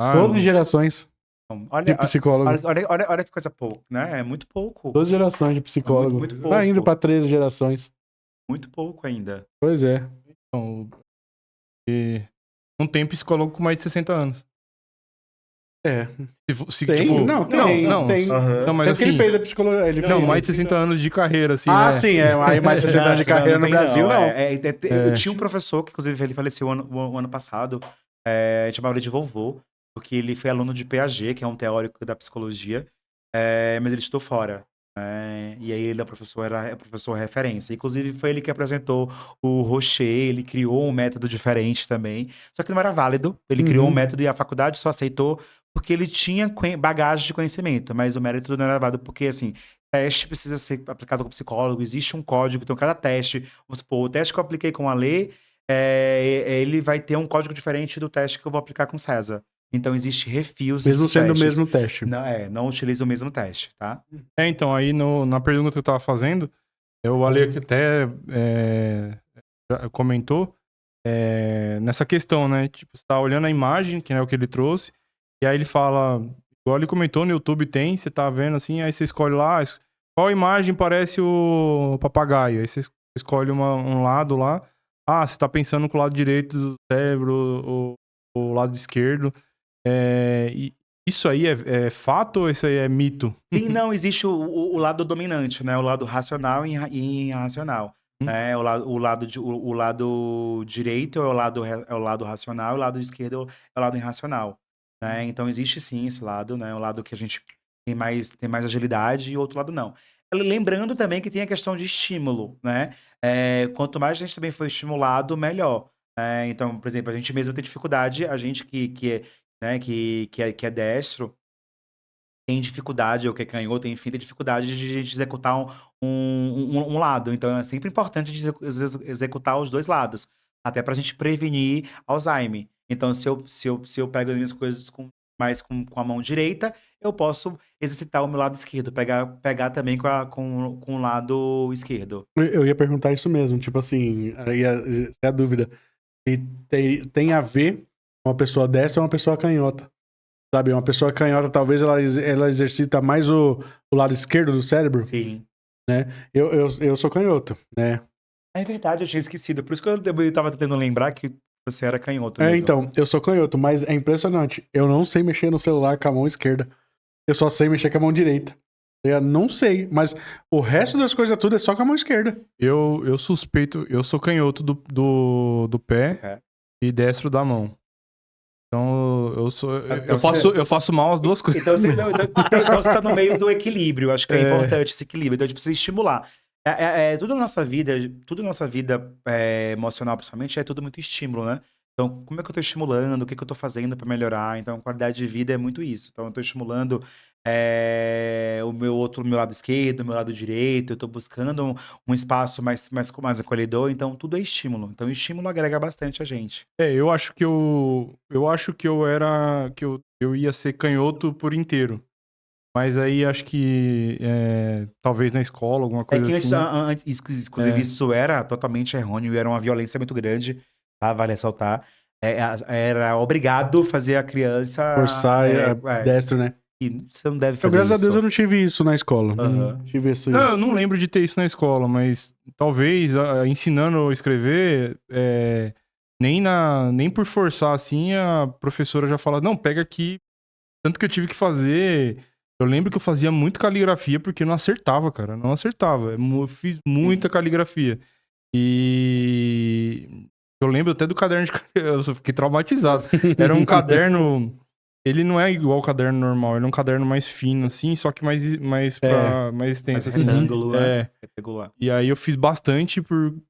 12 gerações Então, de psicólogo. olha que coisa pouco, né? É muito pouco. 12 gerações de psicólogo. muito pouco. Vai indo pra 13 gerações. Muito pouco ainda. Pois é. Então, não tem psicólogo com mais de 60 anos. É. Se, Tem? tipo, Não, tem. não, tem. não, mas Tanto que assim, ele fez a psicologia. Ele não, fez- mais de 60 anos de carreira, assim, Ah, né? sim, aí mais de 60 anos de carreira no tem Brasil, não. Eu tinha um professor que, inclusive, ele faleceu o ano passado, a gente chamava ele de vovô, porque ele foi aluno de Piaget, que é um teórico da psicologia, mas ele estudou fora. E aí ele era professor referência. Inclusive, foi ele que apresentou o Rocher, ele criou um método diferente também, só que não era válido. Ele criou um método e a faculdade só aceitou porque ele tinha bagagem de conhecimento, mas o mérito não era válido porque, assim, teste precisa ser aplicado com psicólogo, existe um código, então cada teste, vamos supor, o teste que eu apliquei com a Lê, ele vai ter um código diferente do teste que eu vou aplicar com o César. Então existe refis Mesmo desses sendo o testes. mesmo teste. Não utiliza o mesmo teste, tá? Então, aí na pergunta que eu tava fazendo, o Ale que até já comentou nessa questão, né? Tipo, você tá olhando a imagem, que é o que ele trouxe, e aí ele fala, igual ele comentou, no YouTube tem, você tá vendo assim, aí você escolhe lá, qual imagem parece o papagaio? Aí você escolhe um lado lá, você tá pensando com o lado direito do cérebro, o lado esquerdo, e isso aí é fato ou isso aí é mito? Sim, não, existe o lado dominante, né? O lado racional e irracional. Né? O lado direito é o lado racional, e o lado esquerdo é o lado irracional. Né? Então existe sim esse lado, né? O lado que a gente tem mais agilidade e o outro lado não. Lembrando também que tem a questão de estímulo, né? Quanto mais a gente também for estimulado, melhor. Então, por exemplo, a gente mesmo tem dificuldade, a gente que é destro, tem dificuldade, ou que é canhoto, enfim, tem dificuldade de a gente executar um lado. Então é sempre importante executar os dois lados, até pra gente prevenir Alzheimer. Então, se eu pego as minhas coisas mais com a mão direita, eu posso exercitar o meu lado esquerdo, pegar também com o lado esquerdo. Eu ia perguntar isso mesmo, tipo assim, aí é a dúvida. E tem a ver uma pessoa destra ou uma pessoa canhota. Sabe, uma pessoa canhota, talvez ela exercita mais o lado esquerdo do cérebro, Sim. né? Eu sou canhoto, né? É verdade, eu tinha esquecido. Por isso que eu tava tentando lembrar que você era canhoto mesmo. Então, eu sou canhoto, mas é impressionante. Eu não sei mexer no celular com a mão esquerda. Eu só sei mexer com a mão direita. Eu não sei, mas o resto das coisas tudo é só com a mão esquerda. Eu suspeito, eu sou canhoto do pé e destro da mão. Então, eu faço mal as duas coisas. Então você tá no meio do equilíbrio. Acho que é importante esse equilíbrio. Então a gente precisa estimular. Tudo na nossa vida emocional, principalmente, é tudo muito estímulo, né? Então, como é que eu tô estimulando? O que eu tô fazendo para melhorar? Então, qualidade de vida é muito isso. Então, eu tô estimulando o meu lado esquerdo, o meu lado direito. Eu tô buscando um espaço mais acolhedor. Então, tudo é estímulo. Então, o estímulo agrega bastante a gente. Eu acho que eu ia ser canhoto por inteiro. Mas aí acho que talvez na escola, alguma coisa assim. Inclusive, isso era totalmente errôneo e era uma violência muito grande, tá? Vale ressaltar. Era obrigado fazer a criança Forçar destro, né? E você não deve fazer graças isso. a Deus eu não tive isso na escola. Não tive isso. Não, eu não lembro de ter isso na escola, mas talvez ensinando a escrever, nem por forçar assim, a professora já fala, não, pega aqui. Tanto que eu tive que fazer. Eu lembro que eu fazia muito caligrafia porque eu não acertava, cara. Não acertava. Eu fiz muita caligrafia. E eu lembro até do caderno de... Eu fiquei traumatizado. Era um caderno... Ele não é igual ao caderno normal. Ele é um caderno mais fino, assim, só que mais extenso, assim. Retângulo, retangular. E aí eu fiz bastante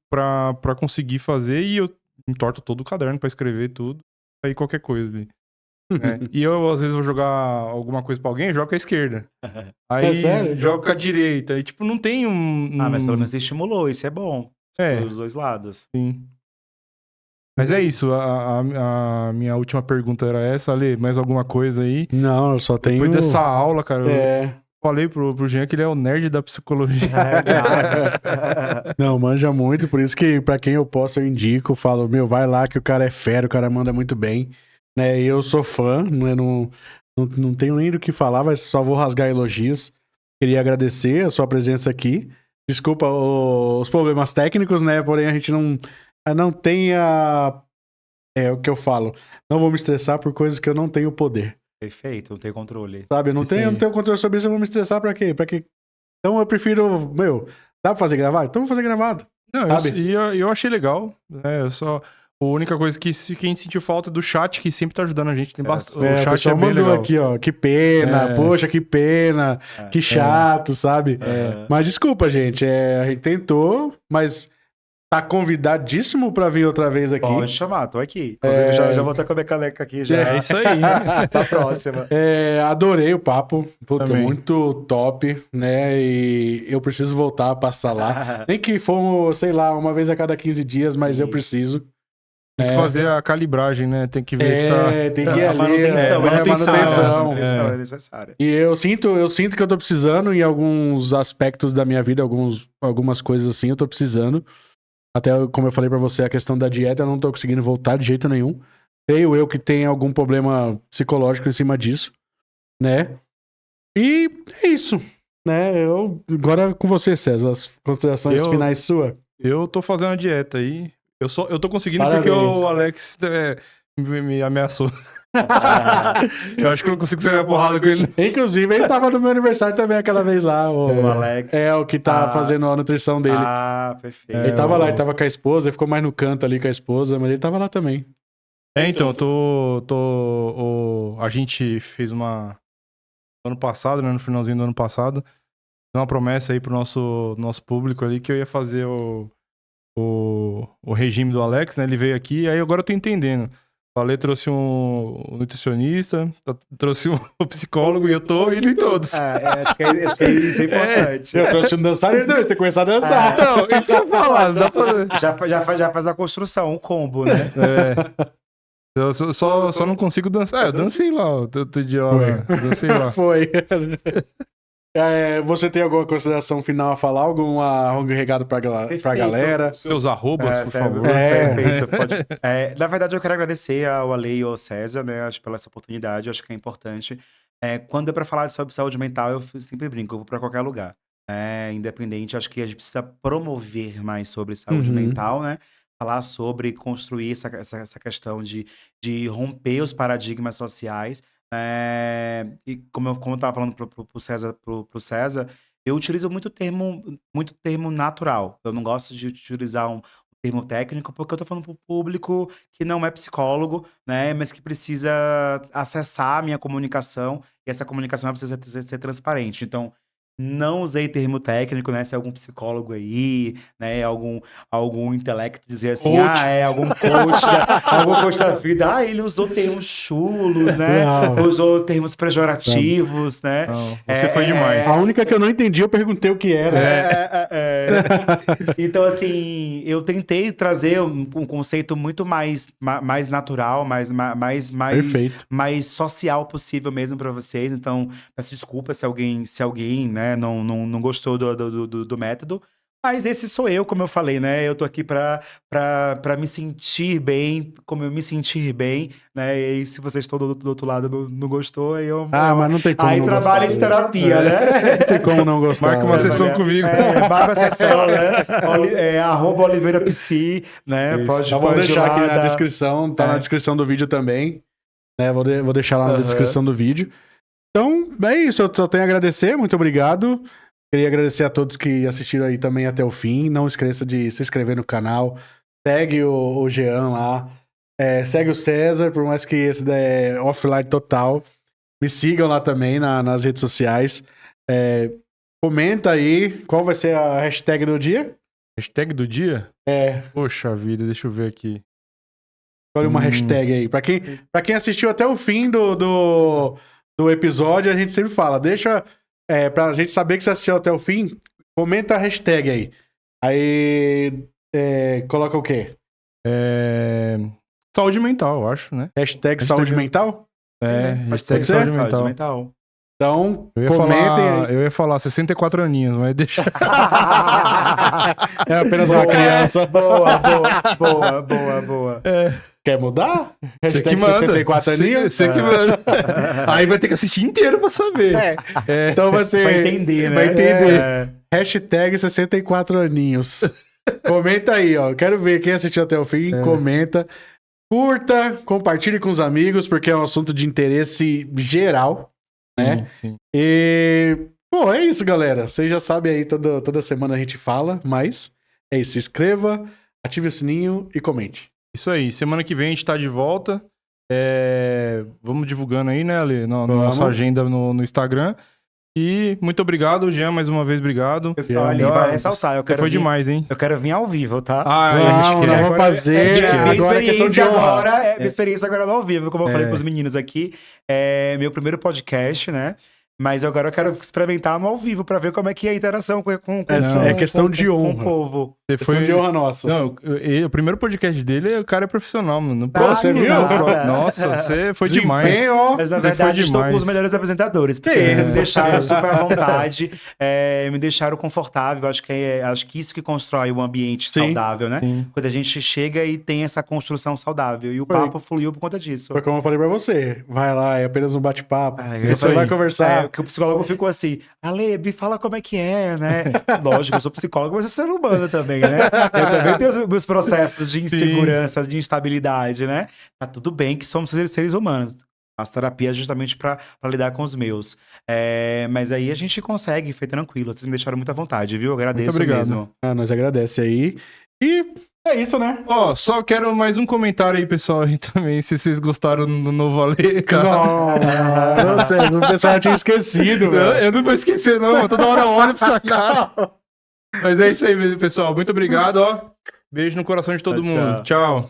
pra conseguir fazer e eu entorto todo o caderno pra escrever tudo. Aí qualquer coisa ali. E eu, às vezes, vou jogar alguma coisa pra alguém, eu jogo com a esquerda. Aí jogo com a direita. E, tipo, não tem mas pelo menos você estimulou, isso é bom. Os dois lados. Sim. Mas é isso, a minha última pergunta era essa, Ale, mais alguma coisa aí? Não, eu só tenho... Depois dessa aula, cara, eu falei pro Jean que ele é o nerd da psicologia. Não, manja muito, por isso que pra quem eu posso eu indico, falo, vai lá que o cara é fera, o cara manda muito bem. Né? Eu sou fã, não tenho nem do que falar, mas só vou rasgar elogios. Queria agradecer a sua presença aqui. Desculpa os problemas técnicos, né? Porém, a gente não tem o que eu falo. Não vou me estressar por coisas que eu não tenho poder. Perfeito, não tem controle. Sabe? Eu não Sim. tenho controle sobre isso, eu vou me estressar pra quê? Então eu prefiro, dá pra fazer gravado? Então eu vou fazer gravado. Não, Sabe? eu achei legal, né? A única coisa que a gente sentiu falta é do chat, que sempre tá ajudando a gente. Tem bastante. O O chat pessoal é bem mandou legal. aqui, ó, que pena, É. poxa, que pena, que chato, sabe? É. Mas desculpa, gente, a gente tentou, mas tá convidadíssimo pra vir outra vez aqui. Pode chamar, tô aqui. Inclusive, já vou estar com a minha caneca aqui já. É isso aí. Pra próxima. Adorei o papo, puta, Também. muito top, né? E eu preciso voltar a passar lá. Nem que for, sei lá, uma vez a cada 15 dias, mas eu Isso. preciso. Tem que fazer a calibragem, né? Tem que ver se tá. Tem que ir A ali, manutenção, manutenção. é necessária. E eu sinto que eu tô precisando em alguns aspectos da minha vida, algumas coisas assim, eu tô precisando. Até como eu falei pra você, a questão da dieta, eu não tô conseguindo voltar de jeito nenhum. Creio eu que tem algum problema psicológico em cima disso, né? E é isso, né? Agora com você, César, as considerações finais sua. Eu tô fazendo a dieta aí. Eu tô conseguindo Parabéns. porque o Alex me ameaçou. Eu acho que eu não consigo sair a porrada com ele. Inclusive, ele tava no meu aniversário também aquela vez lá. O Alex. O que tá Ah. fazendo a nutrição dele. Ah, perfeito. Ele tava lá, ele tava com a esposa, ele ficou mais no canto ali com a esposa, mas ele tava lá também. Então, a gente fez uma. Ano passado, né? No finalzinho do ano passado, fiz uma promessa aí pro nosso público ali que eu ia fazer o regime do Alex, né? Ele veio aqui, aí agora eu tô entendendo. O Ale trouxe um nutricionista, trouxe um psicólogo e eu tô indo em todos. Acho que isso é importante. Eu trouxe um dançarino, ele tem que começar a dançar. Então, isso que eu ia falar, dá pra... Já faz a construção, um combo, né? Eu só não consigo dançar. Eu dancei lá outro dia lá. Dancei lá. Foi. Você tem alguma consideração final a falar? Algum recado pra galera? Seus arrobas, por favor. Perfeito. Na verdade, eu quero agradecer ao Ale e ao César, né? Acho pela essa oportunidade, acho que é importante. Quando é pra falar sobre saúde mental, eu sempre brinco, eu vou pra qualquer lugar. Independente, acho que a gente precisa promover mais sobre saúde mental, né? Falar sobre construir essa questão de romper os paradigmas sociais. E como eu tava falando pro César, eu utilizo muito termo natural. Eu não gosto de utilizar um termo técnico, porque eu tô falando pro público que não é psicólogo, né? Mas que precisa acessar a minha comunicação, e essa comunicação precisa ser transparente. Então, não usei termo técnico, né? Se é algum psicólogo aí, né? Algum intelecto dizer assim, Coach. algum coach da vida. Ele usou termos chulos, né? Não. Usou termos pejorativos, né? Não, você foi demais. A única que eu não entendi, eu perguntei o que era. Então, assim, eu tentei trazer um conceito muito mais natural, Perfeito. mais social possível mesmo pra vocês. Então, peço desculpa se alguém, né, não gostou do método. Mas esse sou eu, como eu falei, né? Eu tô aqui pra me sentir bem, como eu me sentir bem, né? E se vocês estão do outro lado não gostou, aí eu... Mas não tem como aí não trabalha gostar. em terapia, né? Não tem como não gostar. Marca uma sessão comigo. Marca a sessão, né? @ Oliveira Psi, né? Isso. Pode Vou deixar ir lá, aqui na dar- descrição, tá na descrição do vídeo também. Né? Vou deixar lá na descrição do vídeo. Então, é isso. Eu só tenho a agradecer. Muito obrigado. Queria agradecer a todos que assistiram aí também até o fim. Não esqueça de se inscrever no canal. Segue o Jean lá. Segue o César, por mais que esse é offline total. Me sigam lá também nas redes sociais. Comenta aí qual vai ser a hashtag do dia. Hashtag do dia? Poxa vida, deixa eu ver aqui. Escolhe uma hashtag aí. Pra quem assistiu até o fim do episódio, a gente sempre fala, deixa... pra gente saber que você assistiu até o fim, comenta a hashtag aí. Aí, coloca o quê? Saúde mental, eu acho, né? Hashtag saúde mental? Hashtag ser? saúde mental. Então, Eu ia comentem aí. Eu ia falar 64 aninhos, mas deixa. É apenas uma criança. Boa. Quer mudar? Você que Hashtag manda. 64 aninhos? Você que manda. Aí vai ter que assistir inteiro pra saber. Então vai ser... Vai entender, né? Vai entender. Hashtag 64 aninhos. Comenta aí, ó. Quero ver quem assistiu até o fim. Comenta. Curta, compartilhe com os amigos, porque é um assunto de interesse geral, né? Sim. E, bom, é isso, galera. Vocês já sabem aí, toda semana a gente fala, mas é isso. Se inscreva, ative o sininho e comente. Isso aí. Semana que vem a gente tá de volta. Vamos divulgando aí, né, Ale? Nossa agenda no Instagram. E muito obrigado, Jean, mais uma vez, obrigado. Olha, vai ressaltar, Foi demais, hein? Eu quero vir ao vivo, tá? Ah, a gente quer. Vamos fazer. Minha Agora é questão de experiência honra. agora, minha experiência agora no ao vivo, como eu falei pros meninos aqui. É meu primeiro podcast, né? Mas agora eu quero experimentar no ao vivo pra ver como é que é a interação com É questão de honra. com o povo. Você Questão de honra nossa. Não, o primeiro podcast dele, o cara é profissional, mano. Você viu? Nossa, você foi demais. Desempenho, ó. Mas na Ele foi verdade estou com demais. os melhores apresentadores. Porque Que vocês isso, me deixaram cara. super à vontade, me deixaram confortável. Acho que isso que constrói um ambiente Sim. saudável, né? Sim. Quando a gente chega e tem essa construção saudável. E o Foi. papo fluiu por conta disso. Foi como eu falei pra você. Vai lá, é apenas um bate-papo. Eu Você falei, vai conversar. que o psicólogo ficou assim, Ale, me fala como é que é, né? Lógico, eu sou psicólogo, mas eu sou ser humano também, né? Eu também tenho os meus processos de insegurança, de instabilidade, né? Tá tudo bem que somos seres humanos. Faço terapia justamente pra lidar com os meus. Mas aí a gente consegue, foi tranquilo. Vocês me deixaram muito à vontade, viu? Eu agradeço Muito obrigado. mesmo. Nós agradece aí. E é isso, né? Ó, só quero mais um comentário aí, pessoal, aí também, se vocês gostaram do novo Ale, cara. Não sei, o pessoal tinha esquecido, velho. Eu não vou esquecer, não. Toda hora eu olho pra sua cara. Mas é isso aí, pessoal. Muito obrigado, ó. Beijo no coração de todo Tchau, mundo. Tchau.